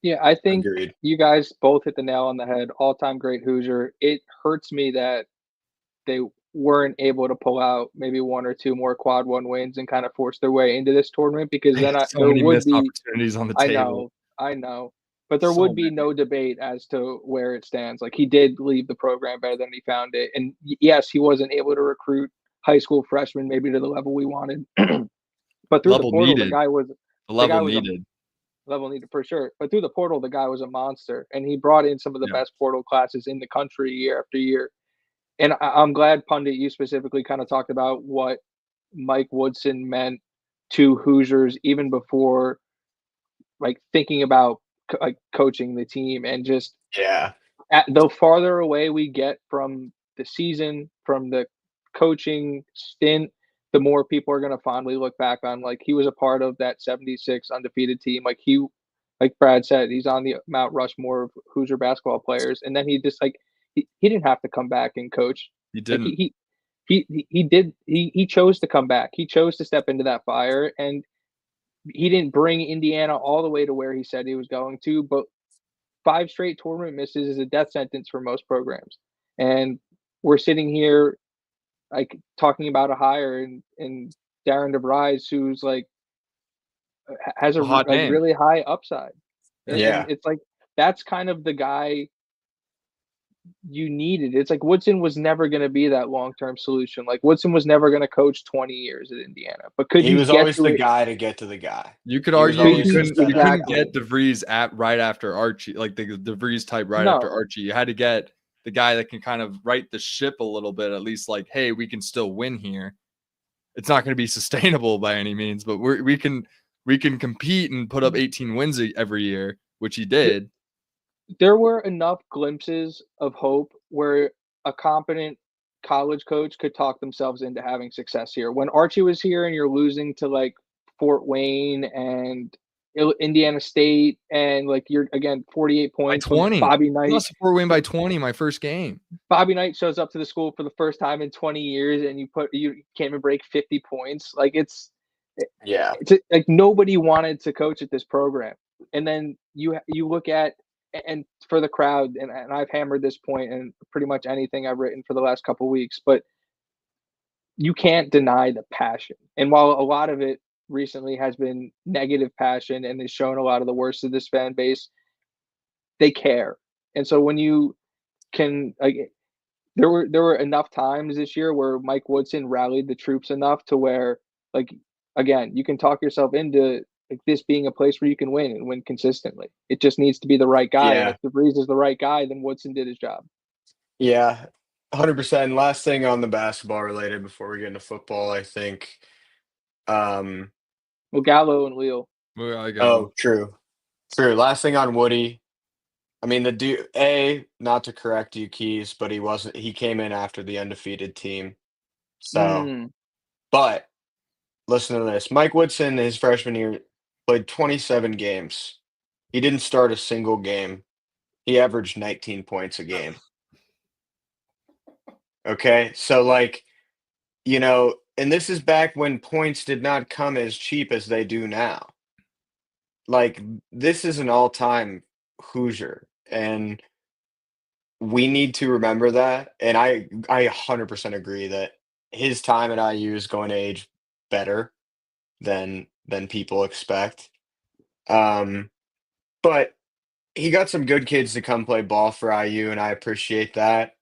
Yeah, I think Agreed. you guys both hit the nail on the head. All-time great Hoosier. It hurts me that they weren't able to pull out maybe one or two more quad one wins and kind of force their way into this tournament, because then So many missed opportunities on the table. I know, but there would be no debate as to where it stands. Like, he did leave the program better than he found it, and yes, he wasn't able to recruit high school freshmen maybe to the level we wanted, but through the portal, the guy was needed. Level needed for sure. But through the portal, the guy was a monster, and he brought in some of the best portal classes in the country year after year. And I'm glad, Pundit, you specifically kind of talked about what Mike Woodson meant to Hoosiers even before, like, thinking about like coaching the team, and just the farther away we get from the season, from the coaching stint, the more people are going to fondly look back on, like, he was a part of that 76 undefeated team. Like Brad said, he's on the Mount Rushmore of Hoosier basketball players. And then he just, like, he didn't have to come back and coach. He didn't. Like, he chose to come back. He chose to step into that fire, and he didn't bring Indiana all the way to where he said he was going to, but 5 straight tournament misses is a death sentence for most programs. And we're sitting here, like, talking about a hire in Darian DeVries, who's like has a hot name. Really high upside. And it's like, that's kind of the guy you needed. It's like Woodson was never going to be that long-term solution. Like, Woodson was never going to coach 20 years at Indiana, but he was always the guy to get to the guy. You could argue you couldn't get DeVries right after Archie, like the DeVries type after Archie. You had to get the guy that can kind of right the ship a little bit, at least, like, hey, we can still win here. It's not going to be sustainable by any means, but we can compete and put up 18 wins every year, which he did. There were enough glimpses of hope where a competent college coach could talk themselves into having success here. When Archie was here and you're losing to, like, Fort Wayne and Indiana State, and, like, you're, again, 48 points. By 20. Bobby Knight. Lost to Fort Wayne by 20 my first game. Bobby Knight shows up to the school for the first time in 20 years, and you can't even break 50 points. Like, it's like nobody wanted to coach at this program. And then you look at, and for the crowd, and I've hammered this point in pretty much anything I've written for the last couple of weeks, but you can't deny the passion. And while a lot of it recently has been negative passion and has shown a lot of the worst of this fan base, they care. And so when you can, like, there were enough times this year where Mike Woodson rallied the troops enough to where, like, again, you can talk yourself into, like, this being a place where you can win and win consistently. It just needs to be the right guy. And if DeVries is the right guy, then Woodson did his job. Yeah, 100%. Last thing on the basketball related before we get into football, I think. Well, Gallo and Leal. Oh, true. Last thing on Woody. I mean, the dude, not to correct you, Keys, but he came in after the undefeated team. So, but listen to this. Mike Woodson, his freshman year, played 27 games. He didn't start a single game. He averaged 19 points a game. Okay, so, like, and this is back when points did not come as cheap as they do now. Like, this is an all-time Hoosier, and we need to remember that. And I 100% agree that his time at IU is going to age better than people expect. But he got some good kids to come play ball for IU, and I appreciate that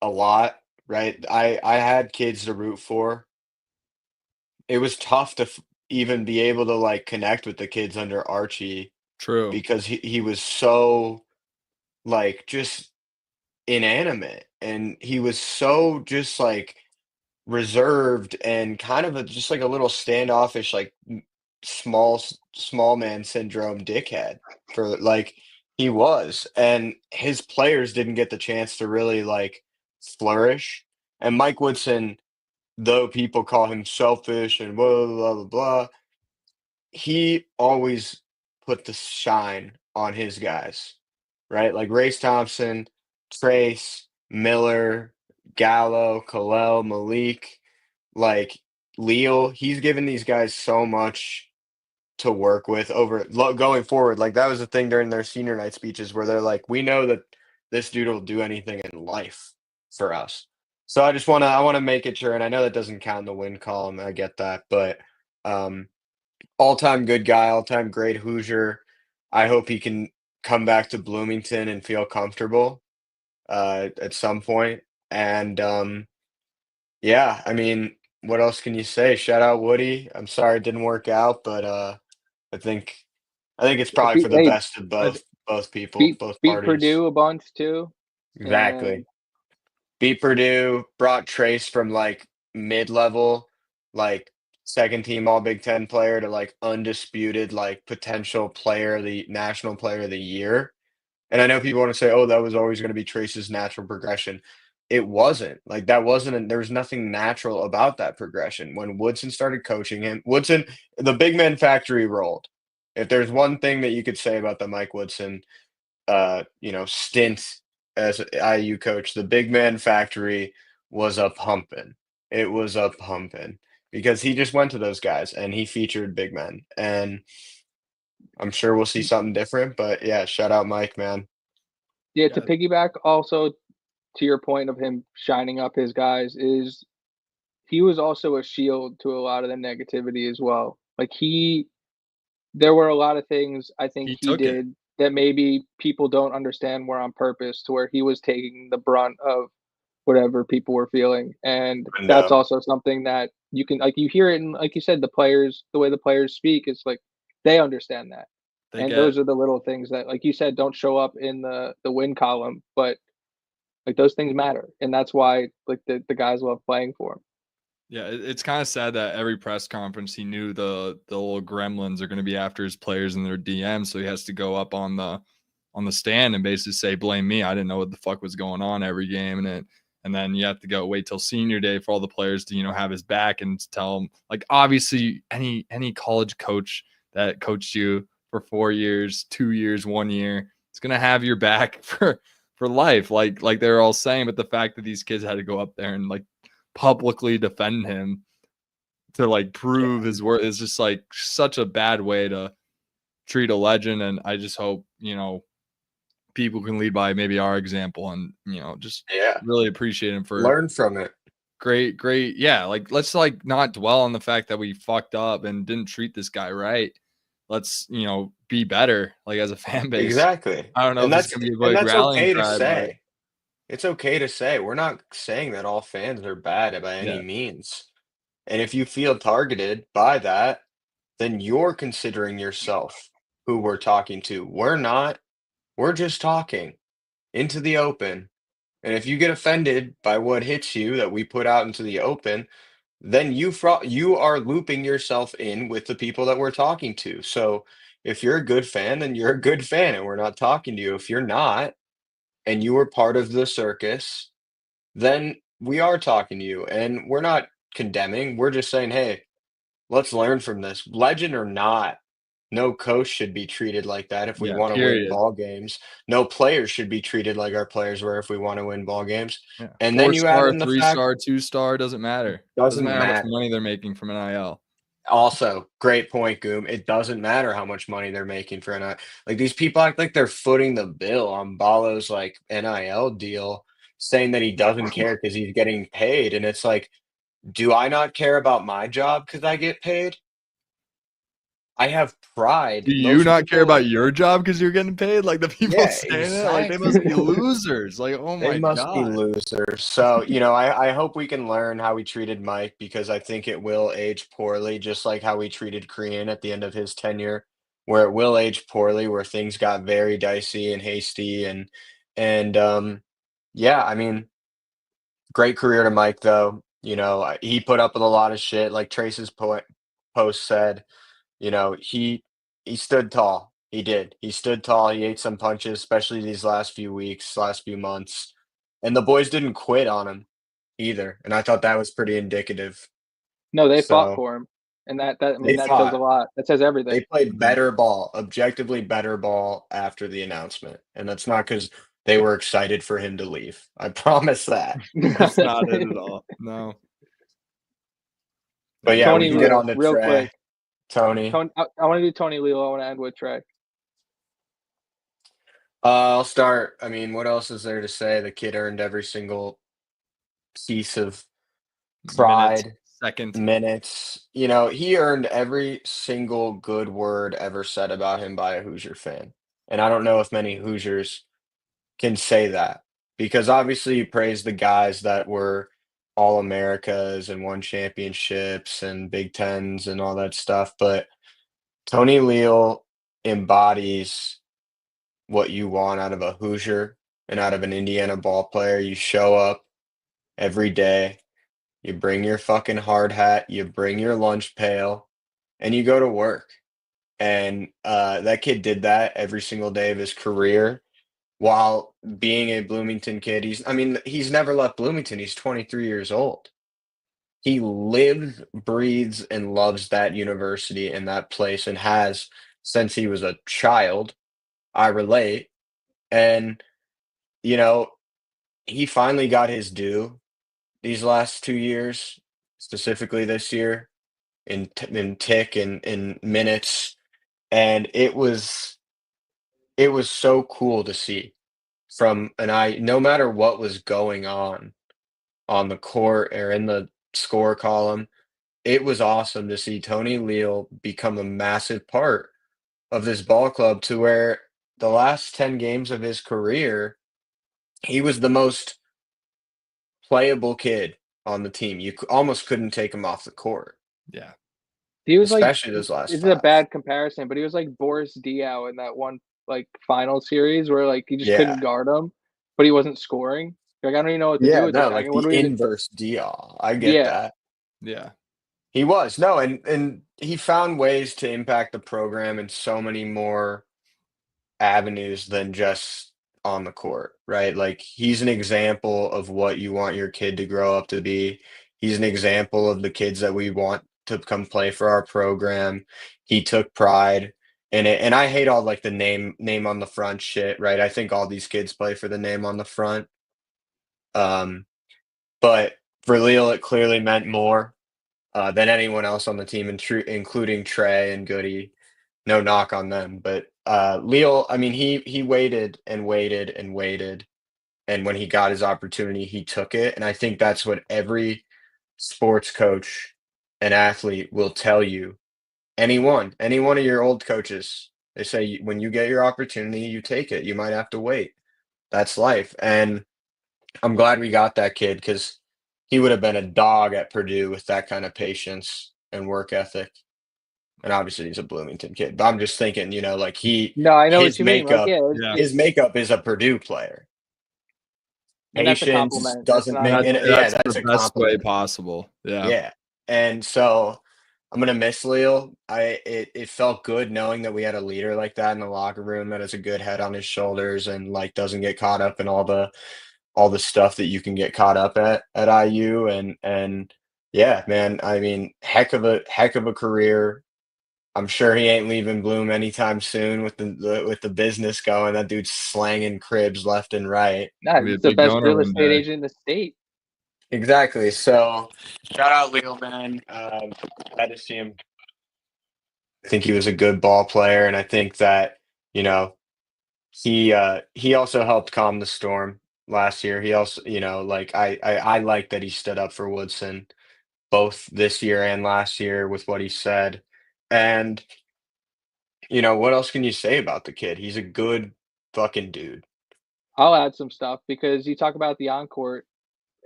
a lot. Right, I had kids to root for. It was tough to even be able to, like, connect with the kids under Archie. True, because he was so, like, just inanimate, and he was so just, like, reserved and kind of just like a little standoffish, like, small man syndrome dickhead for, like, he was, and his players didn't get the chance to really, like, flourish And Mike Woodson, though people call him selfish and blah, blah, blah, blah, blah, he always put the shine on his guys, right? Like Race Thompson, Trace, Miller, Gallo, Kalel, Malik, like Leal. He's given these guys so much to work with going forward. Like that was the thing during their senior night speeches where they're like, we know that this dude will do anything in life for us. So I want to make it sure, and I know that doesn't count in the win column. I get that, but um, all-time good guy, all-time great Hoosier. I hope he can come back to Bloomington and feel comfortable at some point. And yeah, I mean, what else can you say? Shout out Woody. I'm sorry it didn't work out, but I think it's probably for the Hey, best of both people, both beat parties. Purdue a bunch too. Exactly. Beat Purdue, brought Trace from like mid-level, like second team All Big Ten player to like undisputed like potential player, the national player of the year. And I know people want to say, oh, that was always going to be Trace's natural progression. It wasn't. Like that wasn't, there was nothing natural about that progression. When Woodson started coaching him, Woodson, the big man factory rolled. If there's one thing that you could say about the Mike Woodson stint as IU coach, the big man factory was a pumping. It was a pumping because he just went to those guys and he featured big men. And I'm sure we'll see something different, but yeah, shout out Mike, man. Yeah, to piggyback also to your point of him shining up his guys is he was also a shield to a lot of the negativity as well. Like there were a lot of things I think He he took it. did that maybe people don't understand were on purpose to where he was taking the brunt of whatever people were feeling. And that's also something that you can, like, you hear it, and like you said, the way the players speak, it's like they understand that. And those are the little things that, like you said, don't show up in the win column, but like those things matter. And that's why like the guys love playing for him. Yeah, it's kind of sad that every press conference he knew the little gremlins are going to be after his players in their DM, so he has to go up on the stand and basically say, "Blame me. I didn't know what the fuck was going on every game." And then you have to wait till senior day for all the players to have his back and tell him, like, obviously any college coach that coached you for 4 years, 2 years, 1 year, it's gonna have your back for life, like they're all saying. But the fact that these kids had to go up there and like publicly defend him to like prove his worth is just like such a bad way to treat a legend. And I just hope people can lead by maybe our example and just really appreciate him for learn from it. Great like let's like not dwell on the fact that we fucked up and didn't treat this guy right. Let's be better, like, as a fan base. Exactly. I don't know And if it's gonna be a that's rallying okay to cry, but say. It's okay to say. We're not saying that all fans are bad by any yeah. means. And if you feel targeted by that, then you're considering yourself who we're talking to. We're not. We're just talking into the open. And if you get offended by what hits you that we put out into the open, then you are looping yourself in with the people that we're talking to. So if you're a good fan, then you're a good fan, and we're not talking to you. If you're not, and you were part of the circus, then we are talking to you, and we're not condemning. We're just saying, hey, let's learn from this. Legend or not, no coach should be treated like that if we Yeah, want to win period. ball games. No players should be treated like our players were if we want to win ball games. Yeah. And then you add 4-star, in the fact 3-star, 2-star, doesn't matter. doesn't Matter how much matter. money they're making from NIL. Also, great point, Goom. It doesn't matter how much money they're making for NIL. Like these people act like they're footing the bill on Balo's like NIL deal, saying that he doesn't care because he's getting paid. And it's like, do I not care about my job because I get paid? I have pride. Do you Most not care people, about your job because you're getting paid? Like the people yeah, saying it, like they must be losers. Like, oh They my must be god. losers. So, I hope we can learn how we treated Mike because I think it will age poorly, just like how we treated Crean at the end of his tenure, where it will age poorly, where things got very dicey and hasty and yeah, I mean, great career to Mike though. He put up with a lot of shit, like Trace's post said. He stood tall. He did. He stood tall. He ate some punches, especially these last few weeks, last few months. And the boys didn't quit on him. either, and I thought that was pretty indicative. No, they fought So for him, and that they that says a fought. lot. That says everything. They played Mhm. better ball, objectively better ball after the announcement, and that's not because they were excited for him to leave. I promise that. That's not it at all. No. But yeah, we Tony can get Leal, on to real quick. Trey. Tony. Tony, I want to do Tony Leal. I want to end with Trey. I'll start. I mean, what else is there to say? The kid earned every single piece of pride, Second. minutes. You know, he earned every single good word ever said about him by a Hoosier fan. And I don't know if many Hoosiers can say that because obviously you praise the guys that were all Americas and won championships and Big Tens and all that stuff. But Tony Leal embodies what you want out of a Hoosier and out of an Indiana ball player. You show up every day, you bring your fucking hard hat, you bring your lunch pail, and you go to work. And that kid did that every single day of his career while being a Bloomington kid. He's never left Bloomington. He's 23 years old. He lives, breathes, and loves that university and that place and has since he was a child. I relate. And, you know, he finally got his due these last 2 years, specifically this year in tick and in minutes. And it was so cool to see from an eye, no matter what was going on the court or in the score column. It was awesome to see Tony Leal become a massive part of this ball club to where the last 10 games of his career, he was the most playable kid on the team. You almost couldn't take him off the court, Yeah. He was like, especially those last this is a 5. bad comparison, but he was like Boris Diaw in that one like final series where like he just Yeah. couldn't guard him, but he wasn't scoring. Like I don't even know what to do Yeah, with this no, guy. like What the do we even? inverse Dion. I get Yeah, that. Yeah. He was. No, and he found ways to impact the program in so many more avenues than just on the court, right? Like he's an example of what you want your kid to grow up to be. He's an example of the kids that we want to come play for our program. He took pride in it. And I hate all like the name on the front shit, right? I think all these kids play for the name on the front. Um, but for Leal, it clearly meant more than anyone else on the team, including Trey and Goody. No knock on them, but Leal, I mean, he waited and waited and waited, and when he got his opportunity, he took it. And I think that's what every sports coach and athlete will tell you. Any one of your old coaches, they say when you get your opportunity, you take it. You might have to wait. That's life, and I'm glad we got that kid because he would have been a dog at Purdue with that kind of patience and work ethic. And obviously he's a Bloomington kid, but I'm just thinking, like no, I know what his you mean. Like, makeup, yeah, Yeah. his makeup is a Purdue player. and that's a Patience compliment. That's doesn't not make, a That's and diss. yeah, that's that's the a best way compliment. possible. Yeah. Yeah, and so I'm gonna miss Leal. It felt good knowing that we had a leader like that in the locker room that has a good head on his shoulders and like doesn't get caught up in all the stuff that you can get caught up at IU and yeah, man, I mean, heck of a career. I'm sure he ain't leaving Bloom anytime soon with the business going. That dude's slanging cribs left and right. Nah, Be a he's the big best donor real one estate day. agent in the state. Exactly. So shout out Leo, man. Glad to see him. I think he was a good ball player, and I think that you know he also helped calm the storm last year. He also, like I like that he stood up for Woodson both this year and last year with what he said. And what else can you say about the kid? He's a good fucking dude. I'll add some stuff because you talk about the encore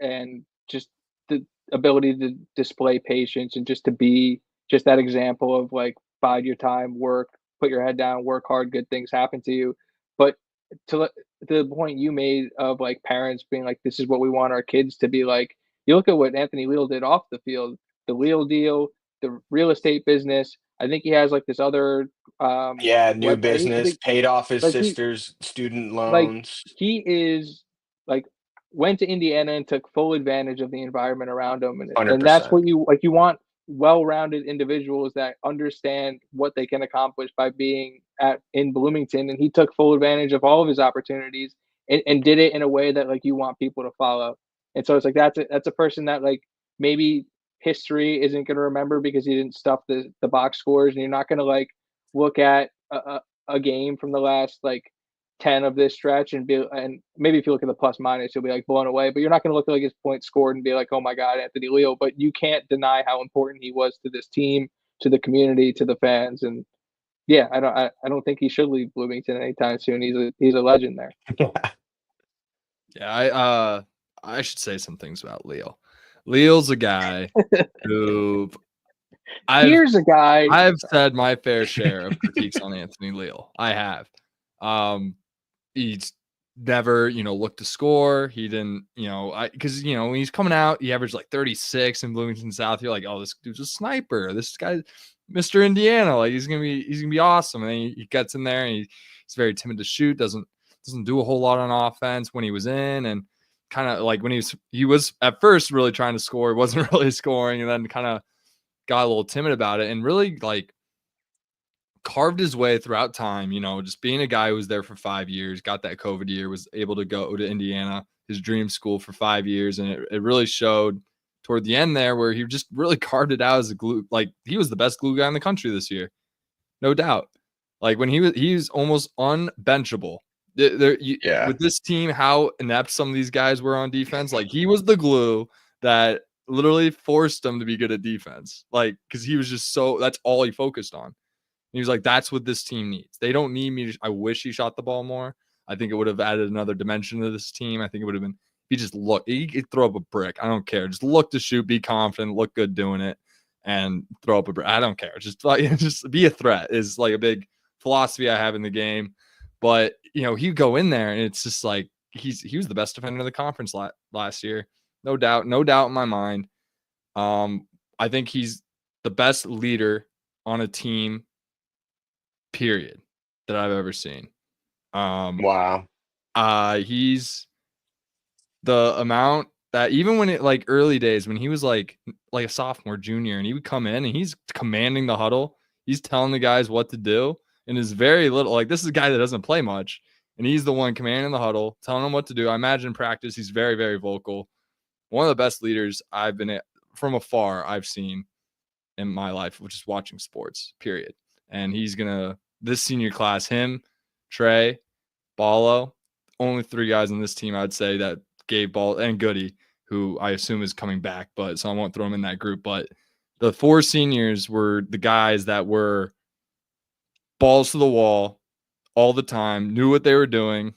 and just the ability to display patience and just to be just that example of like bide your time, work, put your head down, work hard, good things happen to you. But the point you made of like parents being like, this is what we want our kids to be like. You look at what Anthony Leal did off the field, the Leal deal, the real estate business. I think he has like this other Yeah, new website. I business, think paid off his like he sister's student like loans. he is like went to Indiana and took full advantage of the environment around him. And that's 100%. what you want well-rounded individuals that understand what they can accomplish by being in Bloomington. And he took full advantage of all of his opportunities and did it in a way that like you want people to follow. And so it's like that's a person that like maybe history isn't going to remember because he didn't stuff the box scores, and you're not going to like look at a game from the last like 10 of this stretch and maybe if you look at the plus minus, you'll be like blown away, but you're not going to look at like his points scored and be like, oh my God, Anthony Leo. But you can't deny how important he was to this team, to the community, to the fans. And yeah, I don't think he should leave Bloomington anytime soon. He's a legend there. Yeah, I should say some things about Leo. Leo's a guy who Here's a guy. I've said my fair share of critiques on Anthony Leo. I have. He's never, looked to score. He didn't, because when he's coming out, he averaged like 36 in Bloomington South. You're like, oh, this dude's a sniper. This guy's Mr. Indiana. Like he's gonna be awesome. And then he gets in there and he's very timid to shoot. Doesn't do a whole lot on offense when he was in, and kind of like when he was at first really trying to score, wasn't really scoring, and then kind of got a little timid about it, and really like carved his way throughout time, just being a guy who was there for 5 years, got that COVID year, was able to go to Indiana, his dream school, for 5 years. And it really showed toward the end there where he just really carved it out as a glue. Like he was the best glue guy in the country this year. No doubt. Like when he's almost unbenchable. With this team, how inept some of these guys were on defense, like he was the glue that literally forced them to be good at defense. Like, because he was just that's all he focused on. He was like, that's what this team needs. They don't need me. I wish he shot the ball more. I think it would have added another dimension to this team. I think it would have been, if he just looked, he could throw up a brick. I don't care. Just look to shoot, be confident, look good doing it, and throw up a brick. I don't care. Just be a threat is like a big philosophy I have in the game. But, he'd go in there and it's just like, he was the best defender in the conference last year. No doubt in my mind. I think he's the best leader on a team, period, that I've ever seen. Wow. He's the amount that even when it like early days when he was like a sophomore, junior, and he would come in and he's commanding the huddle, he's telling the guys what to do, and is very little, like this is a guy that doesn't play much, and he's the one commanding the huddle, telling them what to do. I imagine in practice he's very, very vocal. One of the best leaders I've been from afar I've seen in my life, which is watching sports, period. And he's gonna, this senior class, him, Trey, Ballo, only 3 guys on this team I'd say that gave ball, and Goody, who I assume is coming back, but so I won't throw him in that group. But the 4 seniors were the guys that were balls to the wall all the time, knew what they were doing,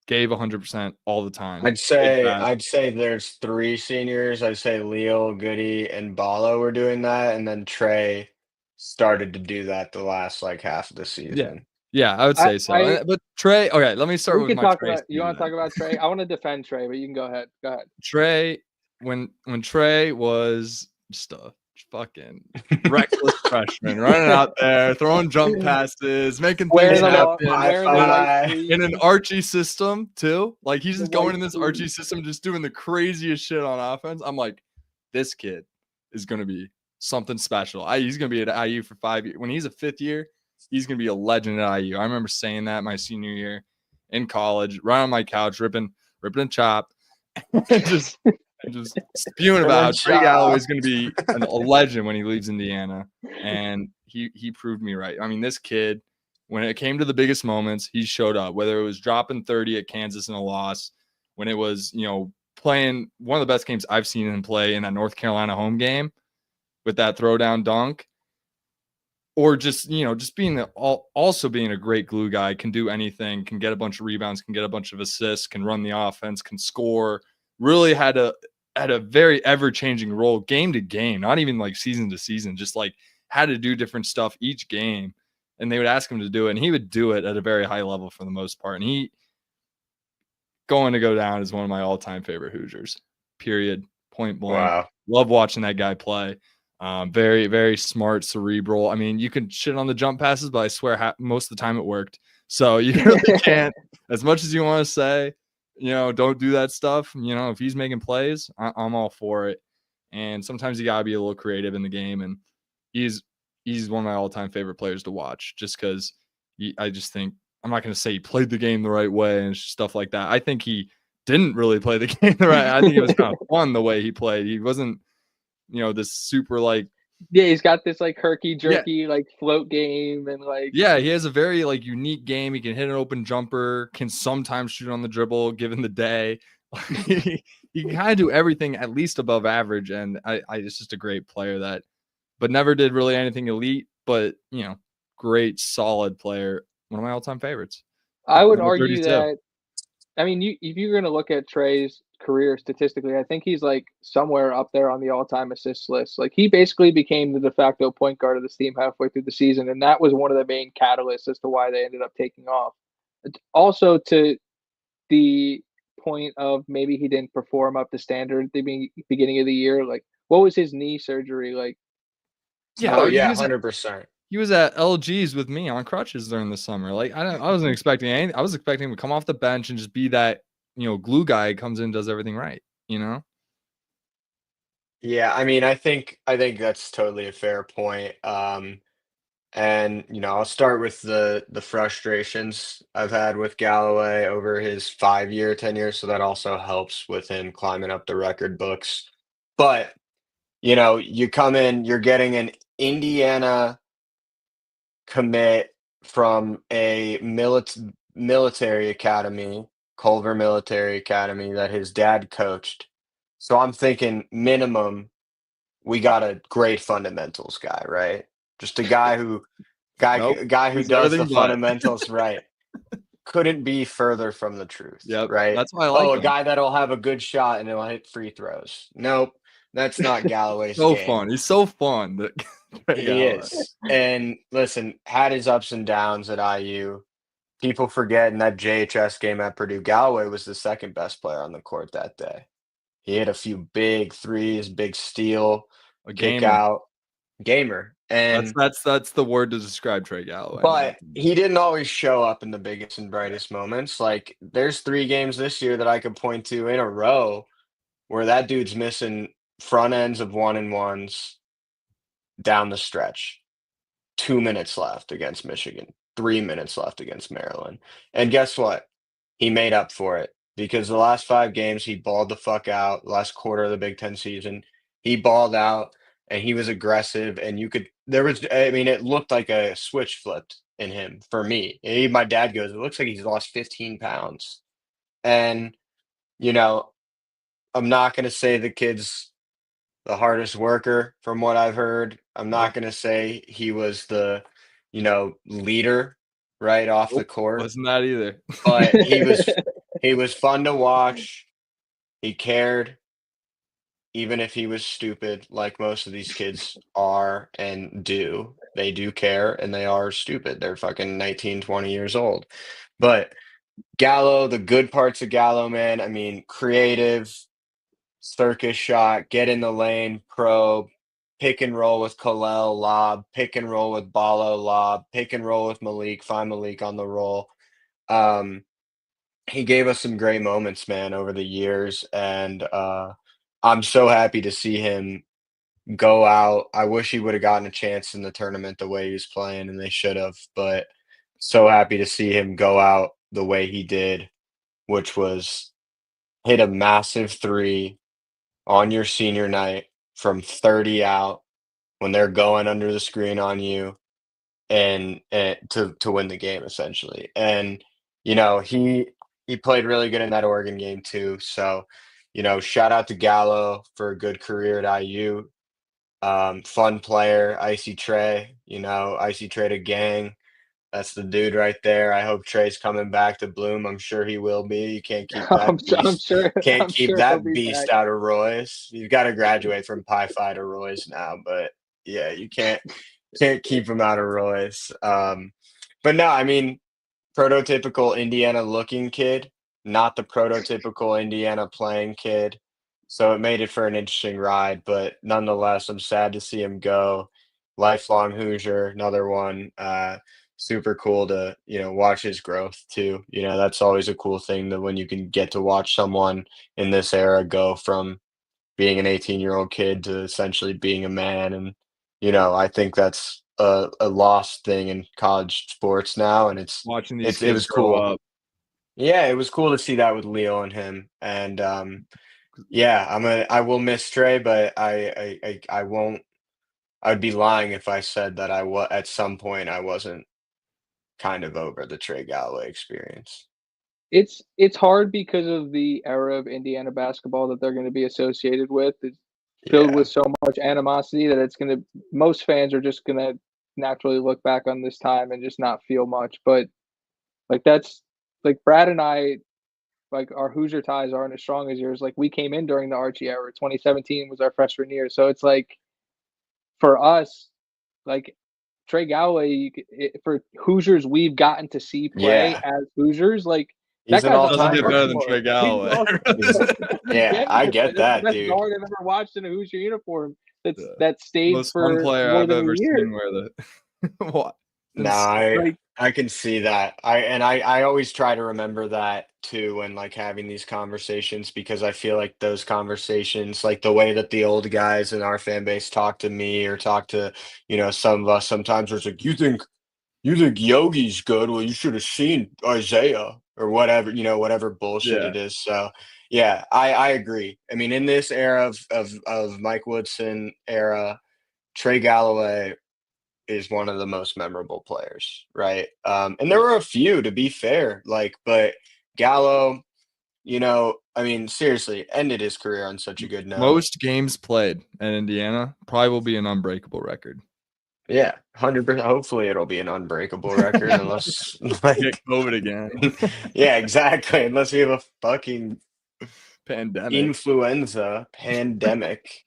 gave 100% all the time. I'd say there's 3 seniors. I'd say Leo, Goody, and Ballo were doing that, and then Trey started to do that the last like half of the season. Yeah, I would say so. But Trey, okay, let me start with my Trey. You want to talk about Trey? I want to defend Trey, but you can go ahead. Trey, when Trey was just a fucking reckless freshman, running out there, throwing jump passes, making things happen in an Archie system too. Like he's just going in this Archie system, just doing the craziest shit on offense. I'm like, this kid is going to be something special. He's going to be at IU for 5 years. When he's a 5th year, he's going to be a legend at IU. I remember saying that my senior year in college, right on my couch, ripping a chop, just spewing about Trey Galloway's going to be a legend when he leaves Indiana. And he proved me right. I mean, this kid, when it came to the biggest moments, he showed up, whether it was dropping 30 at Kansas in a loss, when it was, playing one of the best games I've seen him play in that North Carolina home game with that throwdown dunk, or just being also being a great glue guy, can do anything, can get a bunch of rebounds, can get a bunch of assists, can run the offense, can score. Really had a very ever-changing role game to game, not even like season to season, just like had to do different stuff each game. And they would ask him to do it, and he would do it at a very high level for the most part. And he going to go down as one of my all-time favorite Hoosiers, period, point blank. Wow. Love watching that guy play. Very, very smart, cerebral. I mean, you can shit on the jump passes, but I swear most of the time it worked. So you really can't, as much as you want to say, don't do that stuff. If he's making plays, I'm all for it. And sometimes you gotta be a little creative in the game. And he's one of my all-time favorite players to watch, just because I just think, I'm not going to say he played the game the right way and stuff like that. I think he didn't really play the game the right. I think it was kind of fun the way he played. He wasn't, this super yeah, he's got this herky jerky float game, and yeah, he has a very unique game. He can hit an open jumper, can sometimes shoot on the dribble given the day. He can kind of do everything at least above average, and I it's just a great player but never did really anything elite, but great solid player, one of my all-time favorites. I would argue that, if you're going to look at Trey's career statistically, I think he's somewhere up there on the all-time assists list. He basically became the de facto point guard of this team halfway through the season, and that was one of the main catalysts as to why they ended up taking off. Also, to the point of maybe he didn't perform up to standard at the beginning of the year, what was his knee surgery? Yeah, 100%. He was at LG's with me on crutches during the summer. I wasn't expecting anything. I was expecting him to come off the bench and just be that, glue guy, comes in and does everything right, Yeah, I think that's totally a fair point. And I'll start with the frustrations I've had with Galloway over his 5-year tenure, so that also helps with him climbing up the record books. But you come in, you're getting an Indiana commit from a military academy, Culver Military Academy, that his dad coached. So I'm thinking minimum, we got a great fundamentals guy, right? Just a guy who Nope, does the fundamentals right. Couldn't be further from the truth, Yep, right? that's why I like him. A guy that'll have a good shot and he'll hit free throws. Nope, that's not Galloway's So game. fun. He's so fun. He is. And listen, had his ups and downs at IU. People forget in that JHS game at Purdue, Galloway was the second best player on the court that day. He hit a few big threes, big steal, kick out, gamer. And that's the word to describe Trey Galloway. But he didn't always show up in the biggest and brightest moments. There's 3 games this year that I could point to in a row where that dude's missing front ends of 1-and-1s down the stretch. 2 minutes left against Michigan, 3 minutes left against Maryland. And guess what? He made up for it, because the last 5 games he balled the fuck out. Last quarter of the Big Ten season, he balled out and he was aggressive, and it looked like a switch flipped in him for me. Even my dad goes, it looks like he's lost 15 pounds. And, I'm not going to say the kid's the hardest worker from what I've heard. I'm not going to say he was the, leader right off the court. Wasn't that either. But he was fun to watch. He cared, even if he was stupid, like most of these kids are and do. They do care, and they are stupid. They're fucking 19, 20 years old. But Gallo, the good parts of Gallo, man, creative, circus shot, get in the lane, probe, pick and roll with Kalel, lob, pick and roll with Balo, lob, pick and roll with Malik, find Malik on the roll. He gave us some great moments, man, over the years, and I'm so happy to see him go out. I wish he would have gotten a chance in the tournament the way he was playing, and they should have, but so happy to see him go out the way he did, which was hit a massive 3 on your senior night from 30 out when they're going under the screen on you, and to win the game, essentially. And he played really good in that Oregon game too. So shout out to Gallo for a good career at IU. Fun player, Icy Trey. Icy Trey to gang. That's the dude right there. I hope Trey's coming back to bloom. I'm sure he will be. You can't keep that beast out of Roy's. You've got to graduate from Pi Phi to Roy's now, but yeah, you can't keep him out of Roy's. But no, prototypical Indiana looking kid, not the prototypical Indiana playing kid. So it made it for an interesting ride, but nonetheless, I'm sad to see him go. Lifelong Hoosier, another one. super cool to, watch his growth too. That's always a cool thing that when you can get to watch someone in this era go from being an 18-year-old kid to essentially being a man. And, I think that's a lost thing in college sports now. And Watching these it kids was grow cool. up. Yeah, it was cool to see that with Leo and him. And yeah, I will miss Trey, but I won't. I'd be lying if I said that at some point I wasn't kind of over the Trey Galloway experience. It's hard because of the era of Indiana basketball that they're gonna be associated with. It's filled Yeah. with so much animosity that most fans are just gonna naturally look back on this time and just not feel much, but, that's Brad and I, our Hoosier ties aren't as strong as yours. We came in during the Archie era. 2017 was our freshman year, so it's for us, like Trey Galloway, for Hoosiers we've gotten to see play Yeah. as Hoosiers, He's that an guy's on Doesn't Mount get all-timer. better than Rushmore. Trey He's Galloway. Yeah, I get that's the that, best dude. guard I've ever watched in a Hoosier uniform Yeah. that stayed Most fun for player more I've than a ever year. seen wear the what? No, Like I can see that. I always try to remember that too when having these conversations because I feel like those conversations, like the way that the old guys in our fan base talk to me or talk to, some of us sometimes where it's like, you think Yogi's good? Well, you should have seen Isaiah or whatever, whatever bullshit Yeah. it is. So yeah, I agree. I mean, in this era of Mike Woodson era, Trey Galloway is one of the most memorable players, right? And there were a few, to be fair, but Gallo, I mean, seriously, ended his career on such a good note. Most games played in Indiana probably will be an unbreakable record. Yeah, 100%. Hopefully, it'll be an unbreakable record, unless Get COVID again. yeah, exactly. Unless we have a fucking Pandemic. influenza pandemic.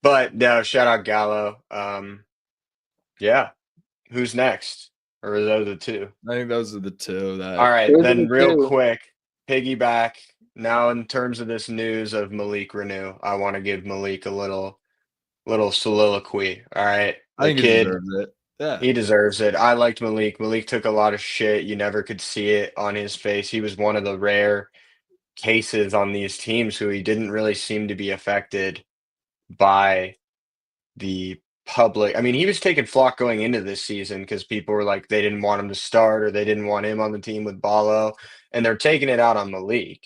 But no, shout out Gallo. Yeah. Who's next? Or are those the two? I think those are the two that. All right, those are then the real two. quick, piggyback. Now, in terms of this news of Malik Renew, I want to give Malik a little soliloquy. All right, I the think he kid, deserves it. Yeah. he deserves it. I liked Malik. Malik took a lot of shit. You never could see it on his face. He was one of the rare cases on these teams who he didn't really seem to be affected by the public. I mean, he was taking flock going into this season because people were like they didn't want him to start or they didn't want him on the team with Ballo, and they're taking it out on Malik,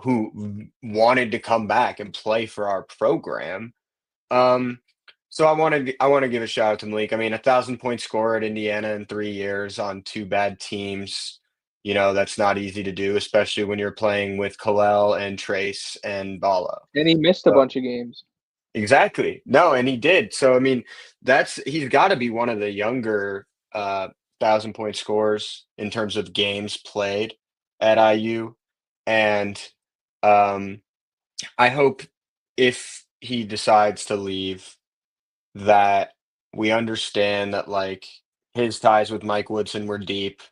who wanted to come back and play for our program. So I want to give a shout out to Malik. I mean, 1,000-point scorer at Indiana in 3 years on two bad teams. That's not easy to do, especially when you're playing with Kalel and Trace and Ballo. And he missed a bunch of games. Exactly. No, and he did. So I mean, he's got to be one of the younger 1,000-point scorers in terms of games played at IU. And I hope if he decides to leave that we understand that his ties with Mike Woodson were deep.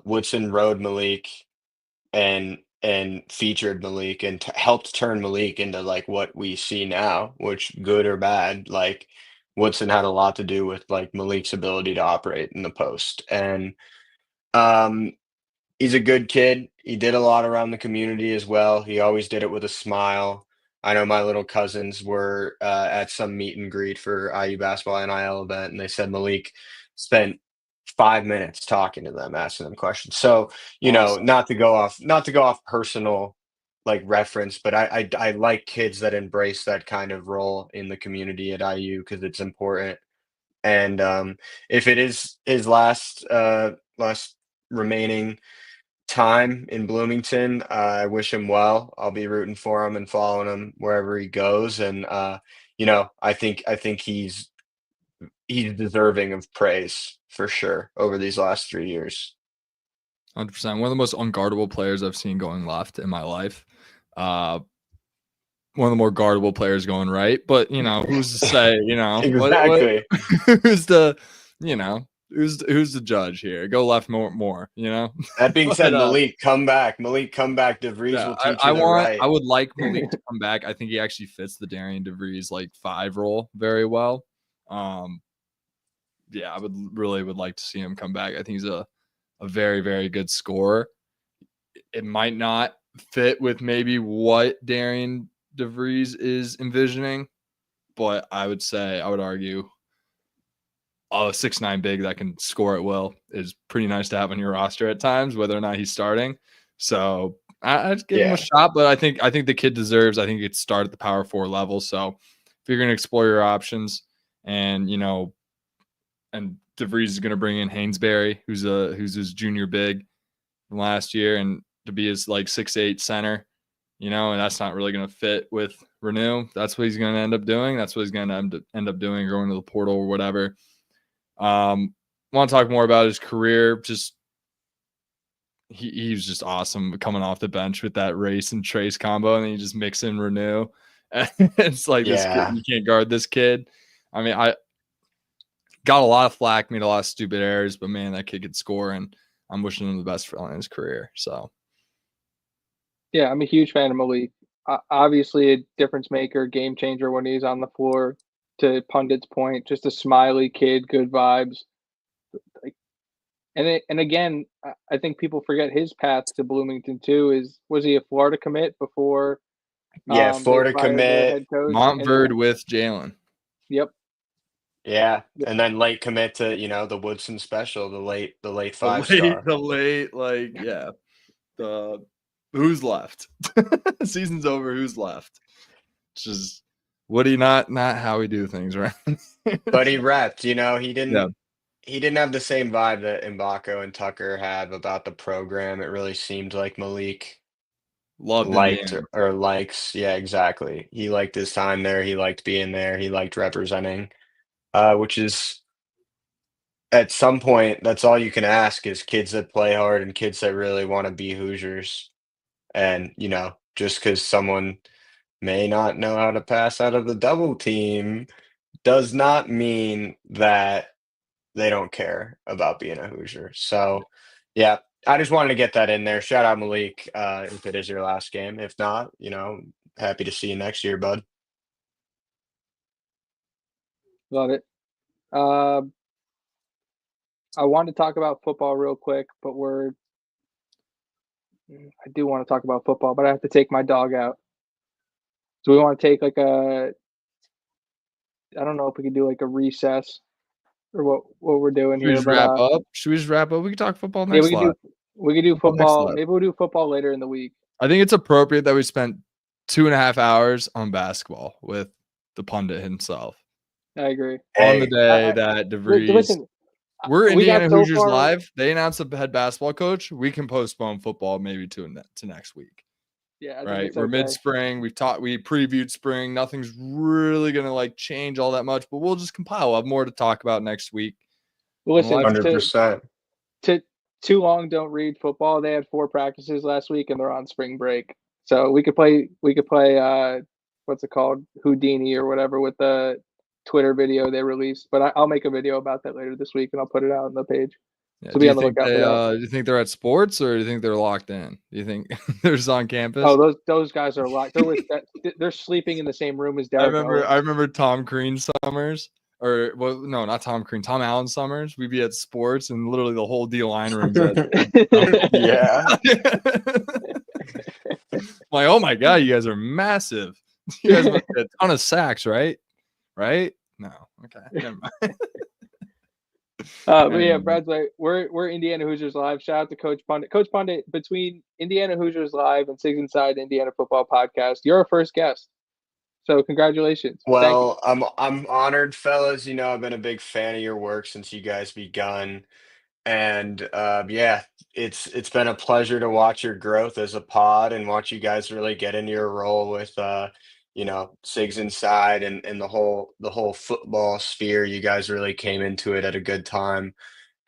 Woodson rode Malik and featured Malik and helped turn Malik into what we see now, which good or bad, Woodson had a lot to do with Malik's ability to operate in the post. And he's a good kid. He did a lot around the community as well. He always did it with a smile. I know my little cousins were at some meet and greet for IU basketball NIL event, and they said Malik spent 5 minutes talking to them, asking them questions. So, Awesome. not to go off personal reference, but I like kids that embrace that kind of role in the community at IU because it's important. And if it is his last remaining time in Bloomington, I wish him well. I'll be rooting for him and following him wherever he goes. And I think he's deserving of praise for sure over these last 3 years. 100%. One of the most unguardable players I've seen going left in my life. One of the more guardable players going right. But, who's to say, Exactly. who's the, who's the judge here? Go left more. That being But, said, Malik, come back. DeVries will teach you the right. I would like Malik to come back. I think he actually fits the Darian DeVries 5 role very well. I would like to see him come back. I think he's a very, very good scorer. It might not fit with maybe what Darian DeVries is envisioning, but I would argue a 6'9" big that can score at will is pretty nice to have on your roster at times, whether or not he's starting. So I'd give him a shot, but I think the kid deserves. I think he could start at the power 4 level. So if you're going to explore your options, and and DeVries is going to bring in Hainsbury, who's his junior big from last year, and to be his like 6'8" center, and that's not really going to fit with Renew. That's what he's going to end up doing. That's what he's going to end up doing, going to the portal or whatever. Want to talk more about his career? Just he was just awesome coming off the bench with that Race and Trace combo, and then you just mix in Renew. It's like this kid, you can't guard this kid. I mean, I got a lot of flack, made a lot of stupid errors, but man, that kid could score, and I'm wishing him the best for his career. So, yeah, I'm a huge fan of Malik. Obviously, a difference maker, game changer when he's on the floor. To Pundit's point, just a smiley kid, good vibes. And again, I think people forget his path to Bloomington too. Was he a Florida commit before? Florida commit, Montverde with Jalen. Yep. Yeah, and then late commit to the Woodson special, the late 5-star, the who's left. Season's over. Who's left? Just Woody, not how we do things, right? But he repped. He didn't have the same vibe that Mbako and Tucker have about the program. It really seemed like Malik liked or likes. Yeah, exactly. He liked his time there. He liked being there. He liked representing. Which is, at some point, that's all you can ask, is kids that play hard and kids that really want to be Hoosiers. And, just because someone may not know how to pass out of the double team does not mean that they don't care about being a Hoosier. So, yeah, I just wanted to get that in there. Shout out Malik, if it is your last game. If not, happy to see you next year, bud. Love it. I want to talk about football real quick, but I do want to talk about football, but I have to take my dog out. So we want to take I don't know if we could do like a recess or what we're doing here. Should we just wrap up? We can talk football next. Yeah, we could do football. Maybe we'll do football later in the week. I think it's appropriate that we spent 2.5 hours on basketball with the pundit himself. I agree. On the day that DeVries. Listen, we're Indiana Hoosiers live. They announced a head basketball coach. We can postpone football maybe to next week. Yeah, right. We're mid-spring. We previewed spring. Nothing's really gonna change all that much, but we'll just compile. We'll have more to talk about next week. Listen, 100%. Too long don't read football. They had 4 practices last week and they're on spring break. So we could play what's it called? Houdini or whatever with the Twitter video they released. But I'll make a video about that later this week and I'll put it out on the page. Yeah, so be on the lookout for that. Do you think they're at sports or do you think they're locked in? Do you think they're just on campus? Oh, those guys are locked. They're sleeping in the same room as Derek. I remember Tom Crean summers. Or no, not Tom Crean, Tom Allen summers. We'd be at sports and literally the whole D-line room's yeah. Like, oh my God, you guys are massive. You guys have a ton of sacks, right? Right? No. Okay. Never mind. But yeah, Brad's like, we're Indiana Hoosiers Live. Shout out to Coach Pundit. Coach Pundit, between Indiana Hoosiers Live and Six Inside Indiana Football Podcast, you're our first guest. So congratulations. Well, I'm honored, fellas. I've been a big fan of your work since you guys begun. And it's been a pleasure to watch your growth as a pod and watch you guys really get into your role with Sigs Inside and the whole football sphere. You guys really came into it at a good time.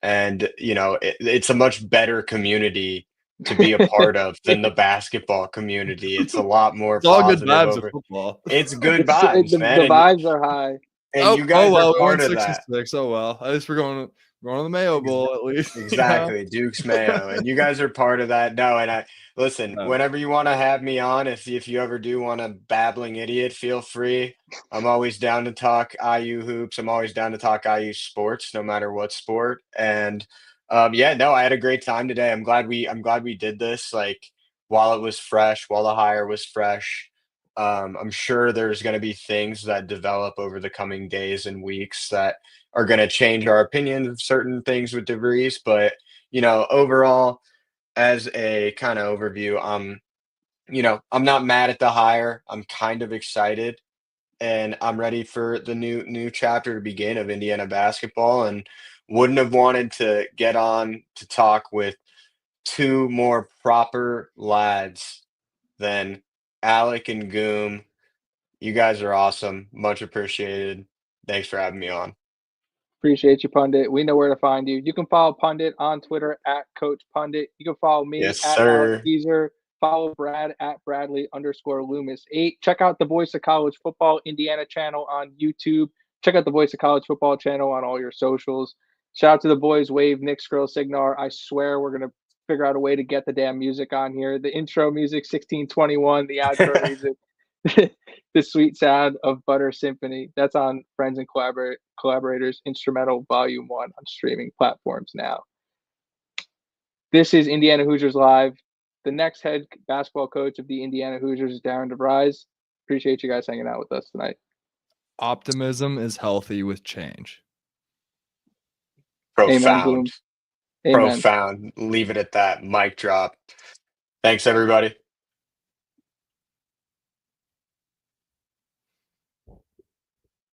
And it's a much better community to be a part of than the basketball community. It's a lot more it's all positive. Good vibes of football. It's good vibes, man. The vibes are high. And you guys are we part went of 6 that. and 6. Oh well, at least we're going to the Mayo Bowl at least. Exactly, Duke's Mayo, and you guys are part of that. No, and listen, No. whenever you want to have me on, if you ever do want a babbling idiot, feel free. I'm always down to talk IU hoops. I'm always down to talk IU sports, no matter what sport. And yeah, no, I had a great time today. I'm glad we did this. Like while it was fresh, while the hire was fresh. I'm sure there's going to be things that develop over the coming days and weeks that are going to change our opinion of certain things with DeVries. But, overall, as a kind of overview, I'm not mad at the hire. I'm kind of excited and I'm ready for the new chapter to begin of Indiana basketball and wouldn't have wanted to get on to talk with two more proper lads than Alec and Goom. You guys are awesome. Much appreciated. Thanks for having me on. Appreciate you, Pundit. We know where to find you. You can follow Pundit on Twitter at Coach Pundit. You can follow me Yes, at Alex sir. Geezer. Follow Brad at Bradley_Loomis8. Check out the Voice of College Football Indiana channel on YouTube. Check out the Voice of College Football channel on all your socials. Shout out to the boys, Wave, Nick, Skrill, Signar. I swear we're going to figure out a way to get the damn music on here. The intro music, 1621, the outro music. The sweet sound of Butter Symphony. That's on Friends and Collaborators Instrumental Volume 1 on streaming platforms now. This is Indiana Hoosiers Live. The next head basketball coach of the Indiana Hoosiers is Darian DeVries. Appreciate you guys hanging out with us tonight. Optimism is healthy with change. Amen, Boom. Profound. Amen. Profound. Leave it at that. Mic drop. Thanks, everybody.